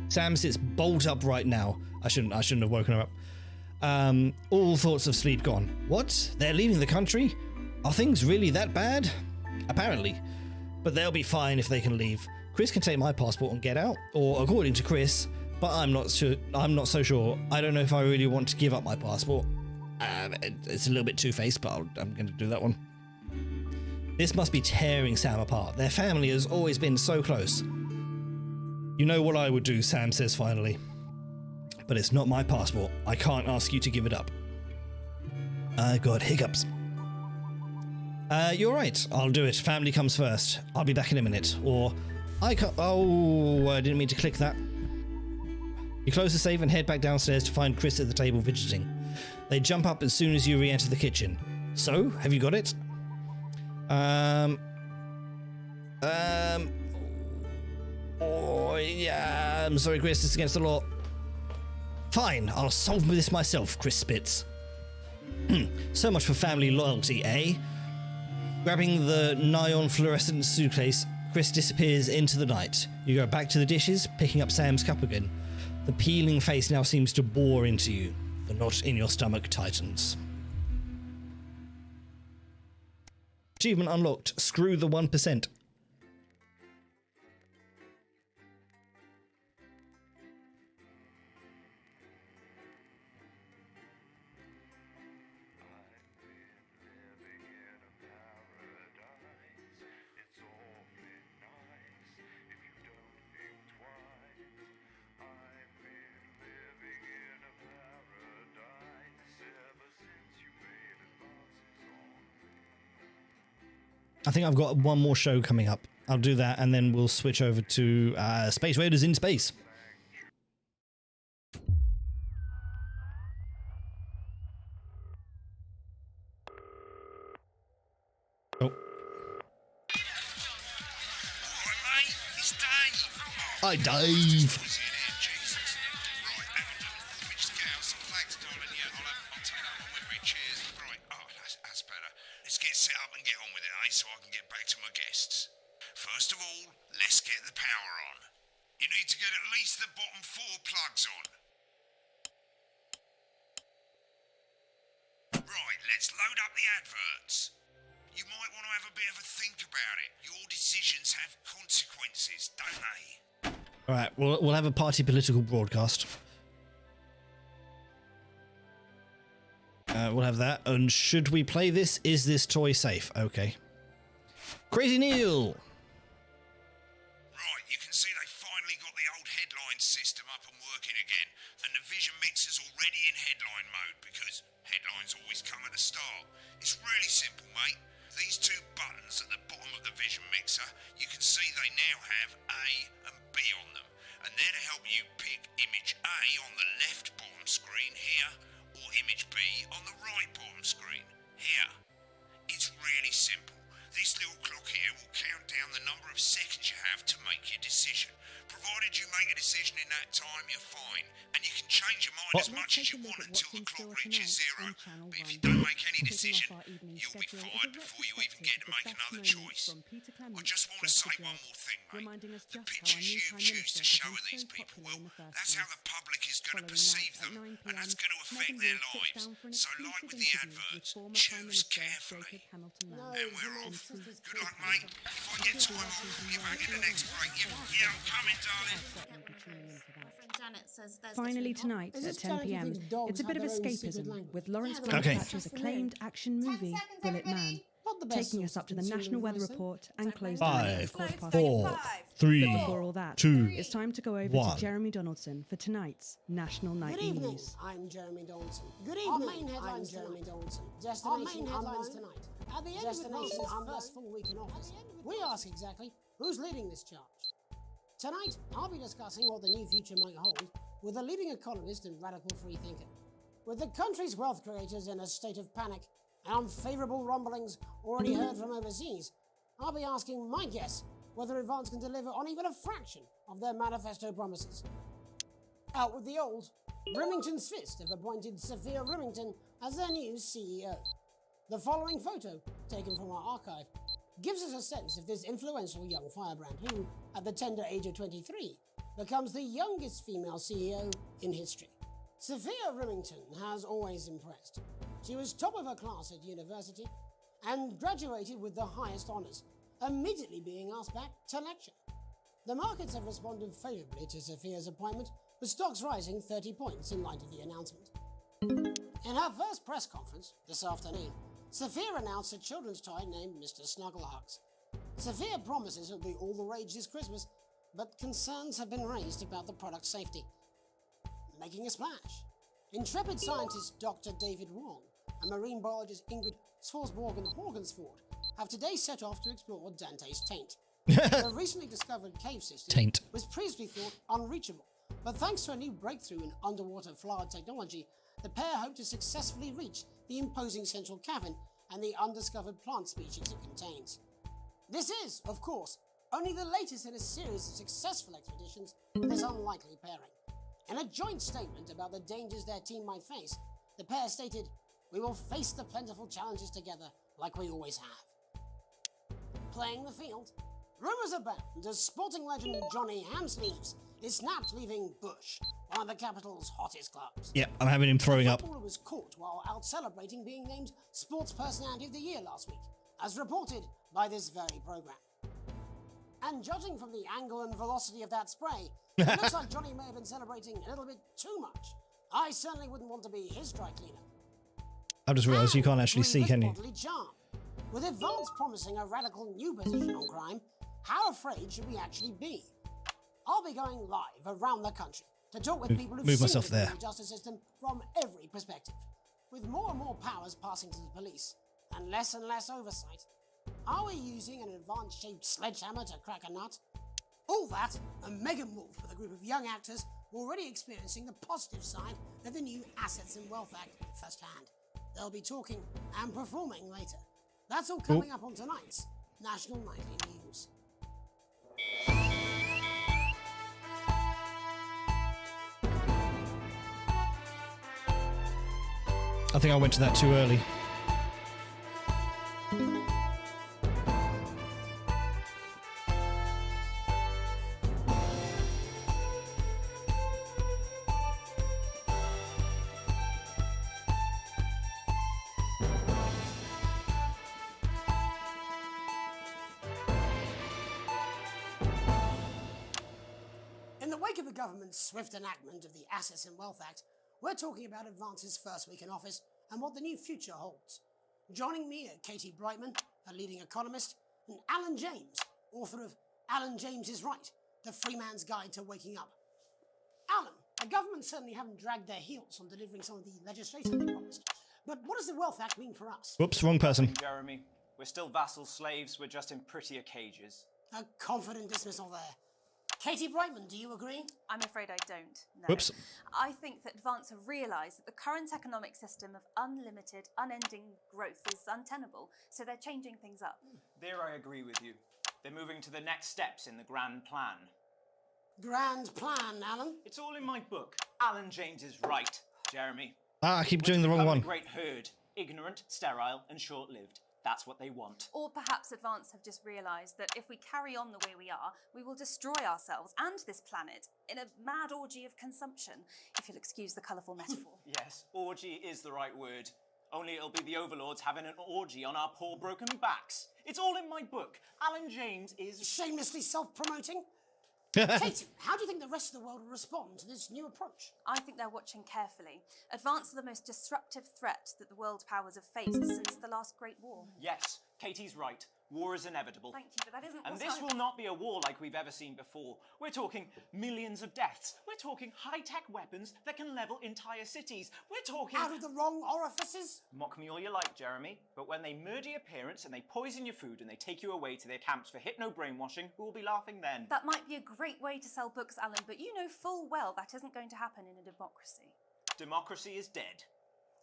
Sam sits bolt upright now. I shouldn't have woken her up. All thoughts of sleep gone. What? They're leaving the country? Are things really that bad? Apparently. But they'll be fine if they can leave. Chris can take my passport and get out, or according to Chris, but I'm not so sure. I don't know if I really want to give up my passport. It's a little bit two-faced, but I'm going to do that one. This must be tearing Sam apart. Their family has always been so close. You know what I would do, Sam says finally. But it's not my passport. I can't ask you to give it up. I got hiccups. You're right. I'll do it. Family comes first. I'll be back in a minute. Or I can't. Oh, I didn't mean to click that. You close the safe and head back downstairs to find Chris at the table fidgeting. They jump up as soon as you re-enter the kitchen. So, have you got it? Oh, yeah. I'm sorry, Chris. It's against the law. Fine. I'll solve this myself, Chris spits. So much for family loyalty, eh? Grabbing the neon fluorescent suitcase, Chris disappears into the night. You go back to the dishes, picking up Sam's cup again. The peeling face now seems to bore into you. The knot in your stomach tightens. Achievement unlocked. Screw the 1%. I think I've got one more show coming up. I'll do that and then we'll switch over to Space Raiders in Space. Oh. Hi, Dave. Alright, we'll have a party political broadcast. We'll have that. And should we play this? Is this toy safe? Okay. Crazy Neil! Right, you can see they finally got the old headline system up and working again. And the Vision Mixer's already in headline mode because headlines always come at the start. It's really simple, mate. These two buttons at the bottom of the Vision Mixer, you can see they now have A and B on them. And they're to help you pick image A on the left bottom screen here, or image B on the right bottom screen here. It's really simple. This little clock here will count down the number of seconds you have to make your decision. Provided you make a decision in that time, you're fine. And you can change your mind as much as you want until the clock reaches zero. But if you don't make any decision, you'll be fired before you even get to make another choice. I just want to say one more thing, mate. The pictures you choose to show of these people, well, that's how the public is going to perceive them, and that's going to affect their lives. So like with the adverts, choose carefully. And we're off. Good luck, mate. If I get time, I'll call you back in the next break. Yeah, I'm coming, darling. Finally tonight at 10 p.m. It's a bit of escapism with Lawrence Fishburne's acclaimed action movie, Bullet Man. not the best taking us source up to of the consumer National Weather advice, though. Report and closing Five, at 5:15. 4, 3, Before all that, 2, it's time to go over 1. to Jeremy Donaldson for tonight's National Good Nightly evening, News. I'm Jeremy Donaldson. Good Our evening, main headlines I'm Jeremy Donaldson. Our Destination main headlines unknown. tonight. At the end Destination of the first full week in office, we ask exactly who's leading this charge. Tonight, I'll be discussing what the new future might hold with a leading economist and radical freethinker. With the country's wealth creators in a state of panic and unfavourable rumblings already heard from overseas, I'll be asking my guess whether Advance can deliver on even a fraction of their manifesto promises. Out with the old, Remington's Fist have appointed Sophia Remington as their new CEO. The following photo, taken from our archive, gives us a sense of this influential young firebrand who, at the tender age of 23, becomes the youngest female CEO in history. Sophia Remington has always impressed. She was top of her class at university and graduated with the highest honours, immediately being asked back to lecture. The markets have responded favourably to Sophia's appointment, with stocks rising 30 points in light of the announcement. In her first press conference this afternoon, Sophia announced a children's toy named Mr. Snugglehugs. Sophia promises it'll be all the rage this Christmas, but concerns have been raised about the product's safety. Making a splash, intrepid scientist Dr. David Wong and marine biologist Ingrid Swarsborg-Horgensford have today set off to explore Dante's taint. The recently discovered cave system Taint. was previously thought unreachable, but thanks to a new breakthrough in underwater flower technology, the pair hope to successfully reach the imposing central cavern and the undiscovered plant species it contains. This is, of course, only the latest in a series of successful expeditions for this unlikely pairing. In a joint statement about the dangers their team might face, the pair stated, "We will face the plentiful challenges together like we always have." Playing the field, rumours abound as sporting legend Johnny Hamsleeves is snapped leaving Bush, one of the capital's hottest clubs. Yep, I'm having him throwing The up. footballer was caught while out celebrating being named Sports Personality of the Year last week, as reported by this very programme. And judging from the angle and velocity of that spray, it looks like Johnny may have been celebrating a little bit too much. I certainly wouldn't want to be his dry cleaner. I've just realised you can't actually see, can you? Bodily charm. With Advance promising a radical new position on crime, how afraid should we actually be? I'll be going live around the country to talk with people who've move seen myself the there. criminal justice system from every perspective. With more and more powers passing to the police and less oversight, are we using an Advance-shaped sledgehammer to crack a nut? All that and Megan Wolf with a group of young actors already experiencing the positive side of the new Assets and Wealth Act firsthand. They'll be talking and performing later. That's all coming up on tonight's National Nightly News. I think I went to that too early. In the wake of the government's swift enactment of the Assets and Wealth Act, we're talking about Advance's first week in office and what the new future holds. Joining me are Katie Brightman, a leading economist, and Alan James, author of Alan James is Right, The Free Man's Guide to Waking Up. Alan, the government certainly haven't dragged their heels on delivering some of the legislation they promised. But what does the Wealth Act mean for us? Whoops, wrong person. Jeremy, we're still vassal slaves, we're just in prettier cages. A confident dismissal there. Katie Brightman, do you agree? I'm afraid I don't. No. Whoops. I think that Advance have realised that the current economic system of unlimited, unending growth is untenable, so they're changing things up. There I agree with you. They're moving to the next steps in the grand plan. Grand plan, Alan? It's all in my book. Alan James is Right, Jeremy. Ah, I keep We're doing to the wrong become one. The great herd. Ignorant, sterile, and short-lived. That's what they want. Or perhaps Advance have just realised that if we carry on the way we are, we will destroy ourselves and this planet in a mad orgy of consumption, if you'll excuse the colourful metaphor. Yes, orgy is the right word. Only it'll be the overlords having an orgy on our poor broken backs. It's all in my book. Alan James is... Shamelessly self-promoting? Katie, how do you think the rest of the world will respond to this new approach? I think they're watching carefully. Advance are the most disruptive threat that the world powers have faced since the last Great War. Yes, Katie's right. War is inevitable. Thank you, but that isn't And what this I- will not be a war like we've ever seen before. We're talking millions of deaths. We're talking high-tech weapons that can level entire cities. We're talking... Out of the wrong orifices? Mock me all you like, Jeremy, but when they murder your parents and they poison your food and they take you away to their camps for hypno-brainwashing, who will be laughing then? That might be a great way to sell books, Alan, but you know full well that isn't going to happen in a democracy. Democracy is dead.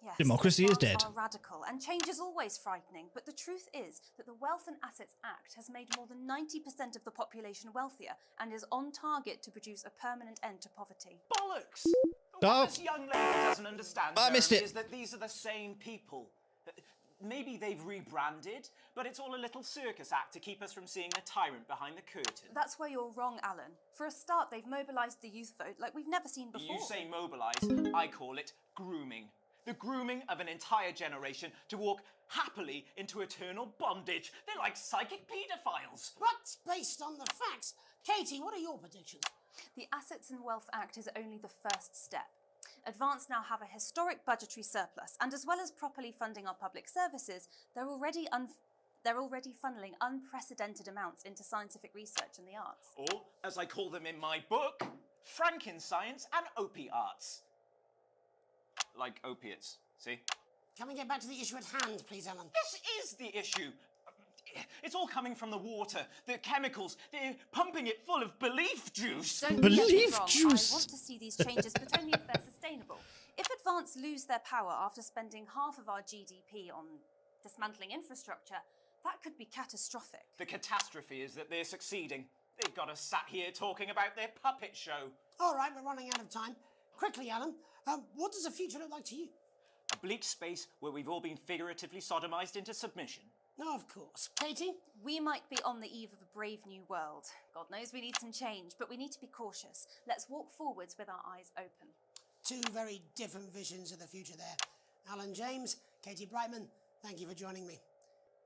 Yes, Democracy is advance dead. are radical, and change is always frightening, but the truth is that the Wealth and Assets Act has made more than 90% of the population wealthier and is on target to produce a permanent end to poverty. Bollocks! Oh. What this young lady doesn't understand, I missed Jeremy, it. is that these are the same people. Maybe they've rebranded, but it's all a little circus act to keep us from seeing the tyrant behind the curtain. That's where you're wrong, Alan. For a start, they've mobilised the youth vote like we've never seen before. You say mobilise, I call it grooming. The grooming of an entire generation to walk happily into eternal bondage. They're like psychic paedophiles. But based on the facts, Katie, what are your predictions? The Assets and Wealth Act is only the first step. Advance now have a historic budgetary surplus, and as well as properly funding our public services, they're already funneling unprecedented amounts into scientific research and the arts. Or, as I call them in my book, Frankenscience and opiates. Like opiates, see? Can we get back to the issue at hand, please, Alan? This is the issue. It's all coming from the water, the chemicals. They're pumping it full of belief juice. Don't get me wrong, I want to see these changes, but only if they're sustainable. If Advance lose their power after spending half of our GDP on dismantling infrastructure, that could be catastrophic. The catastrophe is that they're succeeding. They've got us sat here talking about their puppet show. All right, we're running out of time. Quickly, Alan, what does the future look like to you? A bleak space where we've all been figuratively sodomized into submission. No, of course. Katie? We might be on the eve of a brave new world. God knows we need some change, but we need to be cautious. Let's walk forwards with our eyes open. Two very different visions of the future there. Alan James, Katie Brightman, thank you for joining me.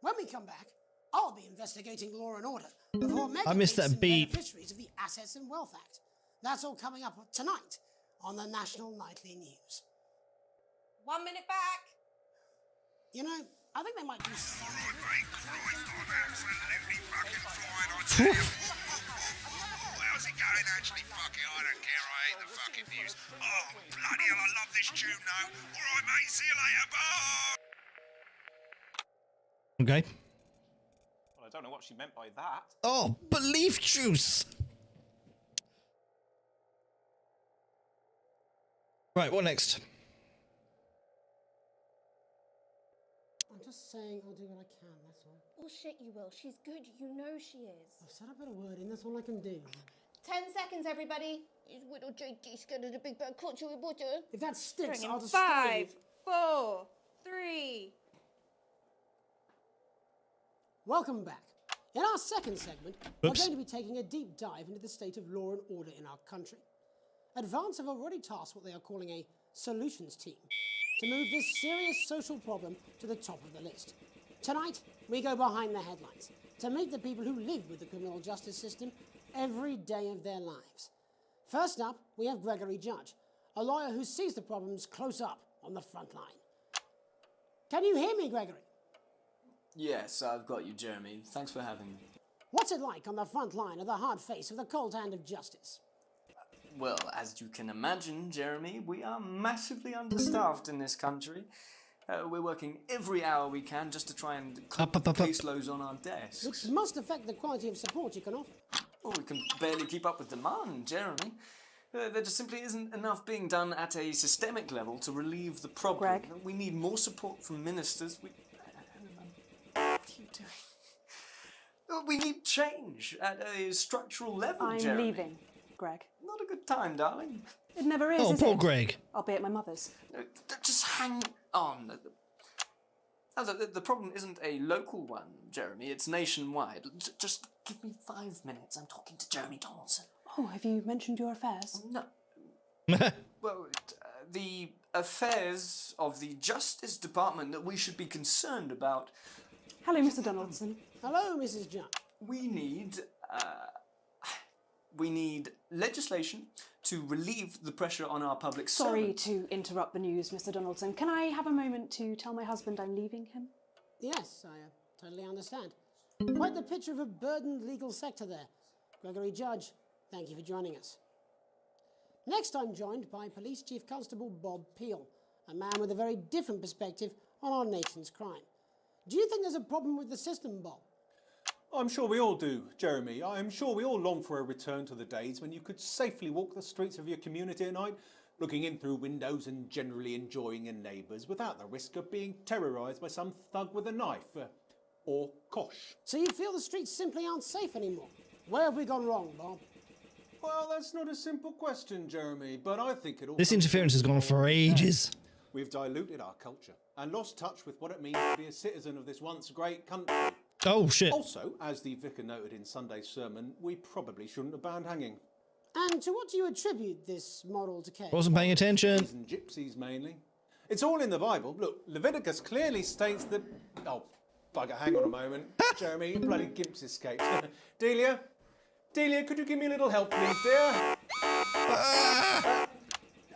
When we come back, I'll be investigating Law and Order before Megan I missed meets that some beep. beneficiaries of the Assets and Wealth Act. That's all coming up tonight on the National Nightly News. 1 minute back. You know, I think they might do something. How's it going? Actually, fuck it, I don't care. I hate the fucking news. Oh, bloody hell, I love this tune, though. All right, mate, see you later. Bye. Okay. Well, I don't know what she meant by that. Oh, belief juice. Right, what next? I'm just saying I'll do what I can, that's all. Bullshit, you will. She's good. You know she is. I've said I put a word in, that's all I can do. 10 seconds, everybody. Is little JD scared of the big bad culture with butter? If that sticks, Bring in I'll destroy you. 5, 4, 3. Welcome back. In our second segment, we're Oops. going to be taking a deep dive into the state of law and order in our country. Advance have already tasked what they are calling a solutions team to move this serious social problem to the top of the list. Tonight, we go behind the headlines to meet the people who live with the criminal justice system every day of their lives. First up, we have Gregory Judge, a lawyer who sees the problems close up on the front line. Can you hear me, Gregory? Yes, I've got you, Jeremy. Thanks for having me. What's it like on the front line of the hard face of the cold hand of justice? Well, as you can imagine, Jeremy, we are massively understaffed in this country. We're working every hour we can just to try and cope with the caseloads on our desks. Which must affect the quality of support you can offer. Well, we can barely keep up with demand, Jeremy. There just simply isn't enough being done at a systemic level to relieve the problem. Greg? We need more support from ministers. What are you doing? We need change at a structural level, I'm Jeremy. leaving, Greg. Not a good time, darling. It never is, Oh, is poor it? Greg. I'll be at my mother's. Just hang on. The problem isn't a local one, Jeremy. It's nationwide. Just give me 5 minutes. I'm talking to Jeremy Donaldson. Oh, have you mentioned your affairs? No. Well, the affairs of the Justice Department that we should be concerned about. Hello, Mr. Donaldson. Hello, Mrs. Judge. We need legislation to relieve the pressure on our public Sorry servants. to interrupt the news, Mr. Donaldson. Can I have a moment to tell my husband I'm leaving him? Yes, I Totally understand. Quite the picture of a burdened legal sector there. Gregory Judge, thank you for joining us. Next, I'm joined by Police Chief Constable Bob Peel, a man with a very different perspective on our nation's crime. Do you think there's a problem with the system, Bob? I'm sure we all do, Jeremy. I'm sure we all long for a return to the days when you could safely walk the streets of your community at night, looking in through windows and generally enjoying your neighbours without the risk of being terrorised by some thug with a knife. Or kosh. So you feel the streets simply aren't safe anymore? Where have we gone wrong, Bob? Well, that's not a simple question, Jeremy, but I think it all... This interference has gone on for ages. We've diluted our culture and lost touch with what it means to be a citizen of this once great country. Oh, shit. Also, as the vicar noted in Sunday's sermon, we probably shouldn't have banned hanging. And to what do you attribute this moral decay? Wasn't paying attention. Gypsies and gypsies, mainly. It's all in the Bible. Look, Leviticus clearly states that... Oh, bugger, hang on a moment. Jeremy, you bloody gimps escaped. Delia, could you give me a little help, please, dear?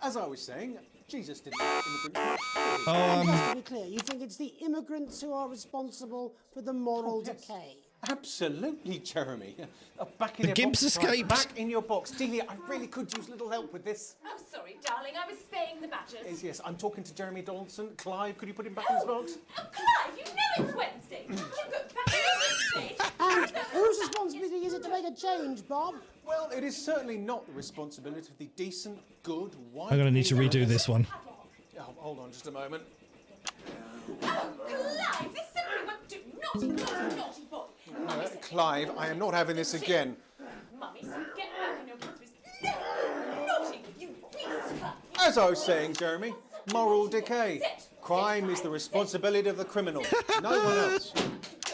As I was saying, Jesus didn't like immigrants much. Just to be clear, you think it's the immigrants who are responsible for the moral decay? Absolutely, Jeremy. Back in The your gimps box, Clive. escaped. Back in your box. Delia, I really could use a little help with this. Oh, sorry, darling. I was spaying the badgers. Yes, I'm talking to Jeremy Donaldson. Clive, could you put him back in his box? Oh, Clive, you know it's Wednesday. You go back to Wednesday. And whose responsibility is it to make a change, Bob? Well, it is certainly not the responsibility of the decent, good, white... I'm going to need to redo this one. Oh, hold on just a moment. Oh, Clive, this simply won't do. Naughty boy. Clive, I am not having this again. Mummy, so get back in your countries. No! Naughty, you beast! As I was saying, Jeremy, moral decay. Crime is the responsibility of the criminal, no one else.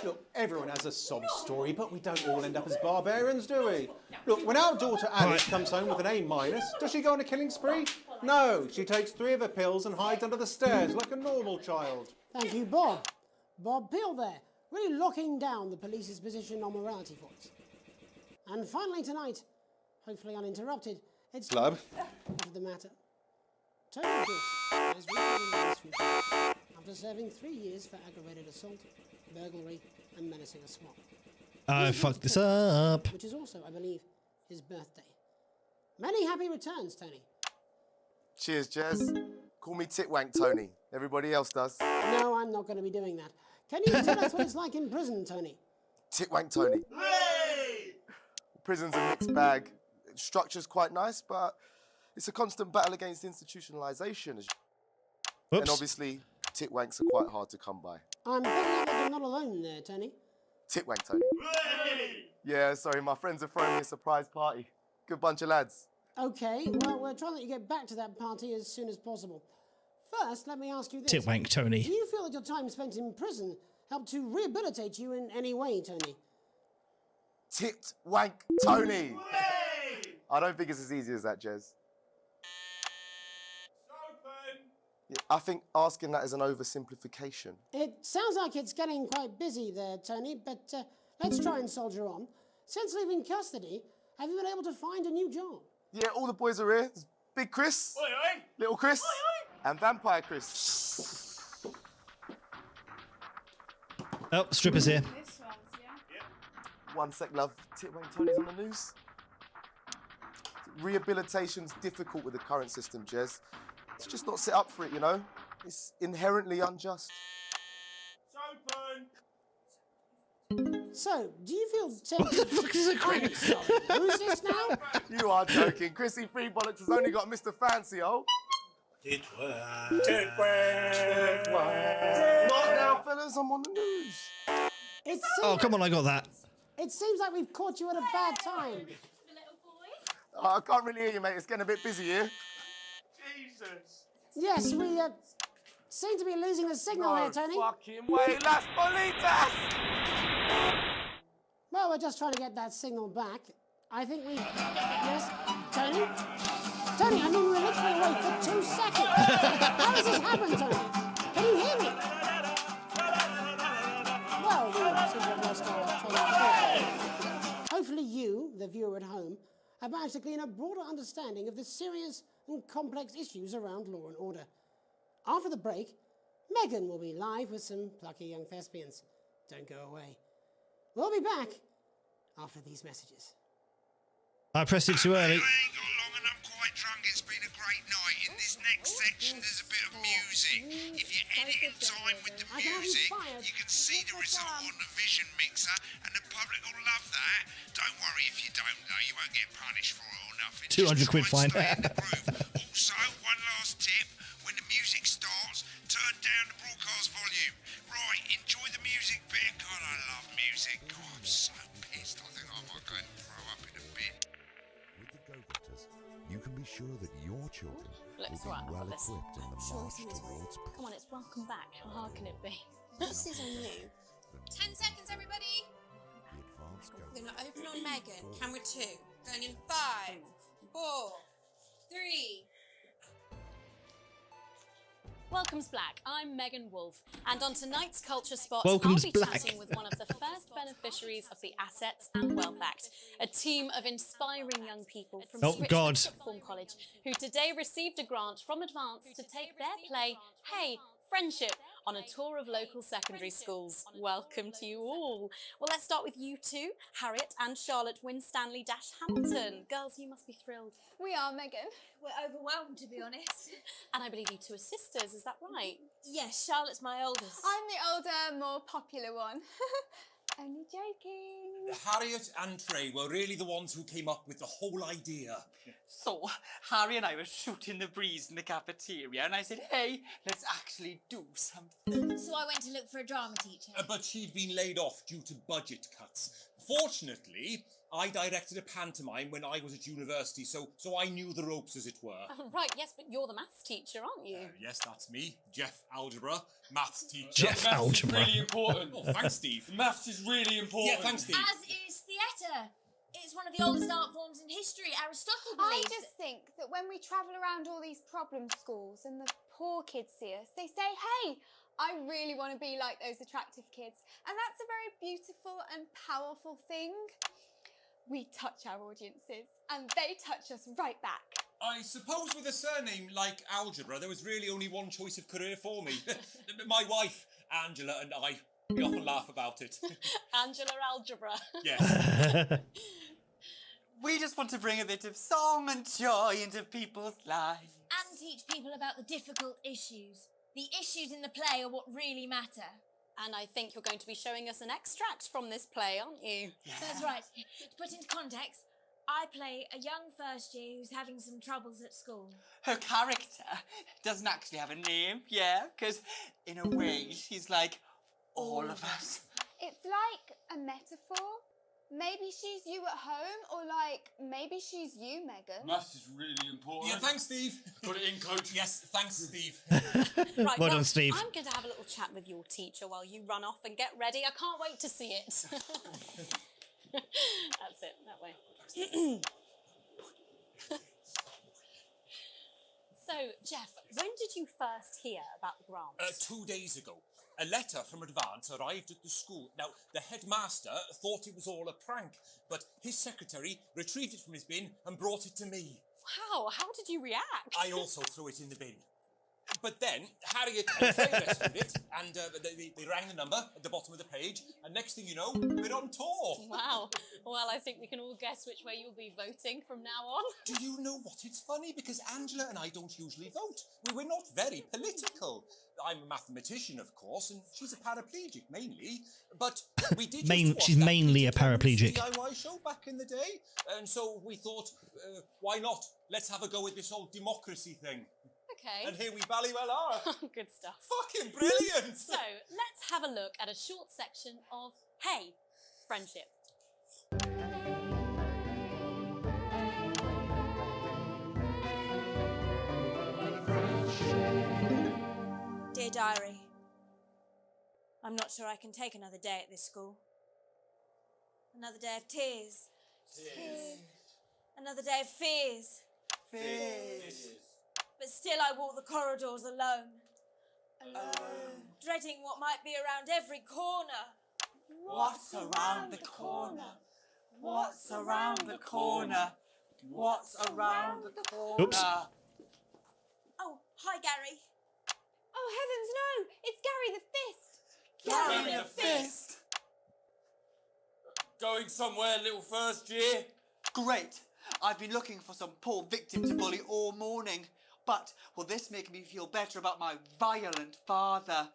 Look, everyone has a sob story, but we don't all end up as barbarians, do we? Look, when our daughter Alice comes home with an A-, does she go on a killing spree? No, she takes 3 of her pills and hides under the stairs like a normal child. Thank you, Bob. Bob Peel there, really locking down the police's position on morality for us. And finally tonight, hopefully uninterrupted, it's... Club. Of the matter. Tony Dawson has recently released from prison after serving 3 years for aggravated assault, burglary and menacing a swap. I fucked this up. Which is also, I believe, his birthday. Many happy returns, Tony. Cheers, Jez. Call me Titwank Tony. Everybody else does. No, I'm not going to be doing that. Can you tell us what it's like in prison, Tony? Titwank Tony. Prison's a mixed bag. Structure's quite nice, but it's a constant battle against institutionalisation. And obviously, Titwanks are quite hard to come by. I'm picking up that you're not alone there, Tony. Titwank Tony. Yeah, sorry, my friends are throwing me a surprise party. Good bunch of lads. Okay, well, we're trying to let you get back to that party as soon as possible. First, let me ask you this. Titwank Tony. Do you feel that your time spent in prison helped to rehabilitate you in any way, Tony? Titwank Tony. I don't think it's as easy as that, Jez. Yeah, I think asking that is an oversimplification. It sounds like it's getting quite busy there, Tony, but let's try and soldier on. Since leaving custody, have you been able to find a new job? Yeah, all the boys are here. There's Big Chris, Little Chris, and Vampire Chris. Oh, strippers here. One sec, love. Titwank Tony's on the news. Rehabilitation's difficult with the current system, Jez. It's just not set up for it, you know? It's inherently unjust. So, do you feel tempted? What the fuck is a cricket? Who's this now? You are joking. Chrissy Freebollocks has only got Mr. Fancy, oh. Titwank. What now, fellas? I'm on the news. Oh, come on, I got that. It seems like we've caught you at a bad time. Oh, I can't really hear you, mate. It's getting a bit busy here. Jesus. Yes, we seem to be losing the signal here, Tony. Fucking way, Las Bolitas! Well, we're just trying to get that signal back. I think we... Yes? Tony? Tony, I mean, we're literally away for 2 seconds. How does this happen, Tony? Can you hear me? Well, we seem to have lost our train of thought. Hopefully you, the viewer at home, have managed to glean a broader understanding of the serious and complex issues around law and order. After the break, Megan will be live with some plucky young thespians. don't go away. We'll be back after these messages. I pressed it too early. Quite drunk, it's been a great night. In this next section, there's a bit of music. If you edit in time with the music, you can see the result on the Vision Mixer, and the public will love that. Don't worry if you don't, though. You won't get punished for it or nothing. 200 quid fine. Also, one last tip. When the music starts, turn down the broadcast volume. Right, enjoy the music bit. God, I love music. God, I'm so pissed. I think I might go and throw up in a bit. With the Go-Getters, you can be sure that your children Looks will right, be well I've got this. equipped in the march towards Come on, it's welcome back. How hard can it be? This is on you. 10 seconds, everybody. the advanced We're Go-Getters. going to open on Megan. Camera 2. Going in 5, 4, 3. Welcome's Black. I'm Megan Wolf, and on tonight's Culture Spot, Welcome's I'll be Black. chatting with one of the first beneficiaries of the Assets and Wealth Act, a team of inspiring young people from Oh, Switchfoot God. Sixth Form College, who today received a grant from Advance to take their play, Hey, Friendship, on a tour of local secondary schools. Welcome to you all. Well, let's start with you two, Harriet and Charlotte Winstanley-Hampton. Girls, you must be thrilled. We are, Megan. We're overwhelmed, to be honest. And I believe you two are sisters, is that right? Yes, Charlotte's my oldest. I'm the older, more popular one. Only joking. Harriet and Trey were really the ones who came up with the whole idea. So, Harry and I were shooting the breeze in the cafeteria, and I said, hey, let's actually do something. So I went to look for a drama teacher. But she'd been laid off due to budget cuts. Fortunately, I directed a pantomime when I was at university, so I knew the ropes, as it were. Right, yes, but you're the maths teacher, aren't you? Yes, that's me, Jeff Algebra, maths teacher. Jeff Maths Algebra. is really important. Oh, thanks, Steve. Maths is really important. Yeah, thanks, Steve. As is theatre. It's one of the oldest art forms in history. Aristotle I believed just think that when we travel around all these problem schools and the poor kids see us, they say, hey, I really want to be like those attractive kids. And that's a very beautiful and powerful thing. We touch our audiences and they touch us right back. I suppose with a surname like Algebra, there was really only one choice of career for me. My wife, Angela, and I, we often laugh about it. Angela Algebra. Yes. We just want to bring a bit of song and joy into people's lives. and teach people about the difficult issues. The issues in the play are what really matter. And I think you're going to be showing us an extract from this play, aren't you? That's right. To put into context, I play a young first year who's having some troubles at school. Her character doesn't actually have a name, yeah? Because in a way, she's like all of us. It's like a metaphor. Maybe she's you at home, or like, maybe she's you, Megan. Maths is really important. Yeah, thanks, Steve. Put it in, coach. Yes, thanks, Steve. Right, Well done, Steve. I'm going to have a little chat with your teacher while you run off and get ready. I can't wait to see it. That's it, that way. So, Jeff, when did you first hear about the grant? 2 days ago. A letter from Advance arrived at the school. Now, the headmaster thought it was all a prank, but his secretary retrieved it from his bin and brought it to me. Wow, how did you react? I also threw it in the bin. But then, Harriet and Trey rescued it, and they rang the number at the bottom of the page, and next thing you know, we're on tour. Wow. Well, I think we can all guess which way you'll be voting from now on. Do you know what? It's funny, because Angela and I don't usually vote. We're not very political. I'm a mathematician, of course, and she's a paraplegic, mainly. But we did She's mainly a paraplegic. DIY show back in the day, and so we thought, why not? Let's have a go with this whole democracy thing. Okay. And here we bally well are. Good stuff. Fucking brilliant! So, let's have a look at a short section of Hey, Friendship. Dear Diary, I'm not sure I can take another day at this school. Another day of tears. Another day of fears. But still I walk the corridors alone. Dreading what might be around every corner. What's around the corner? What's around the corner? What's around the corner? Oops. Oh, hi Gary. Oh, heavens no! It's Gary the Fist! Gary the Fist! going somewhere, little first year? Great. I've been looking for some poor victim to bully all morning. But will this make me feel better about my violent father?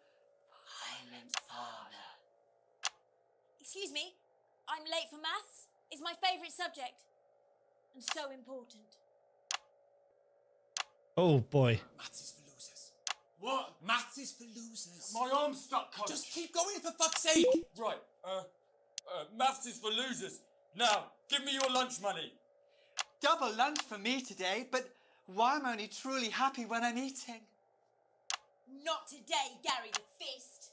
Violent father. Excuse me, I'm late for maths. It's my favourite subject. And so important. Oh boy. Maths is for losers. What? Maths is for losers. My arm's stuck, coach. Just keep going for fuck's sake. Right, maths is for losers. Now, give me your lunch money. Double lunch for me today, but why am I only truly happy when I'm eating? Not today, Gary the Fist.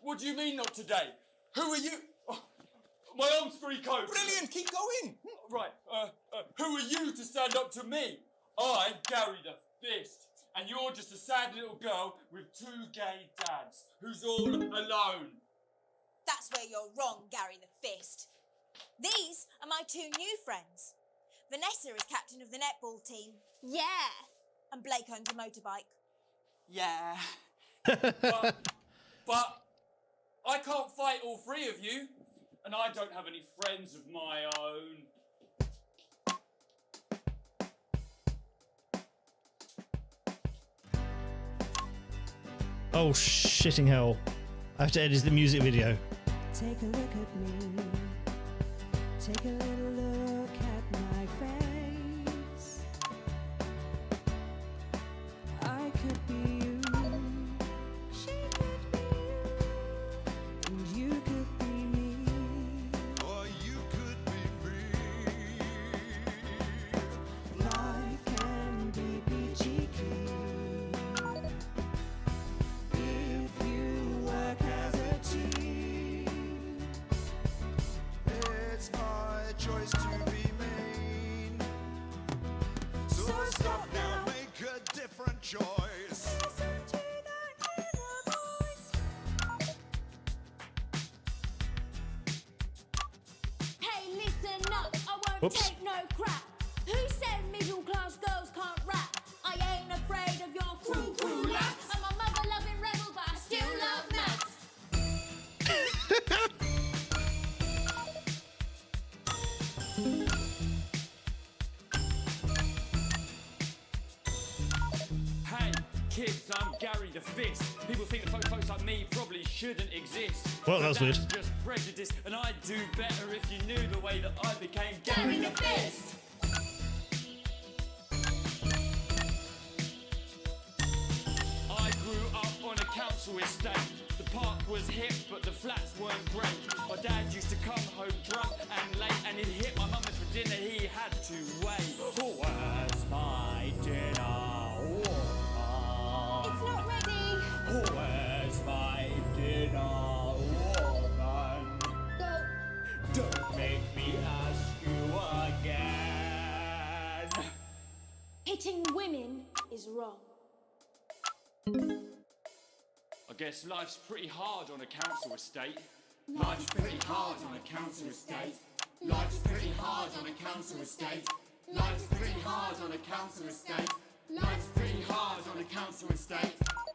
What do you mean not today? Who are you? Oh, my arm's free, coach. Brilliant, keep going. Right, who are you to stand up to me? I'm Gary the Fist, and you're just a sad little girl with 2 gay dads who's all alone. That's where you're wrong, Gary the Fist. These are my 2 new friends. Vanessa is captain of the netball team. Yeah. And Blake owns a motorbike. Yeah. But I can't fight all 3 of you, and I don't have any friends of my own. Oh, shitting hell. I have to edit the music video. Take a look at me. Take a little look at my face. I could be you. She could be you. And you could be me. Or you could be me. Life can be peachy keen if you work as a team. It's my choice to be mean. So stop now, make a different choice. Listen to that inner voice. Hey, listen up, I won't Whoops. take no crap. Who said middle class girls can't rap? I ain't afraid of your cruel lads. I'm a mother loving rebel, but I still love maths. Hey, kids, I'm Gary the Fist. People think that folks like me probably shouldn't exist. Well, that was But weird. that's just prejudice, and I'd do better if you knew the way that I became Gary the Fist. I grew up on a council estate. The park was hip, but the flats weren't great. My dad used to come home drunk and late, and he'd hit my mum for dinner. He had to wait. Where's my dinner? It's not ready. Where's my dinner, woman? Don't make me ask you again. Hitting women is wrong. I guess life's pretty hard on a council estate. Life's pretty hard on a council estate. Life's pretty hard on a council estate. Life's pretty hard on a council estate. Life's pretty hard on a council estate.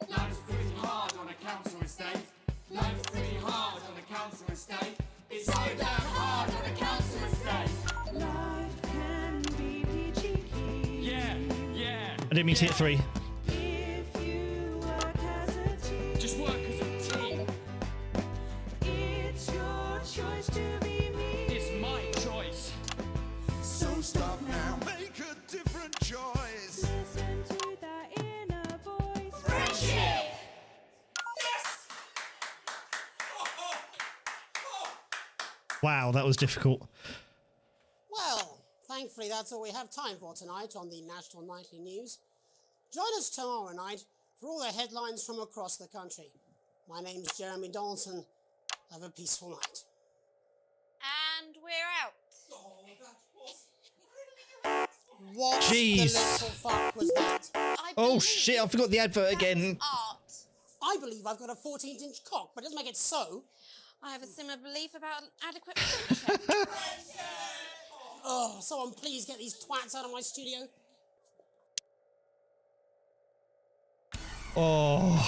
Life's pretty hard on a council estate. Life's pretty hard on a council estate. It's so damn hard on a council estate. Life can be peachy keen Yeah, yeah. I didn't mean to hit 3. if you work as a team. Just work as a team. It's your choice to be me. It's my choice. So stop now, make a different choice. Listen to that inner voice. Friendship! Wow, that was difficult. Well, thankfully that's all we have time for tonight on the National Nightly News. Join us tomorrow night for all the headlines from across the country. My name's Jeremy Donaldson. Have a peaceful night. And we're out. What Jeez. the little fuck was that? Oh shit, I forgot the advert again. I believe I've got a 14-inch cock, but it doesn't make it so. I have a similar belief about adequate friendship. Oh, someone please get these twats out of my studio. Oh.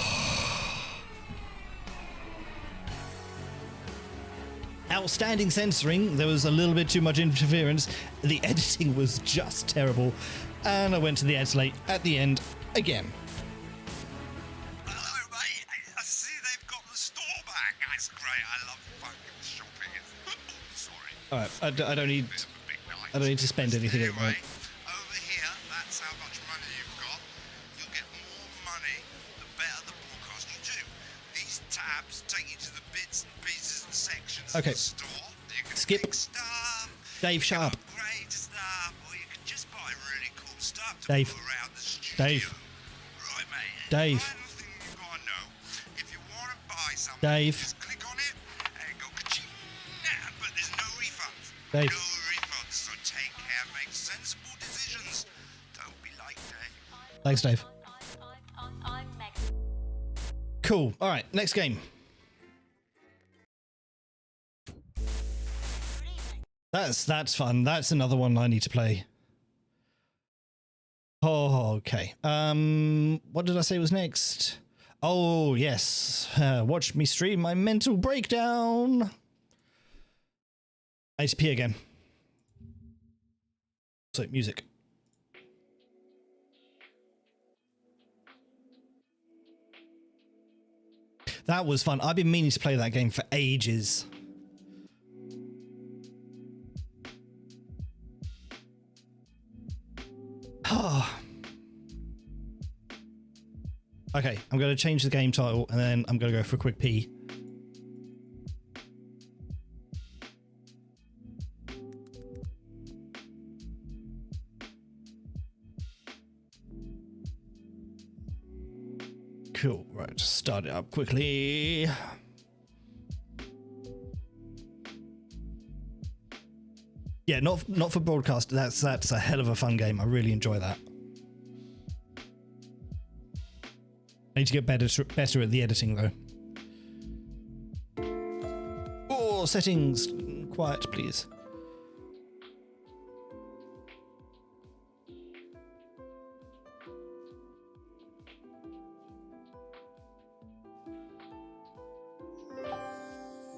Outstanding censoring. There was a little bit too much interference. The editing was just terrible. And I went to the ad slate at the end again. Hello, mate. I see they've got the store back. That's great. I love fucking shopping. Sorry. All right, I don't need to spend anything at the moment. Over here, that's how much money you've got. You'll get more money the better the broadcast you do. These tabs take you to the bits and pieces and sections Okay. of the store. You can Skip. fix stuff, Dave, shut up. upgrade stuff, or you can just buy really cool stuff to Dave. put around the studio. Dave. Right, mate. Dave. Final thing you gotta know, if you want to buy something, Dave. just click on it and go ka-ching. But there's no refunds. Dave. No refunds, so take care, make sensible decisions. Don't be like Dave. Thanks, Dave. Cool. All right, next game. That's fun. That's another one I need to play. Oh, okay. What did I say was next? Oh, yes. Watch me stream my mental breakdown. I need to pee again. So, music. That was fun. I've been meaning to play that game for ages. Okay, I'm going to change the game title and then I'm going to go for a quick pee. Cool, right, start it up quickly. Yeah, not for broadcast. That's a hell of a fun game. I really enjoy that. I need to get better at the editing though. Oh, settings, quiet, please.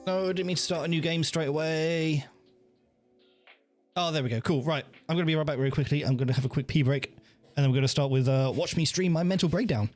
No, I didn't mean to start a new game straight away. Oh, there we go. Cool. Right. I'm going to be right back very quickly. I'm going to have a quick pee break. And then we're going to start with watch me stream my mental breakdown.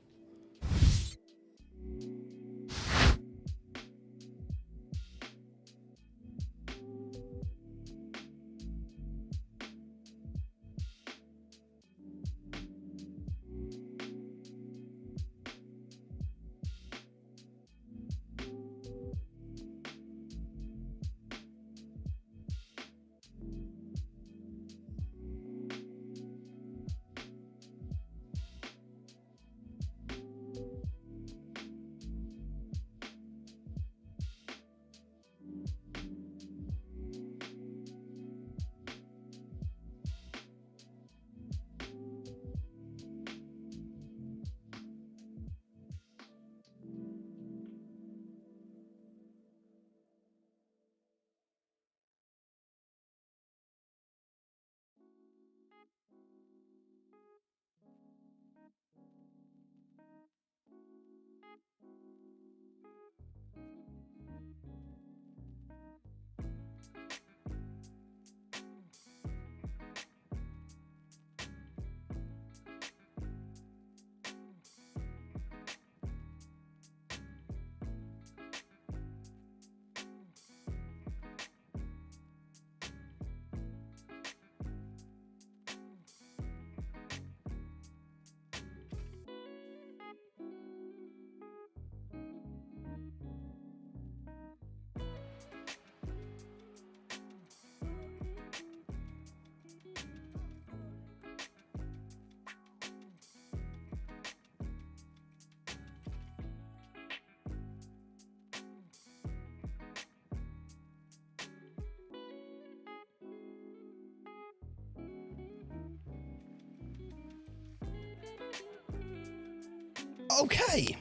Okay.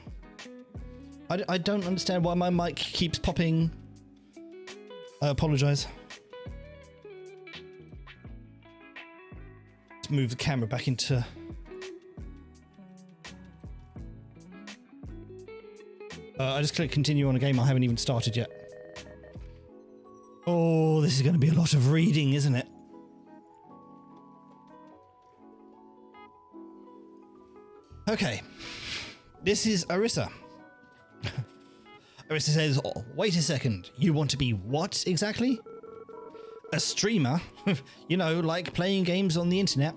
I don't understand why my mic keeps popping. I apologize. Let's move the camera back into... I just clicked continue on a game I haven't even started yet. Oh, this is going to be a lot of reading, isn't it? Okay. This is Arissa. Arissa says, oh, wait a second. You want to be what exactly? A streamer? You know, like playing games on the internet.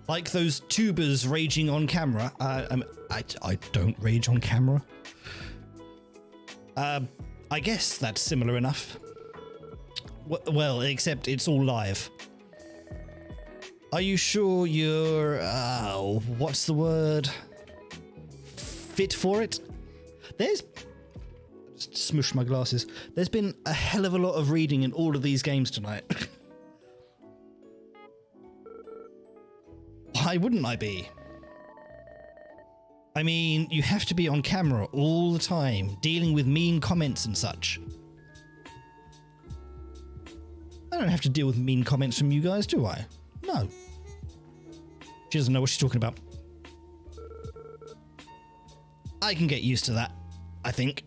Like those tubers raging on camera. I don't rage on camera. I guess that's similar enough. Well, except it's all live. Are you sure you're, what's the word? Fit for it? There's, just smush my glasses. There's been a hell of a lot of reading in all of these games tonight. Why wouldn't I be? I mean, you have to be on camera all the time, dealing with mean comments and such. I don't have to deal with mean comments from you guys, do I? No. She doesn't know what she's talking about. I can get used to that, I think.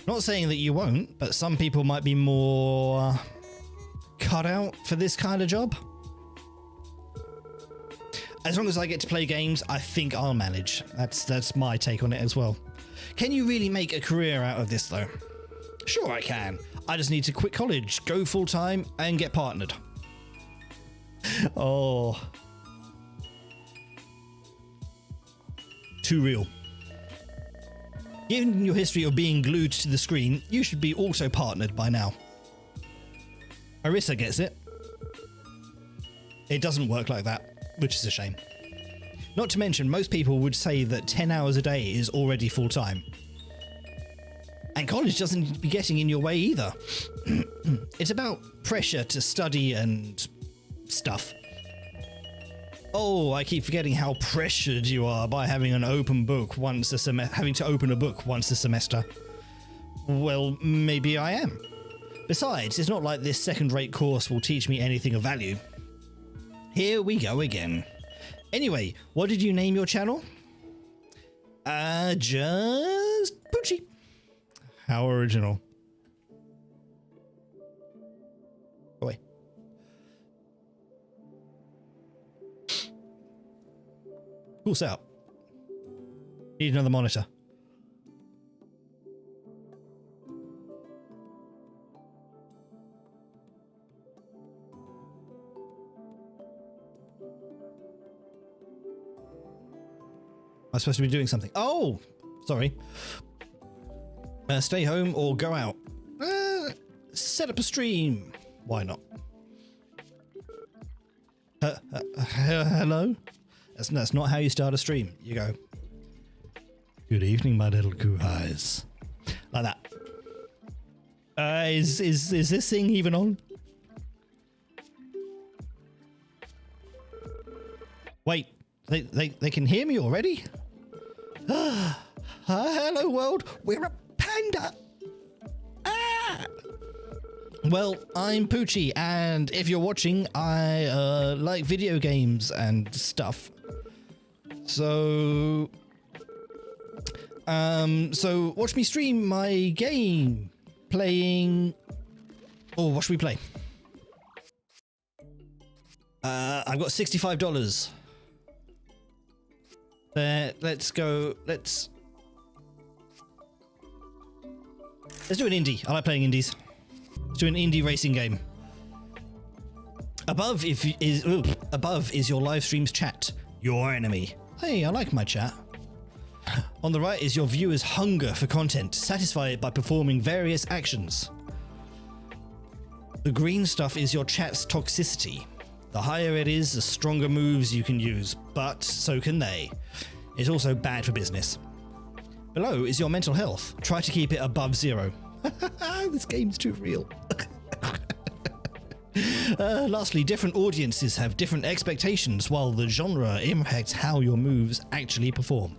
Not saying that you won't, but some people might be more cut out for this kind of job. As long as I get to play games, I think I'll manage. That's my take on it as well. Can you really make a career out of this, though? Sure I can. I just need to quit college, go full-time, and get partnered. Oh. Too real. Given your history of being glued to the screen, you should be also partnered by now. Arissa gets it. It doesn't work like that, which is a shame. Not to mention, most people would say that 10 hours a day is already full-time. And college doesn't be getting in your way either. It's about pressure to study and stuff. Oh, I keep forgetting how pressured you are by having an open book once a having to open a book once a semester. Well, maybe I am. Besides, it's not like this second-rate course will teach me anything of value. Here we go again. Anyway, what did you name your channel? Just Poochie. How original. Boy. Cool setup. Need another monitor. I'm supposed to be doing something. Oh, sorry. Stay home or go out. Set up a stream. Why not? Hello? That's not how you start a stream. You go, good evening, my little goo eyes. Like that. Is this thing even on? Wait, they can hear me already? Hello world, we're a panda. Well, I'm Poochie, and if you're watching, I like video games and stuff. So watch me stream my game playing. Oh, what should we play? I've got $65. Let's go. Let's do an indie. I like playing indies. Let's do an indie racing game. Above is your live stream's chat. Your enemy. Hey, I like my chat. On the right is your viewers' hunger for content. Satisfy it by performing various actions. The green stuff is your chat's toxicity. The higher it is, the stronger moves you can use, but so can they. It's also bad for business. Below is your mental health. Try to keep it above 0. This game's too real. Lastly, different audiences have different expectations, while the genre impacts how your moves actually perform.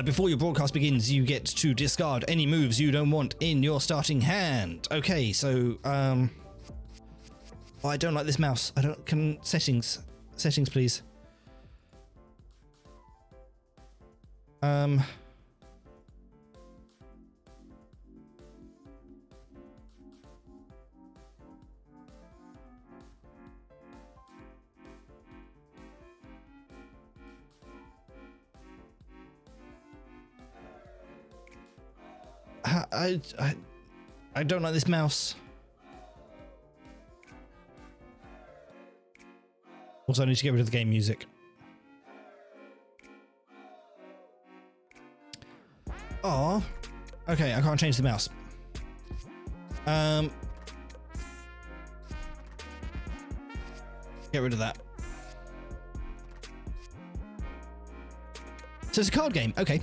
Before your broadcast begins, you get to discard any moves you don't want in your starting hand. Okay, so, oh, I don't like this mouse. Settings, please. I don't like this mouse. Also, I need to get rid of the game music. Oh, okay, I can't change the mouse. Get rid of that. So it's a card game, okay.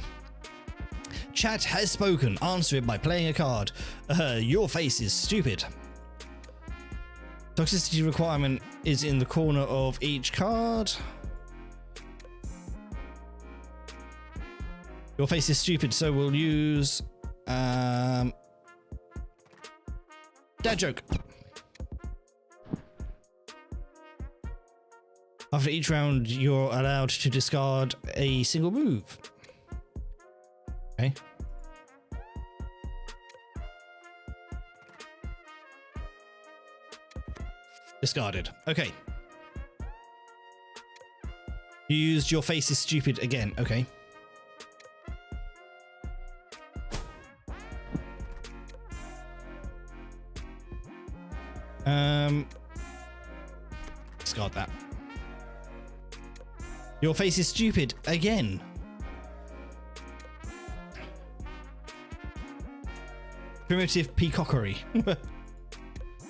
Chat has spoken. Answer it by playing a card. Your face is stupid. Toxicity requirement is in the corner of each card. Your face is stupid, so we'll use dad joke. After each round, you're allowed to discard a single move. Okay. Discarded. Okay. You used your face is stupid again. Okay. Discard that. Your face is stupid again. Primitive peacockery.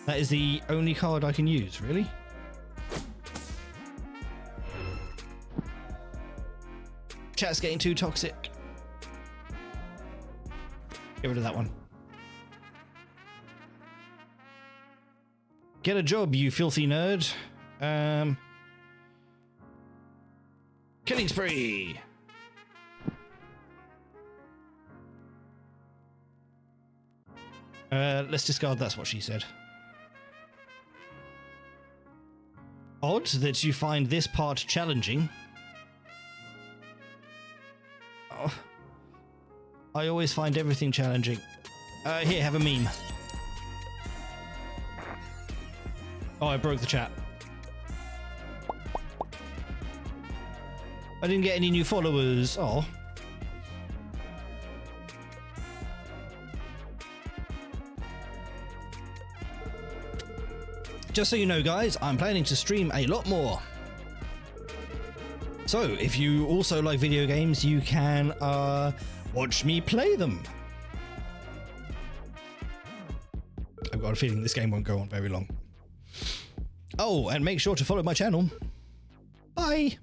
That is the only card I can use, really? Chat's getting too toxic. Get rid of that one. Get a job, you filthy nerd. Killing spree. Let's discard. That's what she said. Odd that you find this part challenging. Oh, I always find everything challenging. Here, have a meme. Oh, I broke the chat. I didn't get any new followers. Oh. Just so you know, guys, I'm planning to stream a lot more. So, if you also like video games, you can watch me play them. I've got a feeling this game won't go on very long. Oh, and make sure to follow my channel. Bye!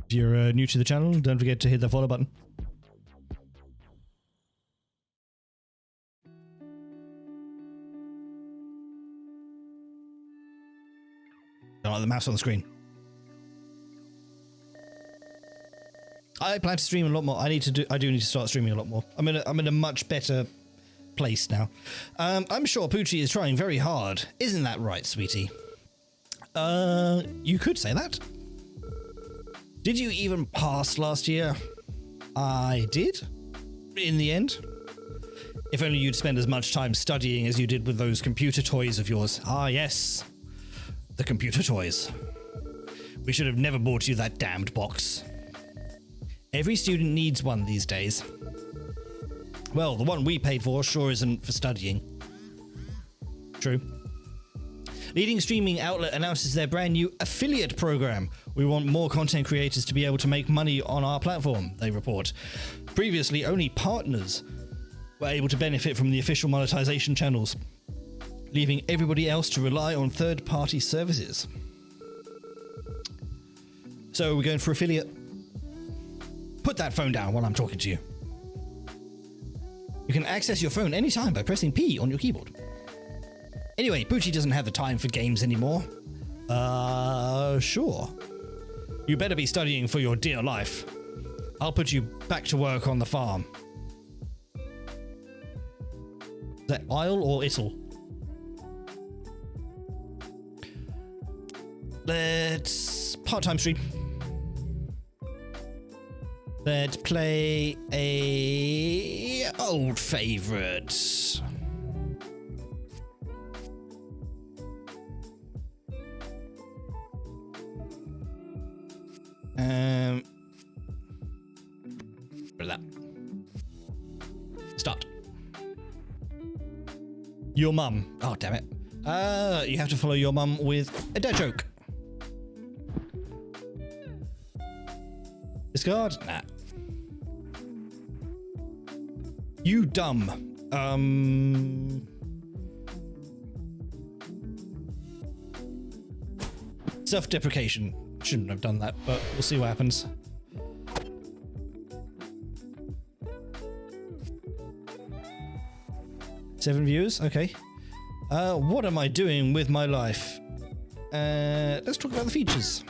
If you're new to the channel, don't forget to hit the follow button. Don't like the mouse on the screen. I plan to stream a lot more. I do need to start streaming a lot more. I'm in a much better place now. I'm sure Poochie is trying very hard. Isn't that right, sweetie? You could say that. Did you even pass last year? I did. In the end. If only you'd spend as much time studying as you did with those computer toys of yours. Ah, yes. The computer toys. We should have never bought you that damned box. Every student needs one these days. Well, the one we paid for sure isn't for studying. True. Leading streaming outlet announces their brand new affiliate program. We want more content creators to be able to make money on our platform, they report. Previously, only partners were able to benefit from the official monetization channels, leaving everybody else to rely on third-party services. So we're going for affiliate. Put that phone down while I'm talking to you. You can access your phone anytime by pressing P on your keyboard. Anyway, Poochie doesn't have the time for games anymore. Sure. You better be studying for your dear life. I'll put you back to work on the farm. Is that Isle or Ittle? Let's part-time stream. Let's play a old favorite. with that. Start. Your mum. Oh, damn it. You have to follow your mum with a dad joke. Discard? Nah. You dumb. Self-deprecation. Shouldn't have done that, but we'll see what happens. Seven views? Okay. What am I doing with my life? Let's talk about the features.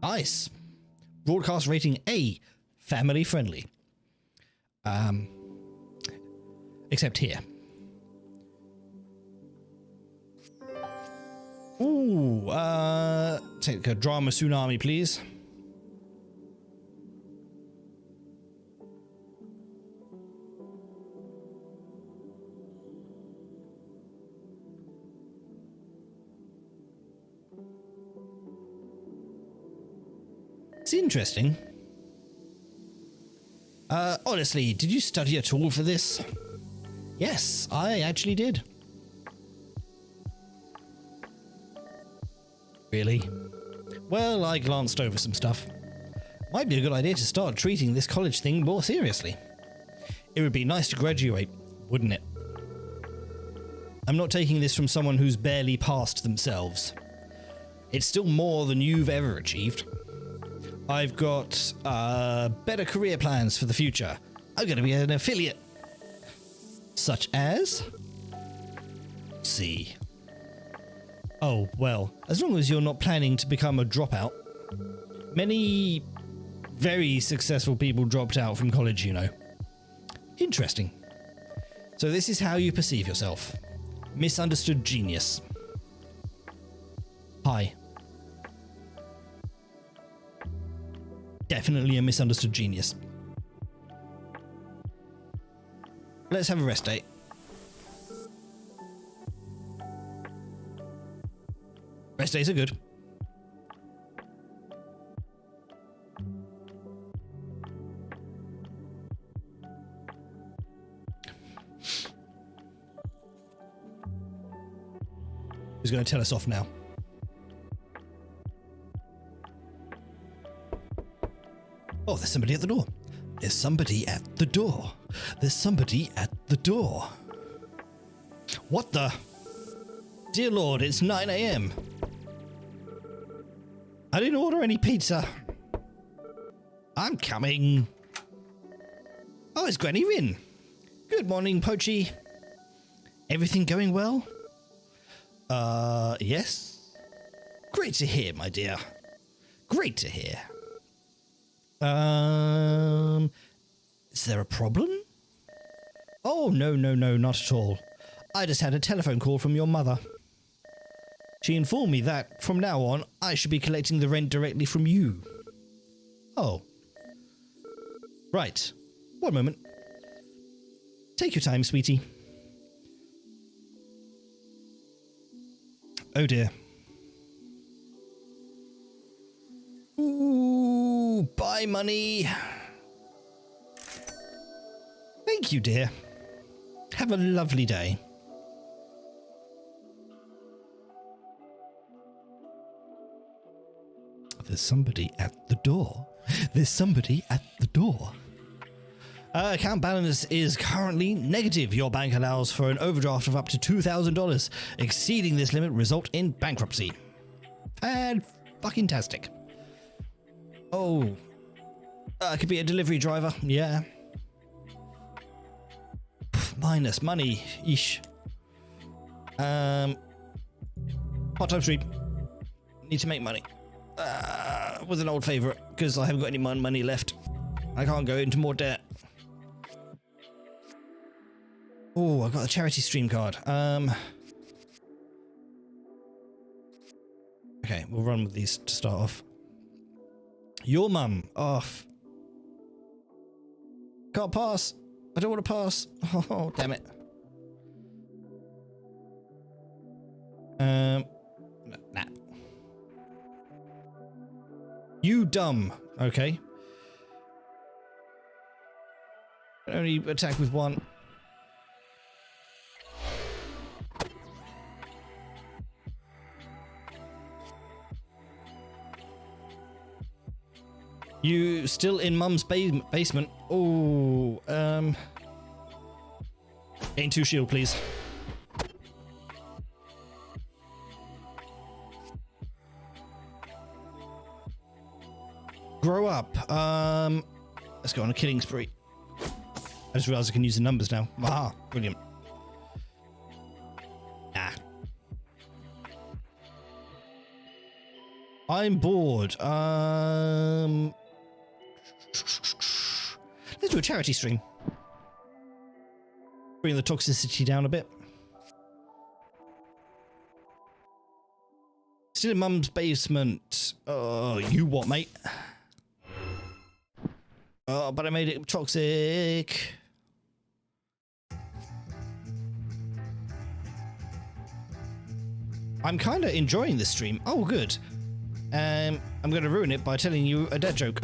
Nice. Broadcast rating A. Family friendly. Except here. Ooh, take a drama tsunami, please. It's interesting. Honestly, did you study at all for this? Yes, I actually did. Really? Well, I glanced over some stuff. Might be a good idea to start treating this college thing more seriously. It would be nice to graduate, wouldn't it? I'm not taking this from someone who's barely passed themselves. It's still more than you've ever achieved. I've got better career plans for the future. I'm going to be an affiliate. Such as? See. Oh, well, as long as you're not planning to become a dropout. Many very successful people dropped out from college, you know. Interesting. So this is how you perceive yourself. Misunderstood genius. Hi. Definitely a misunderstood genius. Let's have a rest day. Rest days are good. Who's going to tell us off now? Oh, there's somebody at the door. There's somebody at the door. There's somebody at the door. What the? Dear Lord, it's 9 AM. I didn't order any pizza. I'm coming. Oh, it's Granny Rin. Good morning, Pochi. Everything going well? Yes. Great to hear, my dear. Great to hear. Is there a problem? Oh, no, not at all. I just had a telephone call from your mother. She informed me that, from now on, I should be collecting the rent directly from you. Oh. Right. One moment. Take your time, sweetie. Oh, dear. Ooh, bye, money. Thank you, dear. Have a lovely day. There's somebody at the door. There's somebody at the door. Account balance is currently negative. Your bank allows for an overdraft of up to $2,000. Exceeding this limit result in bankruptcy. Fan-fucking-tastic. Oh. Could be a delivery driver. Yeah. Minus money. Eesh. Part-time stream. Need to make money. With an old favourite, because I haven't got any money left. I can't go into more debt. Oh, I got a charity stream card. Okay, we'll run with these to start off. Your mum. Off. Can't pass. I don't want to pass. Oh, damn it. Nah. You dumb. Okay. Only attack with one. You still in Mum's basement? Oh, gain 2 shield, please. Grow up. Let's go on a killing spree. I just realized I can use the numbers now. Aha, brilliant. Ah. I'm bored. Let's do a charity stream. Bring the toxicity down a bit. Still in Mum's basement. Oh, you what, mate? Oh, but I made it toxic. I'm kind of enjoying this stream. Oh, good. I'm going to ruin it by telling you a dead joke.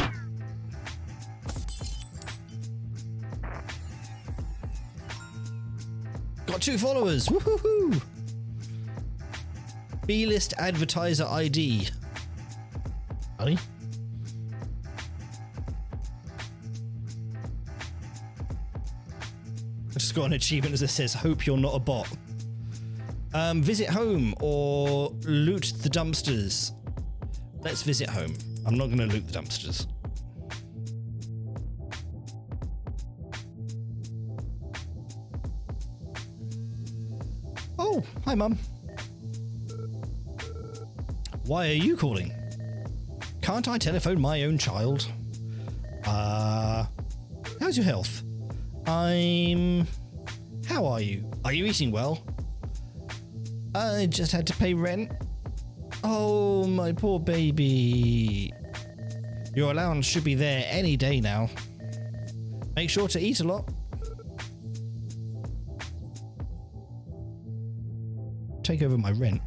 Got 2 followers. Woohoo! B-list advertiser ID. Ali? I just got an achievement as it says, hope you're not a bot. Visit home or loot the dumpsters. Let's visit home. I'm not going to loot the dumpsters. Oh, hi, Mum. Why are you calling? Can't I telephone my own child? How's your health? How are you? Are you eating well? I just had to pay rent. Oh, my poor baby. Your allowance should be there any day now. Make sure to eat a lot. Take over my rent.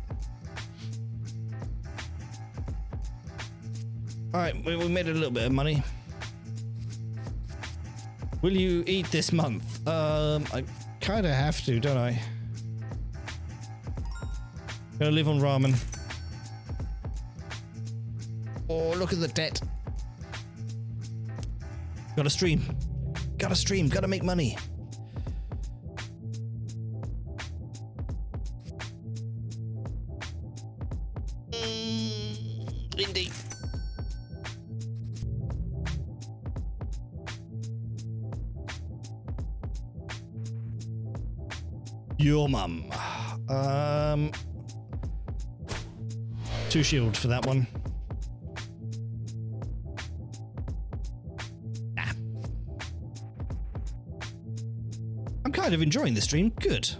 Alright, we made a little bit of money. Will you eat this month? I kind of have to, don't I? Gonna live on ramen. Oh, look at the debt. Gotta stream. Gotta stream. Gotta make money. Indeed. Your mum. 2 shield for that one. Nah. I'm kind of enjoying the stream. Good.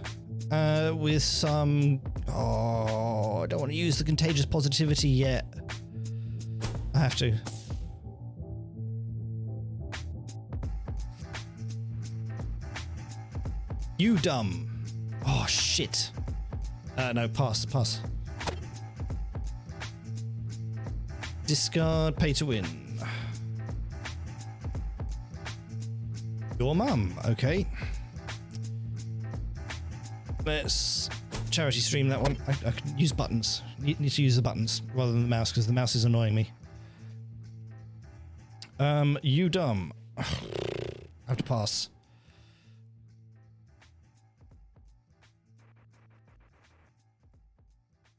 With some... Oh, I don't want to use the contagious positivity yet. I have to. You dumb. Oh, shit. No, pass. Discard, pay to win. Your mum, okay. Let's charity stream that one. I can use buttons. You need to use the buttons rather than the mouse because the mouse is annoying me. You dumb. I have to pass.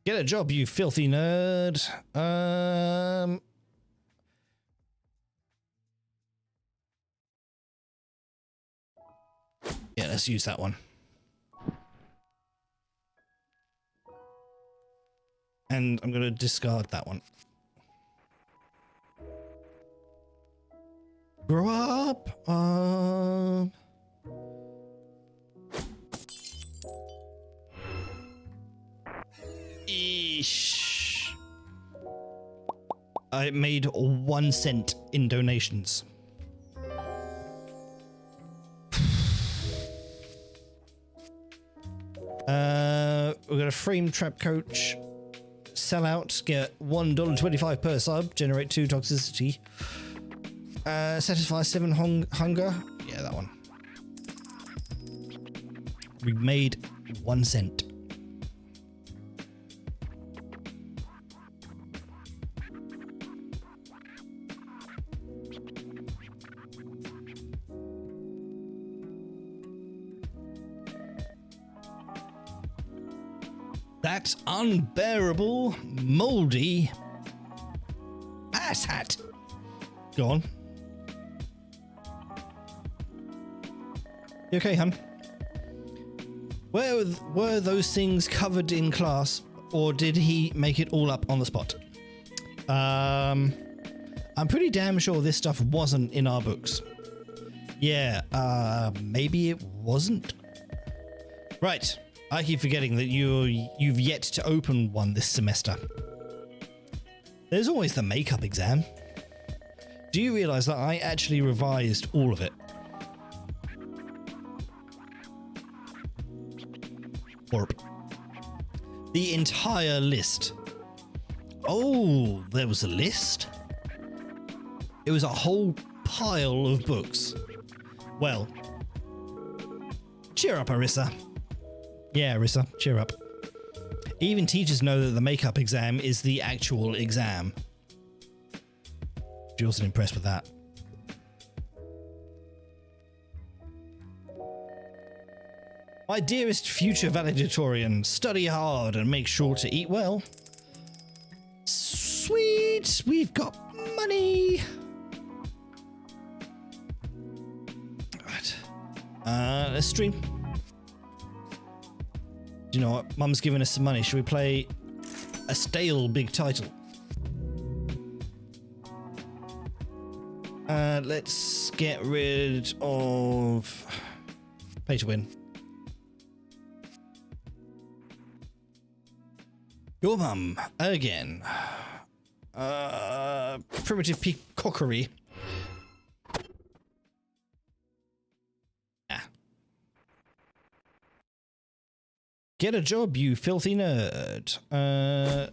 Get a job, you filthy nerd. Yeah, let's use that one. And I'm going to discard that one. Grow up. Eesh. I made 1 cent in donations. We got a frame trap coach. Sell out. Get $1.25 per sub. Generate 2 toxicity. Satisfy 7 hunger. Yeah, that one. We made 1 cent. That unbearable, moldy asshat. Go on. You okay, hun? Where were those things covered in class, or did he make it all up on the spot? I'm pretty damn sure this stuff wasn't in our books. Yeah, maybe it wasn't. Right. I keep forgetting that you've yet to open one this semester. There's always the makeup exam. Do you realize that I actually revised all of it? Orp. The entire list. Oh, there was a list? It was a whole pile of books. Well, cheer up, Arissa. Yeah, Arissa, cheer up. Even teachers know that the makeup exam is the actual exam. She wasn't impressed with that. My dearest future valedictorian, study hard and make sure to eat well. Sweet, we've got money. Right. Let's stream. You know what? Mum's giving us some money. Should we play a stale big title? Let's get rid of pay to win. Your mum again. Primitive peacockery. Get a job, you filthy nerd. To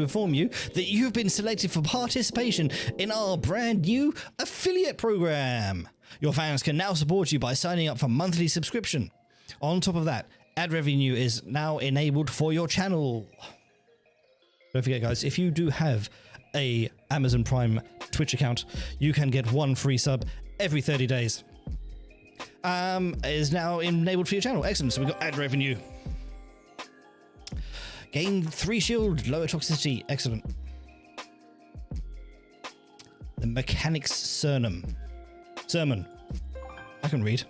inform you that you've been selected for participation in our brand new affiliate program. Your fans can now support you by signing up for monthly subscription. On top of that, ad revenue is now enabled for your channel. Don't forget, guys, if you do have a Amazon Prime Twitch account, you can get 1 free sub every 30 days. Is now enabled for your channel. Excellent. So we've got ad revenue. Gain 3 shield, lower toxicity. Excellent. The mechanics sermon. I can read.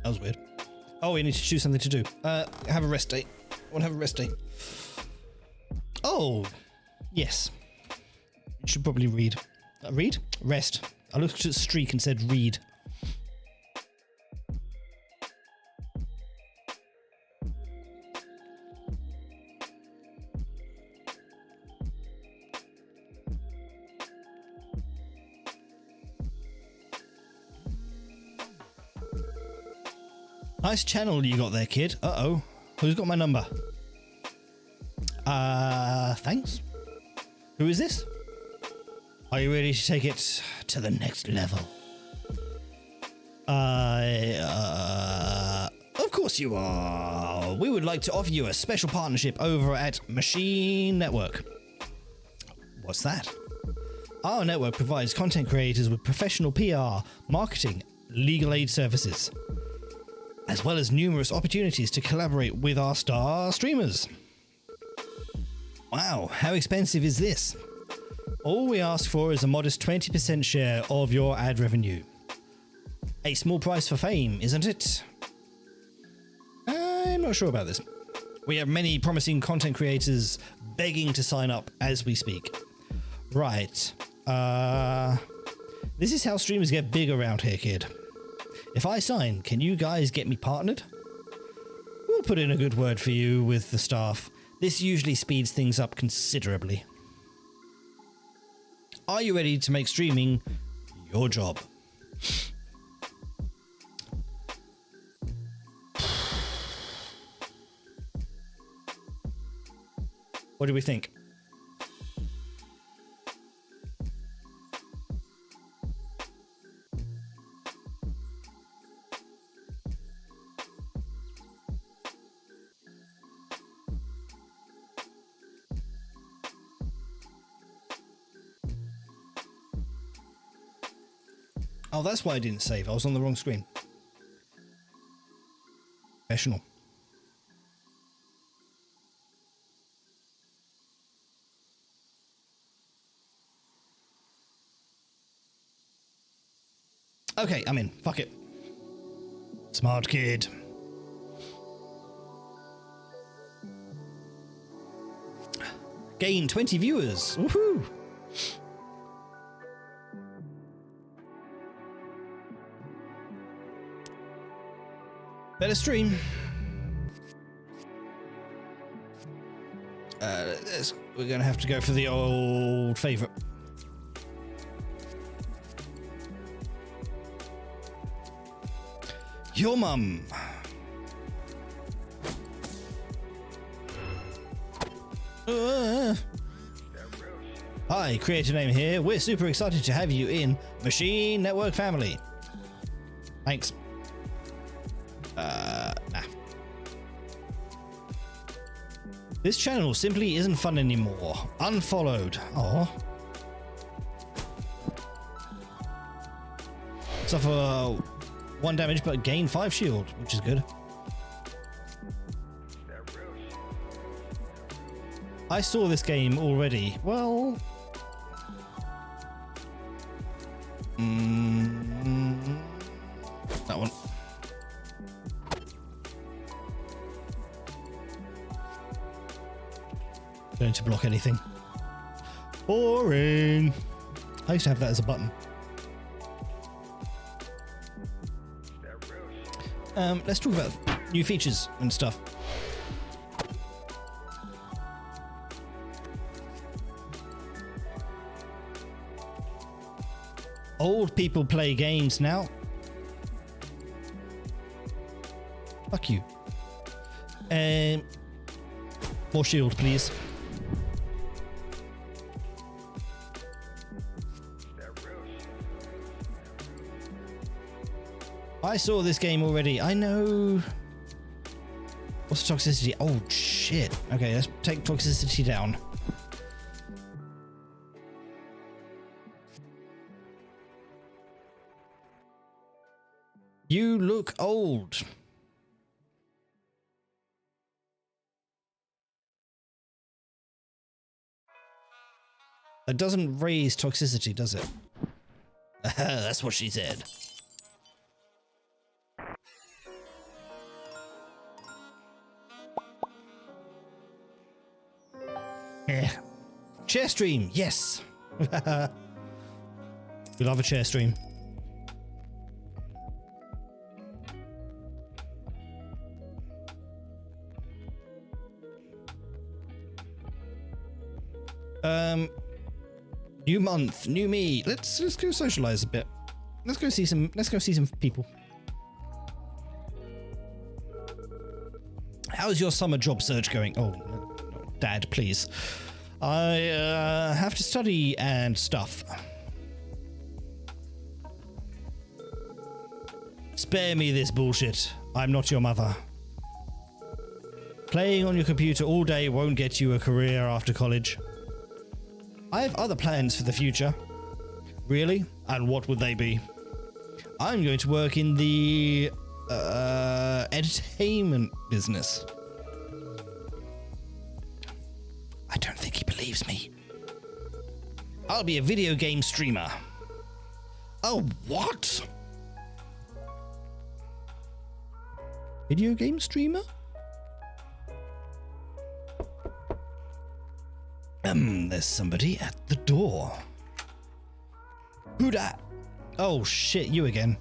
That was weird. Oh, we need to choose something to do. Have a rest day. I want to have a rest day. Oh, yes. You should probably read. Read? Rest. I looked at Streak and said read. Nice channel you got there, kid. Uh-oh. Who's got my number? Thanks. Who is this? Are you ready to take it to the next level? Of course you are. We would like to offer you a special partnership over at Machine Network. What's that? Our network provides content creators with professional PR, marketing, legal aid services, as well as numerous opportunities to collaborate with our star streamers. Wow, how expensive is this? All we ask for is a modest 20% share of your ad revenue. A small price for fame, isn't it? I'm not sure about this. We have many promising content creators begging to sign up as we speak. Right. This is how streamers get big around here, kid. If I sign, can you guys get me partnered? We'll put in a good word for you with the staff. This usually speeds things up considerably. Are you ready to make streaming your job? What do we think? Oh, that's why I didn't save. I was on the wrong screen. Professional. Okay, I'm in. Fuck it. Smart kid. Gain 20 viewers. Woohoo! Better stream. We're gonna have to go for the old favorite. Your mum. Hi, Creator Name here. We're super excited to have you in Machine Network family. Thanks. Nah. This channel simply isn't fun anymore. Unfollowed. Oh. Suffer 1 damage but gain 5 shield, which is good. I saw this game already. Well... that one. Don't need to block anything. Boring. I used to have that as a button. Let's talk about new features and stuff. Old people play games now. Fuck you. More shield, please. I saw this game already. I know. What's the toxicity? Oh, shit. Okay, let's take toxicity down. You look old. It doesn't raise toxicity, does it? That's what she said. Yeah. Chair stream, yes. We love a chair stream. New month, new me. Let's go socialize a bit. Let's go see some people. How's your summer job search going? Oh, Dad, please. I have to study and stuff. Spare me this bullshit. I'm not your mother. Playing on your computer all day won't get you a career after college. I have other plans for the future. Really? And what would they be? I'm going to work in the entertainment business. I don't think he believes me. I'll be a video game streamer. Oh, what? Video game streamer? There's somebody at the door. Who dat? Oh shit, you again.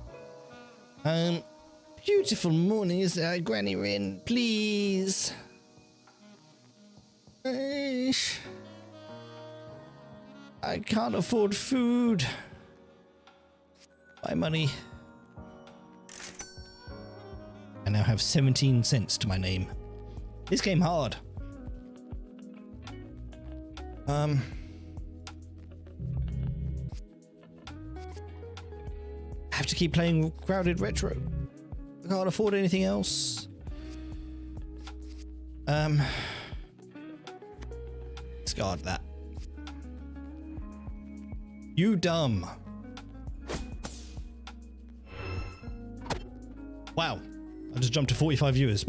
Beautiful morning, is there, Granny Rin? Please. I can't afford food. My money. I now have 17 cents to my name. This game hard. I have to keep playing Crowded Retro. I can't afford anything else. Discard that. You dumb. Wow. I just jumped to 45 viewers.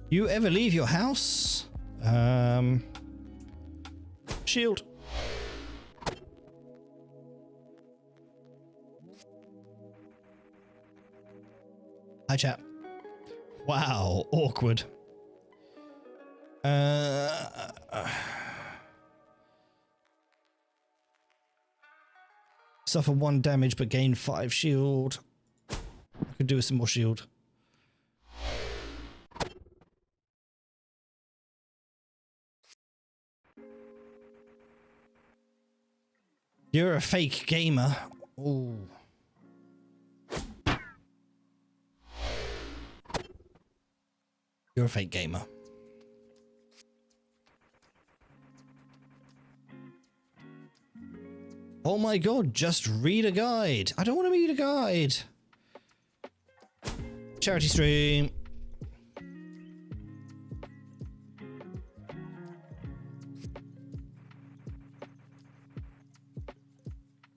You ever leave your house? Shield. Hi, chat. Wow, awkward. Suffer 1 damage but gain 5 shield. I could do with some more shield. You're a fake gamer. Ooh. You're a fake gamer. Oh my god, just read a guide. I don't want to read a guide. Charity stream.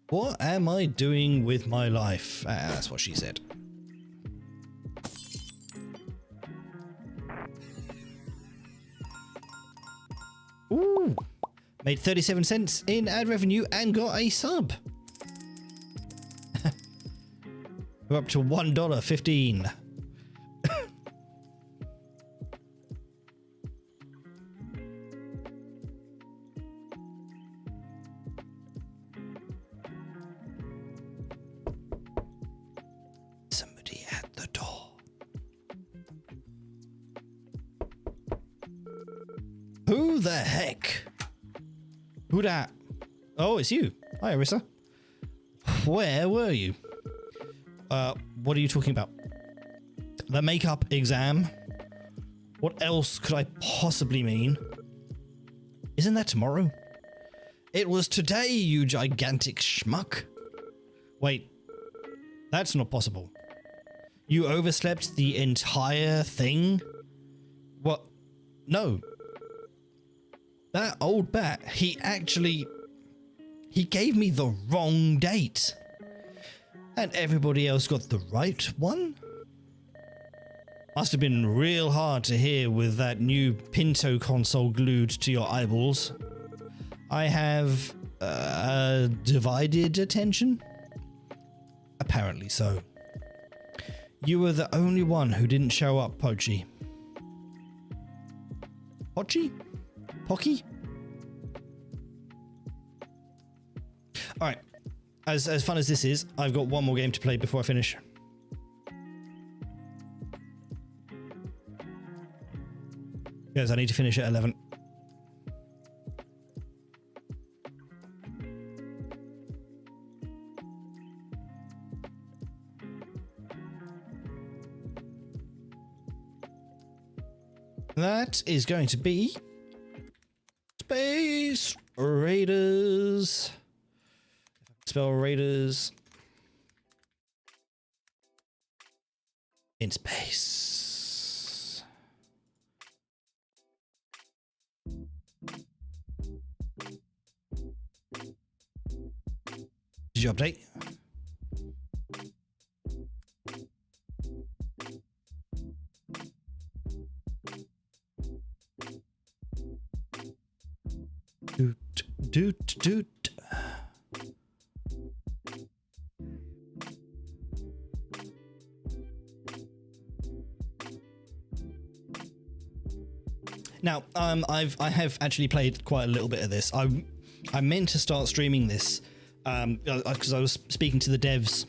What am I doing with my life? That's what she said. Ooh. Made 37 cents in ad revenue and got a sub. We're up to $1.15. Somebody at the door. Who the heck? Who dat? Oh, it's you. Hi, Arissa. Where were you? What are you talking about? The makeup exam? What else could I possibly mean? Isn't that tomorrow? It was today, you gigantic schmuck. Wait, that's not possible. You overslept the entire thing? What? No. That old bat, he gave me the wrong date. And everybody else got the right one? Must have been real hard to hear with that new Pinto console glued to your eyeballs. I have divided attention? Apparently so. You were the only one who didn't show up, Pochi. Pochi? Pocky? Alright. As fun as this is, I've got one more game to play before I finish. Yes, I need to finish at 11. That is going to be Space Raiders. Spell Raiders in space. Did you update? Doot. Now, I have actually played quite a little bit of this. I meant to start streaming this because I was speaking to the devs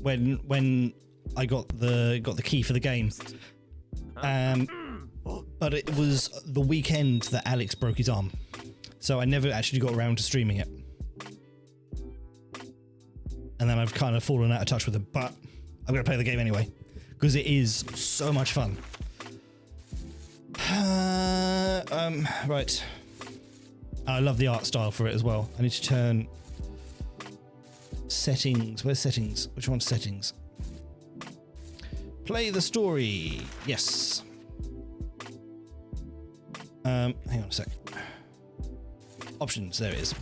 when I got the key for the game. but it was the weekend that Alex broke his arm, so I never actually got around to streaming it. And then I've kind of fallen out of touch with it, but I'm going to play the game anyway, because it is so much fun. Right. I love the art style for it as well. I need to turn settings. Where's settings? Which one's settings? Play the story. Yes. Hang on a sec. Options. There it is.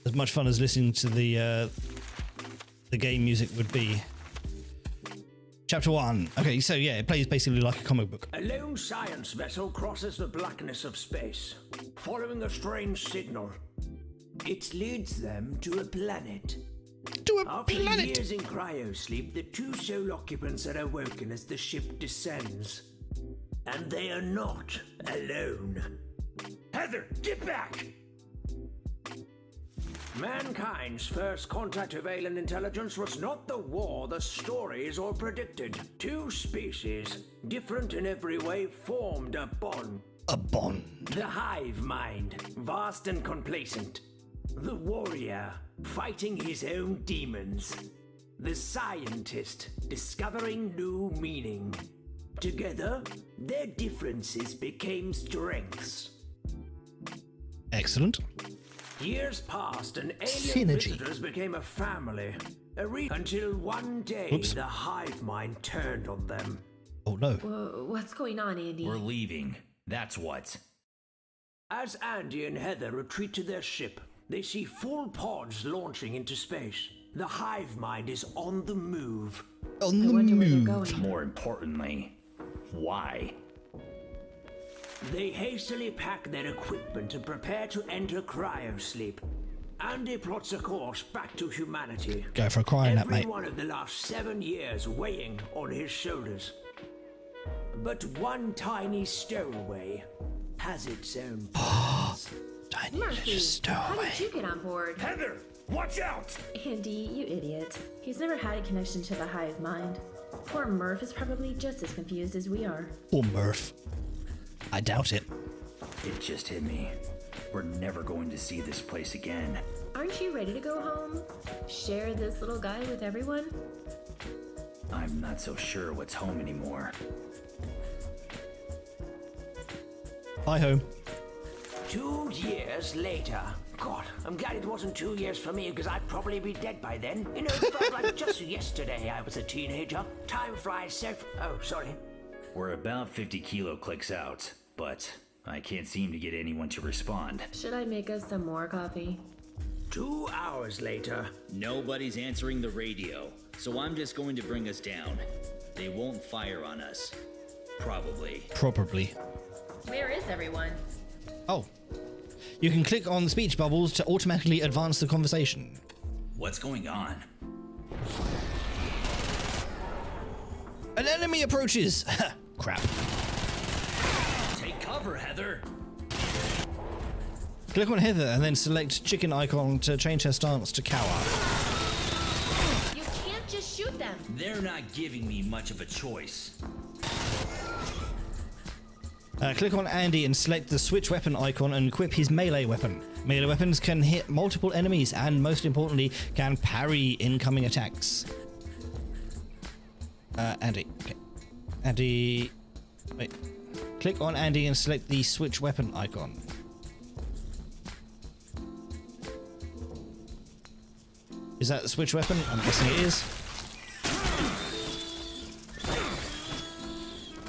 As much fun as listening to the game music would be. Chapter 1. Okay, so yeah, it plays basically like a comic book. A lone science vessel crosses the blackness of space, following a strange signal. It leads them to a planet. After years in cryosleep, the 2 sole occupants are awoken as the ship descends. And they are not alone. Heather, get back! Mankind's first contact with alien intelligence was not the war the stories all predicted. 2 species, different in every way, formed a bond. A bond. The hive mind, vast and complacent. The warrior, fighting his own demons. The scientist, discovering new meaning. Together, their differences became strengths. Excellent. Years passed and alien visitors became a family. Until one day, the hive mind turned on them. Oh no. What's going on, Andy? We're leaving. That's what. As Andy and Heather retreat to their ship, they see full pods launching into space. The hive mind is on the move. On the move. More importantly, why? They hastily pack their equipment and prepare to enter cryosleep. Andy plots a course back to humanity. Go for a crying nap, mate. Every one of the last 7 years weighing on his shoulders. But one tiny stowaway has its own plans. Tiny Murphy, how did you get on board? Heather, watch out! Andy, you idiot. He's never had a connection to the hive mind. Poor Murph is probably just as confused as we are. Poor Murph. I doubt it. It just hit me. We're never going to see this place again. Aren't you ready to go home? Share this little guy with everyone? I'm not so sure what's home anymore. Bye home. 2 years later. God, I'm glad it wasn't 2 years for me, because I'd probably be dead by then. You know, it felt like just yesterday I was a teenager. Time flies so... Oh, sorry. We're about 50 kilo clicks out, but I can't seem to get anyone to respond. Should I make us some more coffee? 2 hours later. Nobody's answering the radio, so I'm just going to bring us down. They won't fire on us. Probably. Probably. Where is everyone? Oh. You can click on the speech bubbles to automatically advance the conversation. What's going on? An enemy approaches! Crap. Take cover, Heather! Click on Heather and then select chicken icon to change her stance to cower. You can't just shoot them! They're not giving me much of a choice. Click on Andy and select the switch weapon icon and equip his melee weapon. Melee weapons can hit multiple enemies and, most importantly, can parry incoming attacks. Andy. Okay. Andy... Wait. Click on Andy and select the switch weapon icon. Is that the switch weapon? I'm guessing it is.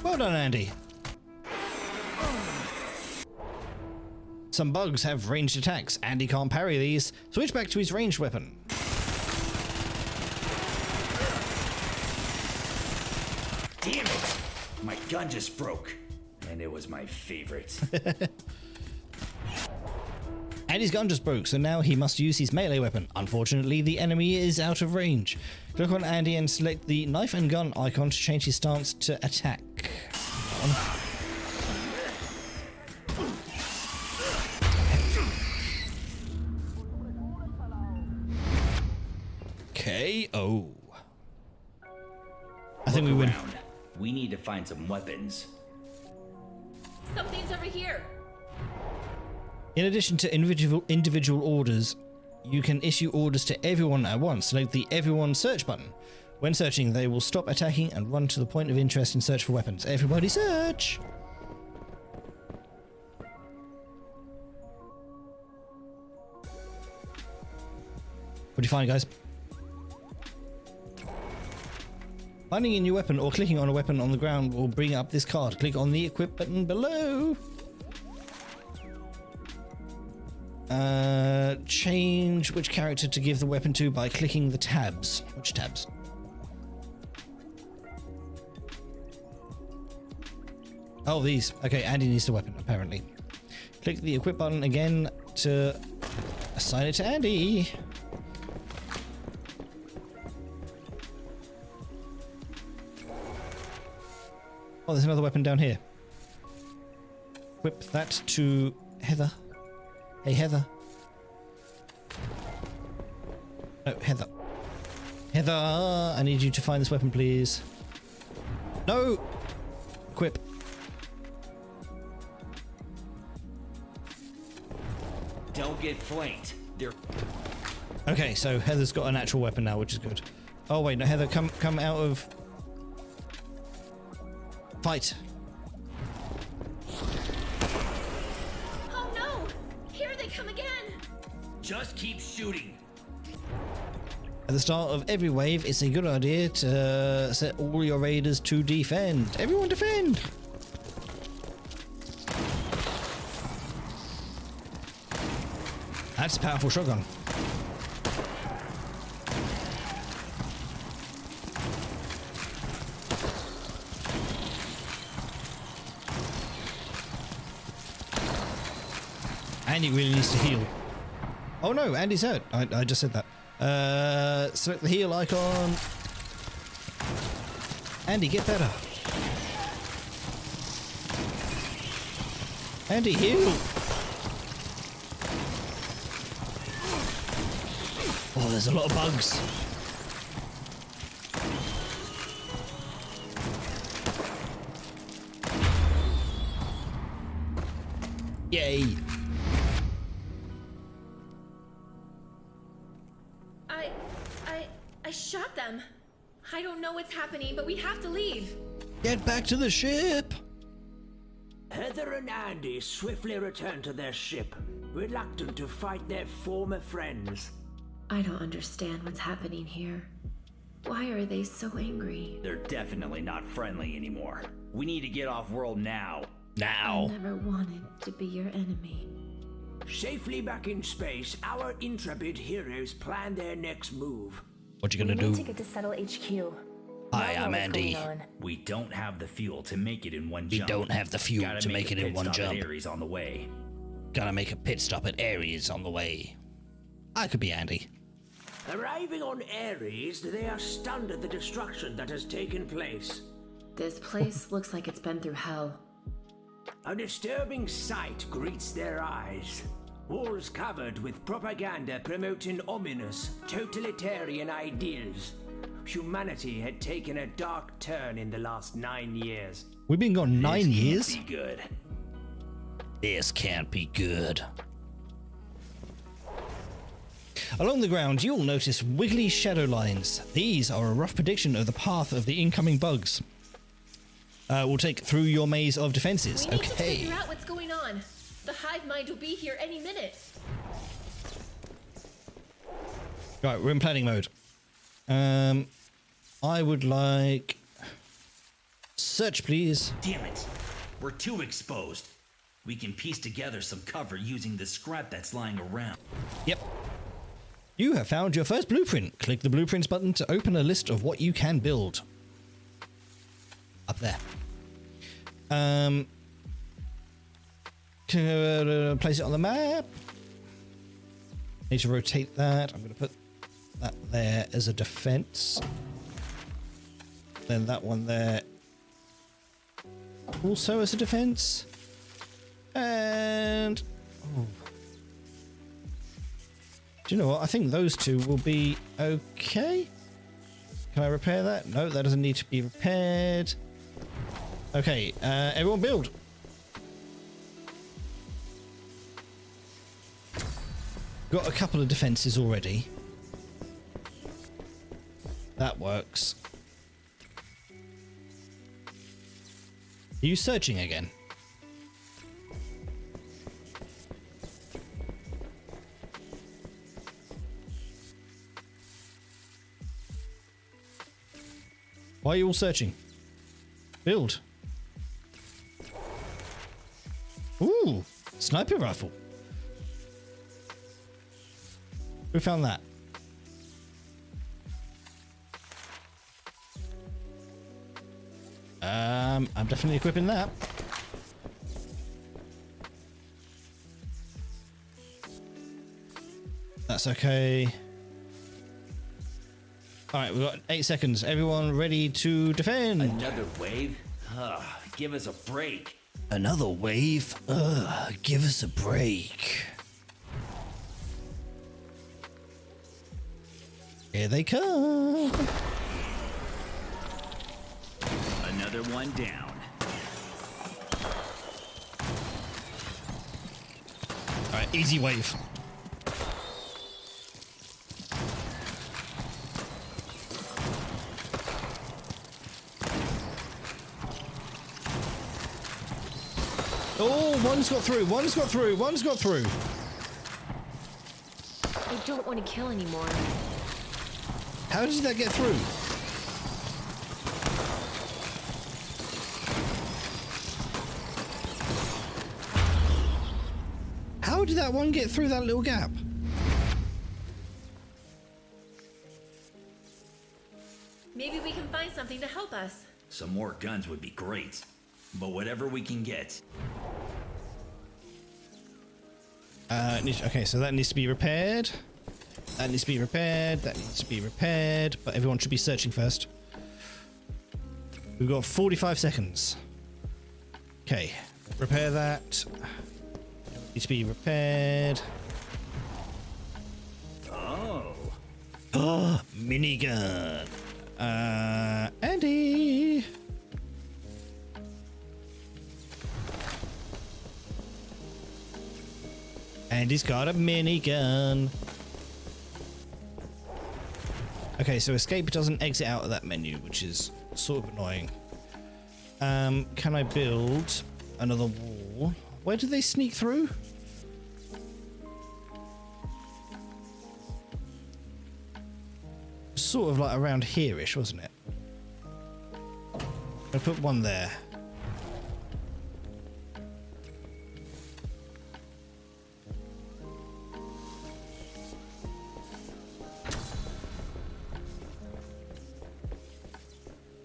Well done, Andy. Some bugs have ranged attacks. Andy can't parry these. Switch back to his ranged weapon. Damn it! My gun just broke. And it was my favorite. Andy's gun just broke, so now he must use his melee weapon. Unfortunately, the enemy is out of range. Click on Andy and select the knife and gun icon to change his stance to attack. Okay, oh. I think we win. We need to find some weapons. Something's over here. In addition to individual orders, you can issue orders to everyone at once. Select the Everyone search button. When searching, they will stop attacking and run to the point of interest and search for weapons. Everybody search! What do you find, guys? Finding a new weapon or clicking on a weapon on the ground will bring up this card. Click on the equip button below. Change which character to give the weapon to by clicking the tabs. Which tabs? Oh, these. Okay, Andy needs the weapon, apparently. Click the equip button again to assign it to Andy. Oh, there's another weapon down here. Equip that to Heather. Hey, Heather. No, Heather. Heather, I need you to find this weapon, please. No! Equip. Don't get flanked. They're... Okay, so Heather's got an actual weapon now, which is good. Oh, wait, no, Heather, come out of... Fight. Oh no! Here they come again! Just keep shooting. At the start of every wave, it's a good idea to set all your raiders to defend. Everyone defend! That's a powerful shotgun. Andy really needs to heal. Oh no, Andy's hurt. I just said that. Select the heal icon. Andy, get better. Andy, heal. Oh, there's a lot of bugs. Yay. I shot them. I don't know what's happening, but we have to leave. Get back to the ship. Heather and Andy swiftly return to their ship, reluctant to fight their former friends. I don't understand what's happening here. Why are they so angry? They're definitely not friendly anymore. We need to get off world now. I never wanted to be your enemy. Safely back in space, our intrepid heroes plan their next move. What you gonna We do? need to get to Settle HQ. Hi, I'm Andy. We don't have the fuel to make it in one We jump. don't have the fuel Gotta to make a it in pit one stop at jump. Ares on the way. Gotta make a pit stop at Ares on the way. I could be Andy. Arriving on Ares, they are stunned at the destruction that has taken place. This place looks like it's been through hell. A disturbing sight greets their eyes. Walls covered with propaganda promoting ominous, totalitarian ideals. Humanity had taken a dark turn in the last 9 years. We've been gone 9 years. Be good. This can't be good. Along the ground, you'll notice wiggly shadow lines. These are a rough prediction of the path of the incoming bugs. We'll take through your maze of defenses. We need to Okay. figure out what's going on. The hive mind will be here any minute. Right, we're in planning mode. I would like... Search, please. Damn it. We're too exposed. We can piece together some cover using the scrap that's lying around. Yep. You have found your first blueprint. Click the blueprints button to open a list of what you can build. Up there. Place it on the map. Need to rotate that. I'm going to put that there as a defense. Then that one there also as a defense. And... oh. Do you know what? I think those two will be okay. Can I repair that? No, that doesn't need to be repaired. Okay, everyone build. Got a couple of defenses already. That works. Are you searching again? Why are you all searching? Build. Ooh, sniper rifle. Who found that? I'm definitely equipping that. That's okay. All right, we've got 8 seconds. Everyone ready to defend? Another wave? Give us a break. Another wave? Give us a break. Here they come. Another one down. All right, easy wave. Oh, one's got through, one's got through, one's got through. I don't want to kill anymore. How did that get through? How did that one get through that little gap? Maybe we can find something to help us. Some more guns would be great, but whatever we can get. Okay, so that needs to be repaired. That needs to be repaired. That needs to be repaired. But everyone should be searching first. We've got 45 seconds. Okay, repair that. Needs to be repaired. Oh. Oh, minigun. Andy. Andy's got a minigun. Okay, so escape doesn't exit out of that menu, which is sort of annoying. Can I build another wall? Where did they sneak through? Sort of like around here-ish, wasn't it? I put one there.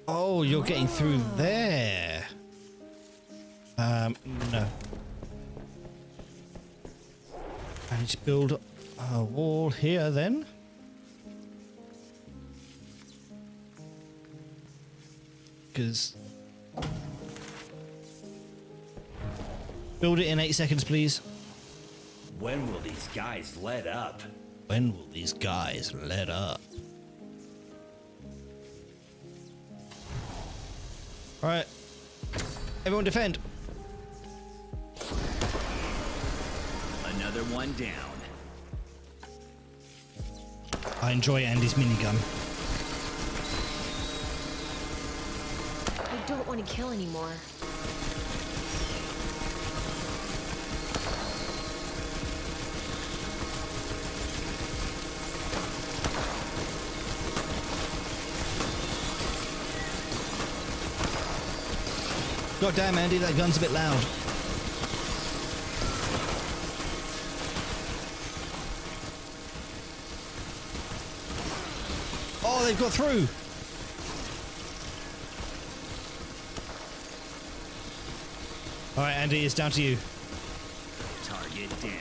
Oh, you're getting through there. No. I need to build a wall here then. Because build it in 8 seconds, please. When will these guys let up? When will these guys let up? All right, everyone defend. Another one down. I enjoy Andy's minigun. I don't want to kill anymore. God damn, Andy, that gun's a bit loud. Oh, they've got through. All right, Andy, it's down to you. Target down.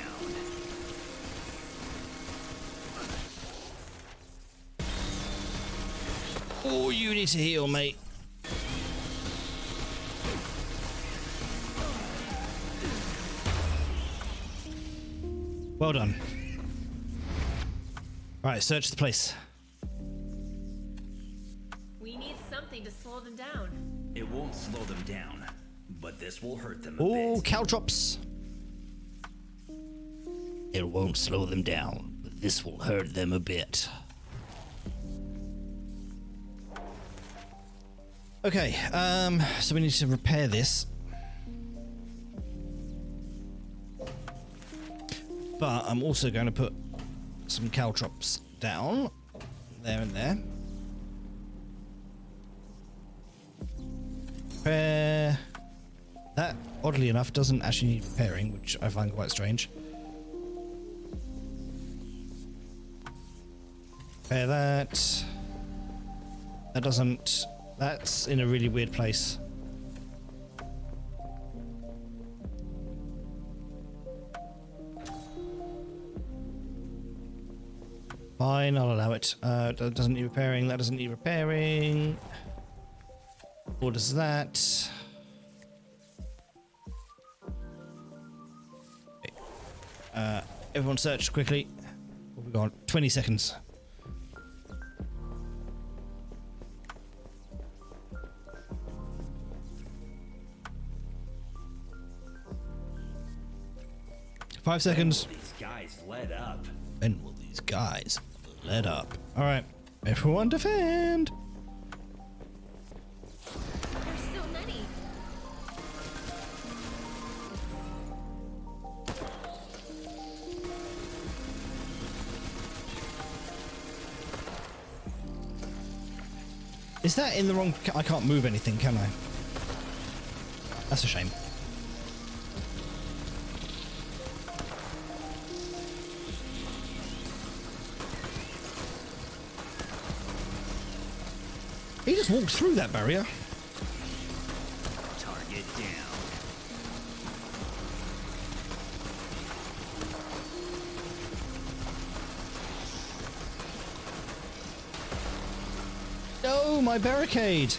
Oh, you need to heal, mate. Well done. All right, search the place. We need something to slow them down. It won't slow them down, but this will hurt them a Oh, bit. caltrops. It won't slow them down, but this will hurt them a bit. Okay, so we need to repair this. But I'm also going to put some caltrops down. There and there. Repair. That, oddly enough, doesn't actually need repairing, which I find quite strange. Repair that. That doesn't... That's in a really weird place. Fine, I'll allow it. That doesn't need repairing. That doesn't need repairing. What is that? Okay. Everyone search quickly. What have we got? 20 seconds. Five seconds. These guys let up. When will these guys let up? All right, everyone defend. There's so many. Is that in the wrong? I can't move anything, can I? That's a shame. He just walked through that barrier. Target down. No, my barricade.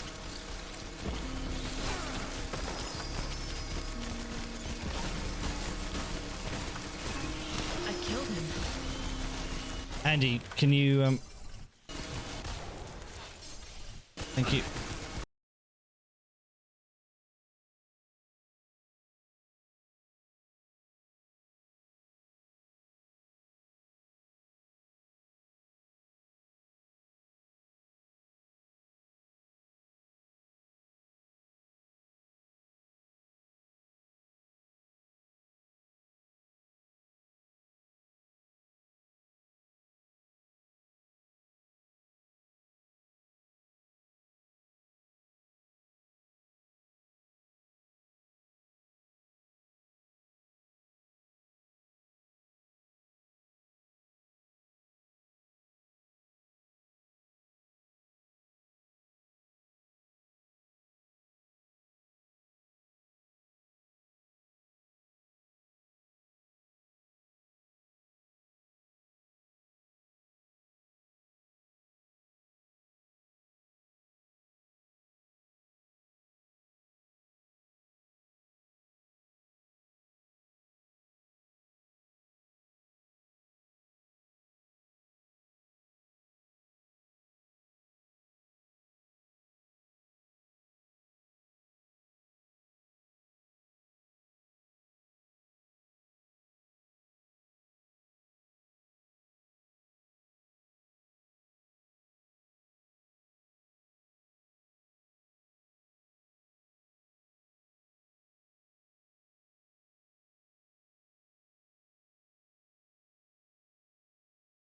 I killed him. Andy, can you Thank you.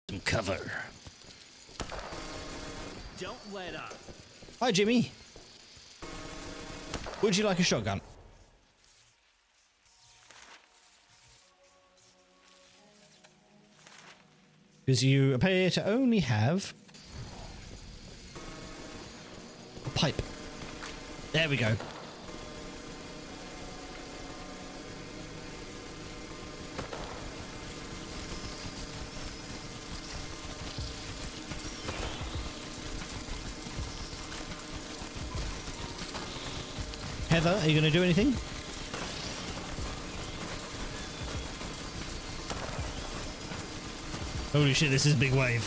Some cover. Don't let up. Hi, Jimmy. Would you like a shotgun? Because you appear to only have a pipe. There we go. Heather, are you going to do anything? Holy shit, this is a big wave.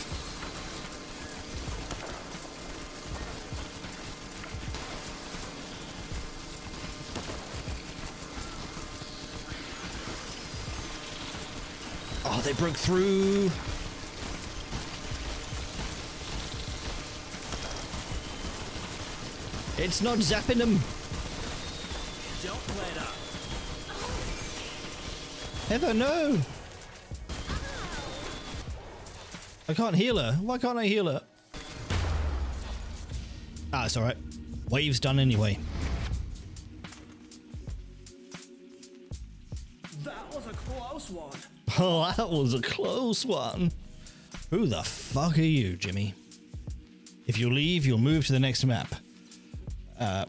Oh, they broke through. It's not zapping them. Don't let up. Heather, no. I can't heal her. Why can't I heal her? Ah, it's alright. Wave's done anyway. That was a close one. Oh, that was a close one. Who the fuck are you, Jimmy? If you leave, you'll move to the next map.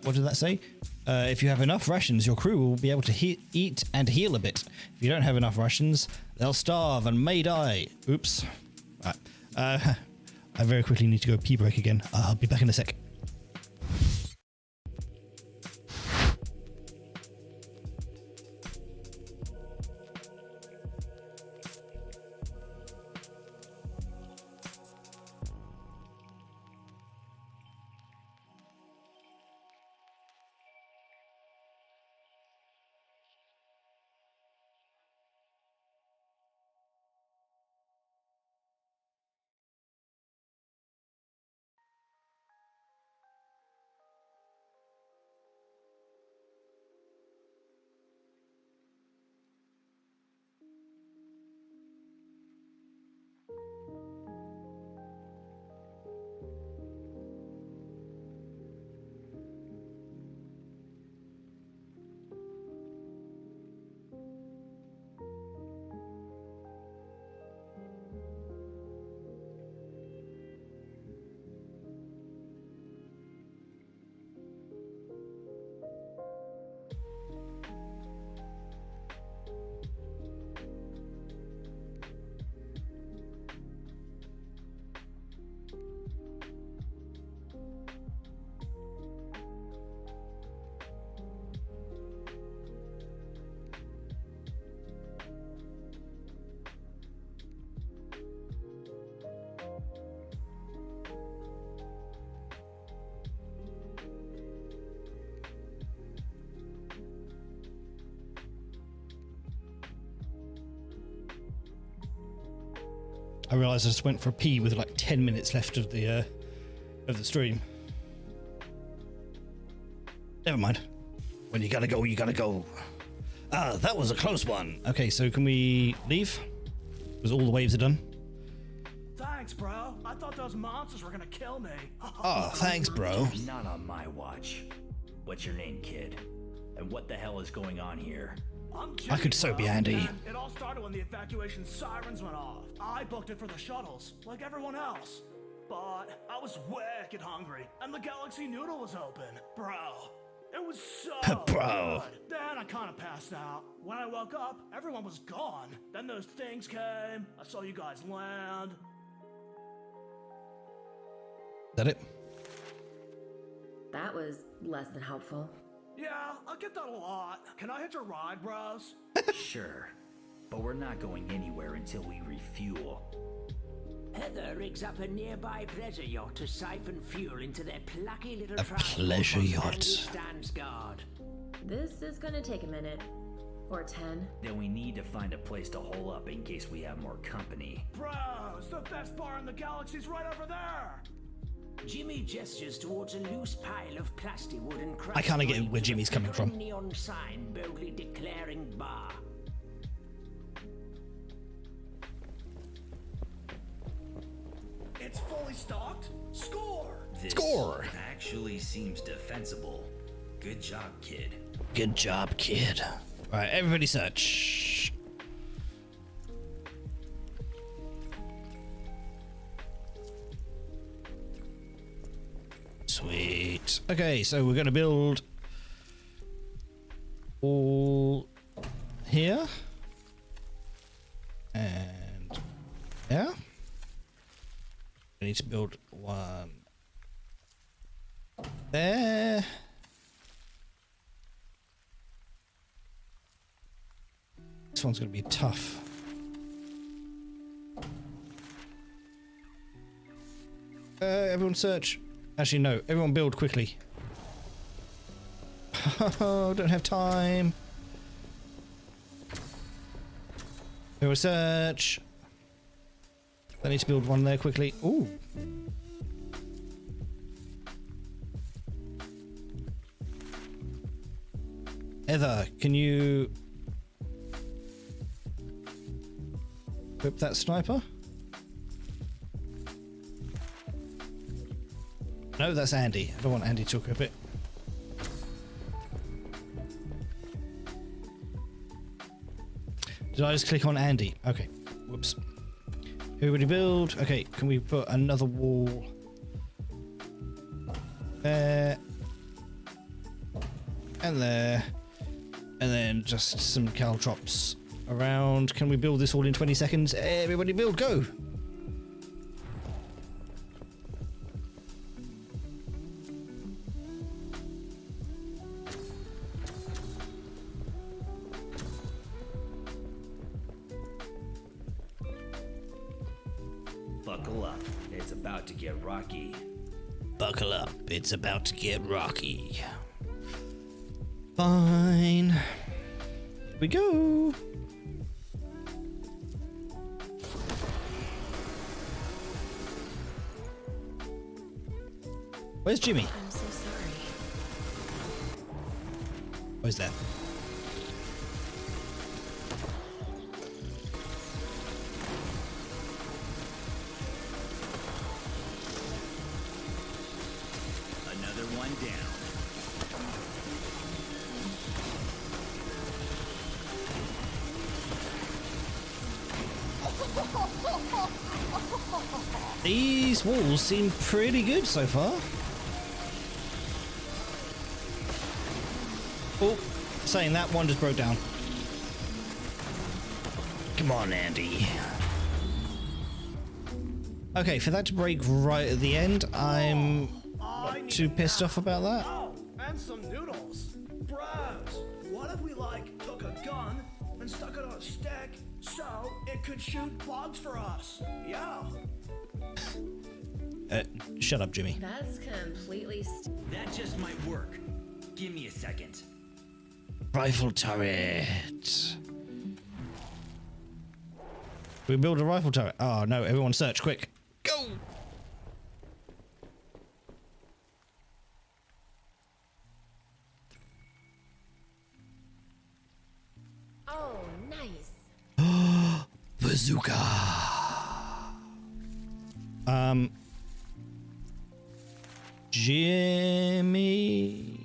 What did that say? If you have enough rations, your crew will be able to eat and heal a bit. If you don't have enough rations, they'll starve and may die. Oops. Right. I very quickly need to go pee break again. I'll be back in a sec. I realised I just went for a pee with like 10 minutes left of the stream. Never mind. When you gotta go, you gotta go. Ah, that was a close one. Okay, so can we leave? Because all the waves are done. Thanks, bro. I thought those monsters were gonna kill me. Oh, thanks, bro. Not on my watch. What's your name, kid? And what the hell is going on here? I could so be Andy. And it all started when the evacuation sirens went off. I booked it for the shuttles, like everyone else. But I was wicked hungry, and the Galaxy Noodle was open. Bro, it was so Bro. good. Then I kind of passed out. When I woke up, everyone was gone. Then those things came. I saw you guys land. Is that it? That was less than helpful. Yeah, I get that a lot. Can I hitch a ride, bros? Sure, but we're not going anywhere until we refuel. Heather rigs up a nearby pleasure yacht to siphon fuel into their plucky little A pleasure yacht. stands guard. This is gonna take a minute. Or 10. Then we need to find a place to hole up in case we have more company. Bros, the best bar in the galaxy's right over there. Jimmy gestures towards a loose pile of plasticwood and I kind of get where Jimmy's coming from. neon sign boldly declaring bar. It's fully stocked. Score! This Score! actually seems defensible. Good job, kid. Good job, kid. All right, everybody search. Sweet. Okay, so we're going to build all here and there. I need to build one there. This one's going to be tough. Everyone search. Actually, no. Everyone build quickly. Oh, don't have time. Research. I need to build one there quickly. Ooh. Heather, can you equip that sniper? No, that's Andy. I don't want Andy to equip it. Did I just click on Andy? Okay. Whoops. Everybody build. Okay, can we put another wall there and there, and then just some caltrops around. Can we build this all in 20 seconds? Everybody build, go! Buckle up, it's about to get rocky. Buckle up, it's about to get rocky. Fine. Here we go. Where's Jimmy? I'm so sorry. Where's that? Another one down. These walls seem pretty good so far. Oh, saying that, one just broke down. Come on, Andy. Okay, for that to break right at the end, I'm not too pissed off about that. Oh, and some noodles. Bros, what if we took a gun and stuck it on a stick so it could shoot bugs for us? Yeah. Shut up, Jimmy. That's completely. That just might work. Give me a second. Rifle turret. We build a rifle turret. Oh no, everyone search quick. Go! Oh, nice. Bazooka. Jimmy.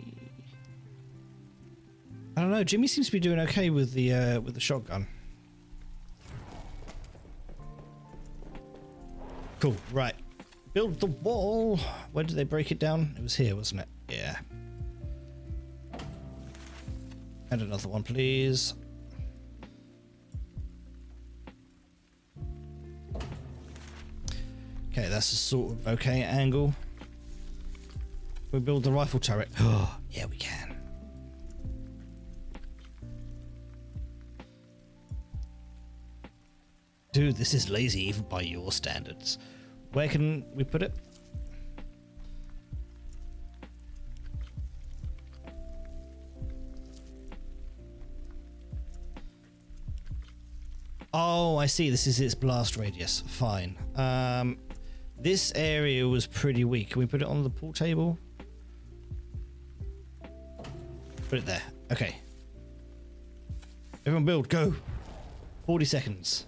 I don't know. Jimmy seems to be doing okay with the shotgun. Cool. Right. Build the wall. Where did they break it down? It was here, wasn't it? Yeah. And another one, please. Okay, that's a sort of okay angle. We build the rifle turret. Oh, yeah, we can. Dude, this is lazy even by your standards. Where can we put it? Oh, I see. This is its blast radius. Fine. This area was pretty weak. Can we put it on the pool table? Put it there. Okay. Everyone build. Go. 40 seconds.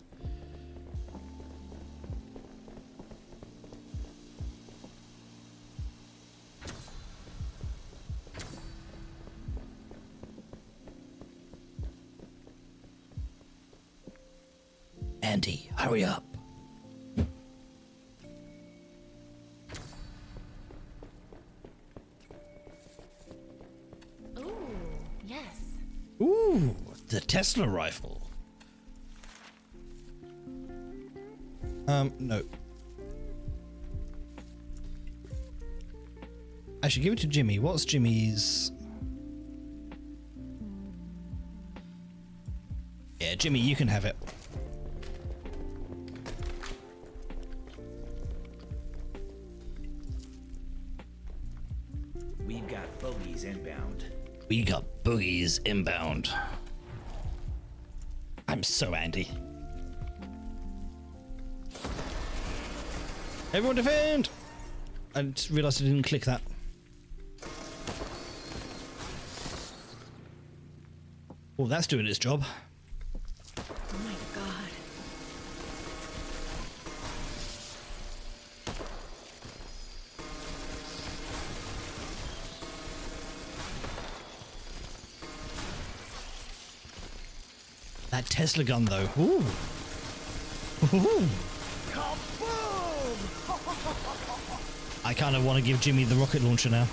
Andy, hurry up. Ooh, yes. Ooh, the Tesla rifle. No. I should give it to Jimmy. What's Jimmy's? Yeah, Jimmy, you can have it. We've got bogeys inbound. We got boogies inbound. I'm so Andy. Everyone defend! I just realised I didn't click that. Oh, that's doing its job. Oh my god. That Tesla gun, though. Ooh. Ooh. I kind of want to give Jimmy the rocket launcher now.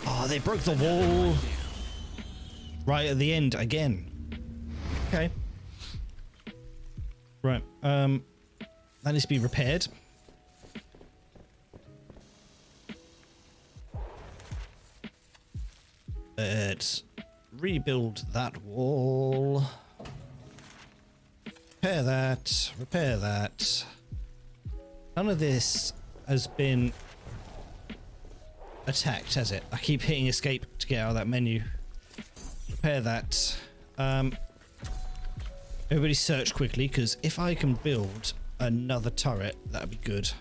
Oh, they broke the wall. Right at the end again. Okay. Right. That needs to be repaired. Let's rebuild that wall. Repair that. Repair that. None of this has been attacked, has it? I keep hitting escape to get out of that menu. Repair that. Everybody search quickly, because if I can build another turret, that'd be good.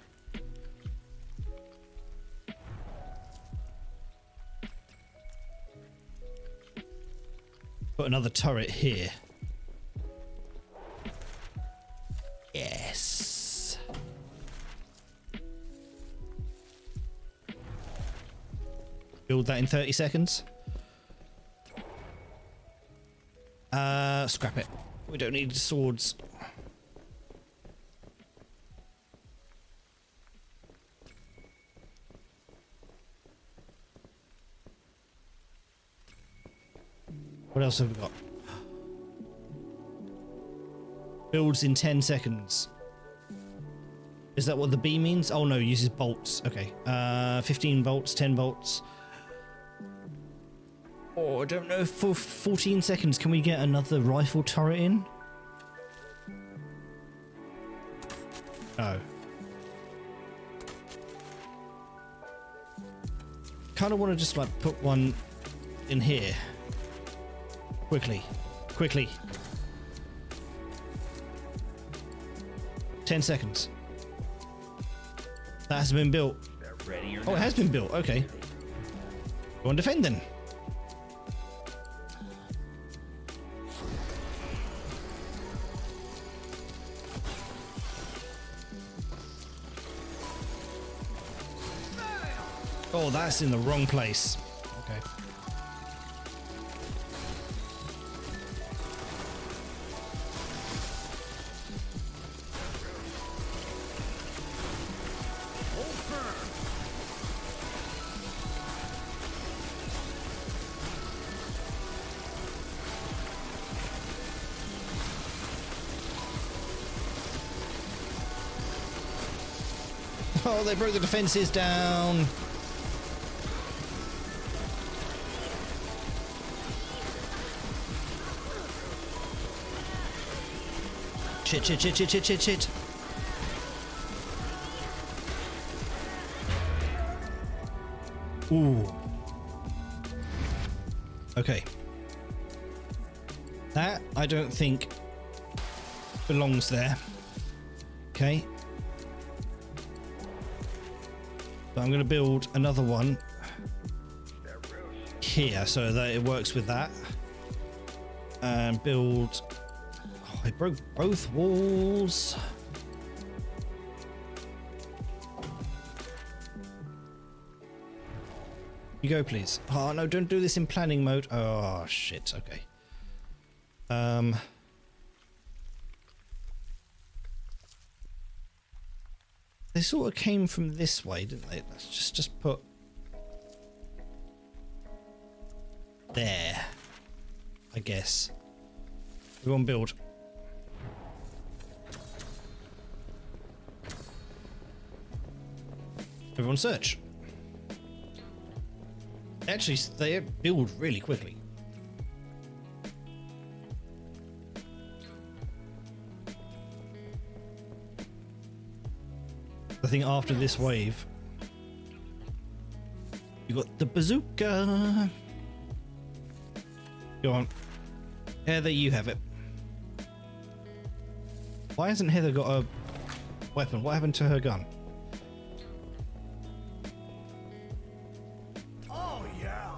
Put another turret here. Yes. Build that in 30 seconds. Scrap it. We don't need swords. What else have we got? Builds in 10 seconds. Is that what the B means? Oh no, uses bolts. Okay. 15 volts, 10 volts. Oh, I don't know. For 14 seconds, can we get another rifle turret in? No. Kind of want to just like put one in here. Quickly. Quickly. 10 seconds. That has been built. Oh, it has been built. Okay. Go on, defend then. Oh, that's in the wrong place. Okay. Oh, they broke the defenses down. Shit, shit, shit, shit, shit, shit, shit. Ooh. Okay. That, I don't think, belongs there. Okay. But I'm going to build another one here so that it works with that. And build... Oh, I broke both walls. You go, please. Oh, no, don't do this in planning mode. Oh, shit. Okay. They sort of came from this way, didn't they? Let's just put there, I guess. Everyone build. Everyone search. Actually, they build really quickly. I think after this wave, you got the bazooka. Go on, Heather, you have it. Why hasn't Heather got a weapon? What happened to her gun? Oh, yeah.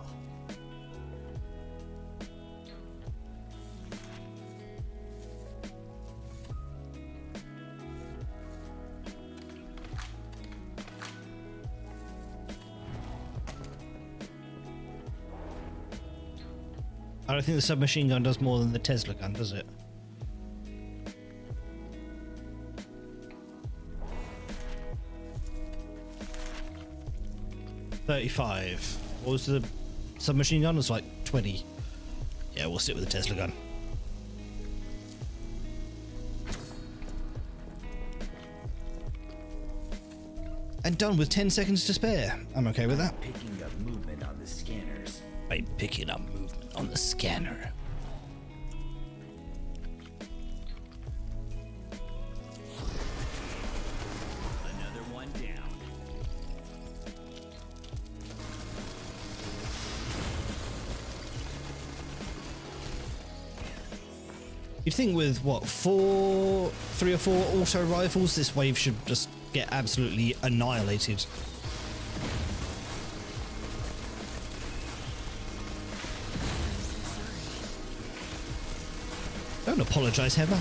I don't think the submachine gun does more than the Tesla gun, does it? $35. What was the submachine gun? It was like 20. Yeah, we'll stick with the Tesla gun. And done with 10 seconds to spare. I'm okay with that. Picking up movement on the scanners. I'm picking up movement on the scanner. Another one down. You'd think with what, 3 or 4 auto rifles, this wave should just get absolutely annihilated. Don't apologise, Heather.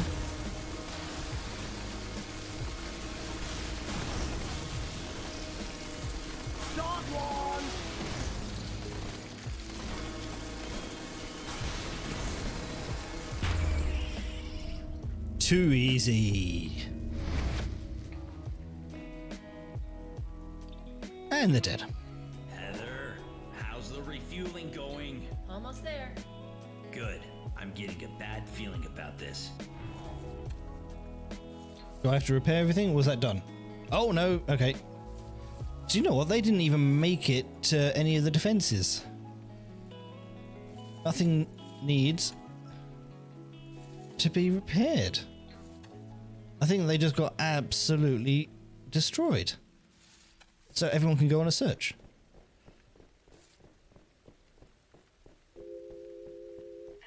Dog one. Too easy. And they're dead. Heather, how's the refueling going? Almost there. Good. I'm getting a bad feeling about this. Do I have to repair everything, or was that done? Oh, no. Okay. Do you know what? They didn't even make it to any of the defenses. Nothing needs to be repaired. I think they just got absolutely destroyed. So everyone can go on a search.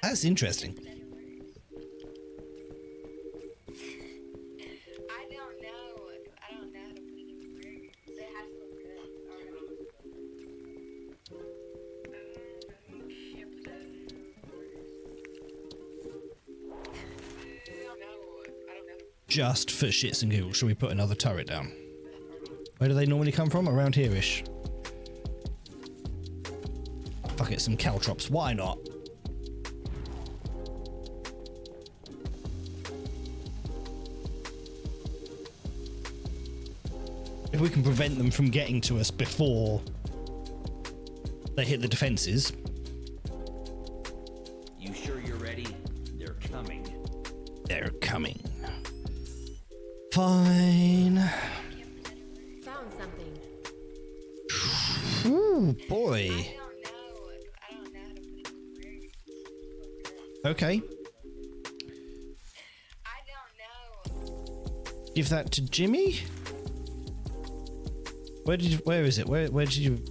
That's interesting. Just for shits and giggles, should we put another turret down? Where do they normally come from? Around here-ish. Fuck it, some caltrops. Why not? If we can prevent them from getting to us before they hit the defenses. You sure you're ready? They're coming. They're coming. Fine. Found something. Ooh, boy. Okay. Give that to Jimmy. Where is it? Where did you?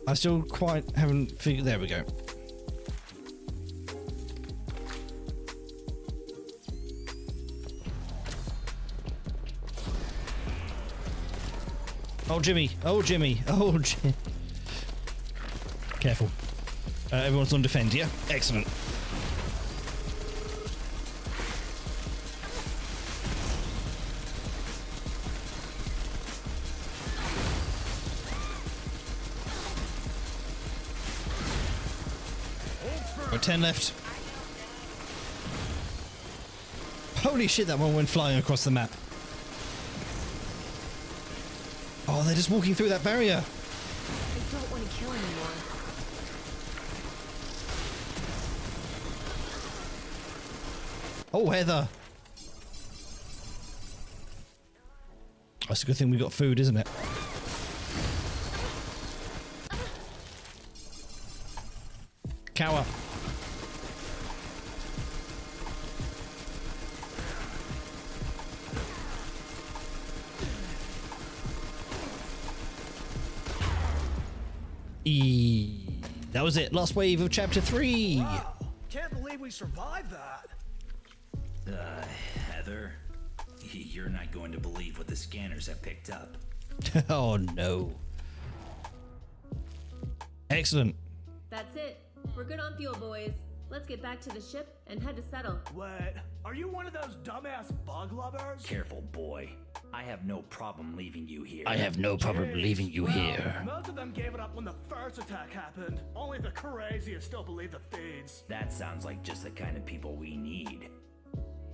I still quite haven't figured. There we go. Oh, Jimmy. Oh, Jimmy. Oh, Jimmy. Careful. Everyone's on defend, yeah? Excellent. Got 10 left. Holy shit, that one went flying across the map. Oh, they're just walking through that barrier. I don't want to kill anyone. Oh, Heather. That's a good thing we got food, isn't it? Cower. That was it. Last wave of chapter 3. Wow, can't believe we survived that. Heather, you're not going to believe what the scanners have picked up. Oh no. Excellent. That's it. We're good on fuel, boys. Let's get back to the ship and head to settle. Wait, are you one of those dumbass bug lovers? Careful, boy. I have no problem leaving you here. I have no problem leaving you here. Most of them gave it up when the first attack happened. Only the craziest still believe the feeds. That sounds like just the kind of people we need.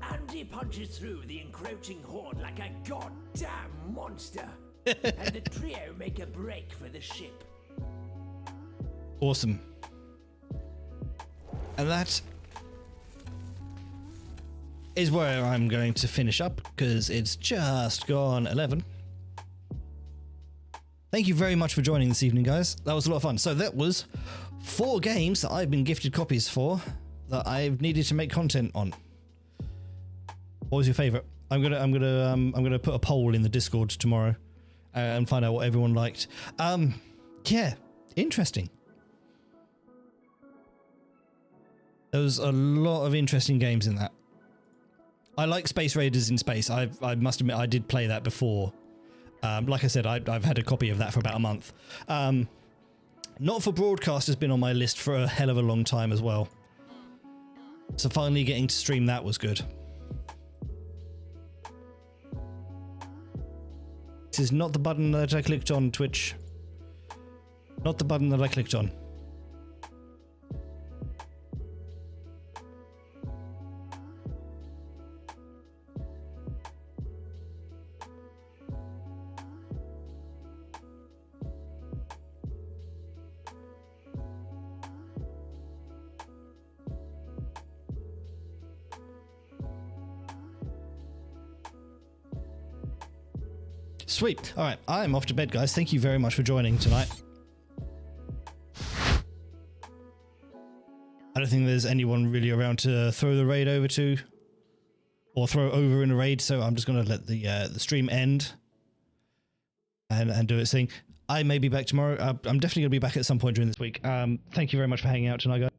Andy punches through the encroaching horde like a goddamn monster. And the trio make a break for the ship. Awesome. And that is where I'm going to finish up, because it's just gone 11. Thank you very much for joining this evening, guys. That was a lot of fun. So that was 4 games that I've been gifted copies for that I've needed to make content on. What was your favorite? I'm gonna put a poll in the Discord tomorrow and find out what everyone liked. Yeah, interesting. There was a lot of interesting games in that. I like Space Raiders in Space. I must admit I did play that before. Like I said, I've had a copy of that for about a month. Not for Broadcast has been on my list for a hell of a long time as well. So finally getting to stream that was good. This is not the button that I clicked on, Twitch. Not the button that I clicked on. Sweet. All right, I'm off to bed, guys. Thank you very much for joining tonight. I don't think there's anyone really around to throw the raid over to, or throw over in a raid, so I'm just going to let the stream end and do its thing. I may be back tomorrow. I'm definitely going to be back at some point during this week. Thank you very much for hanging out tonight, guys.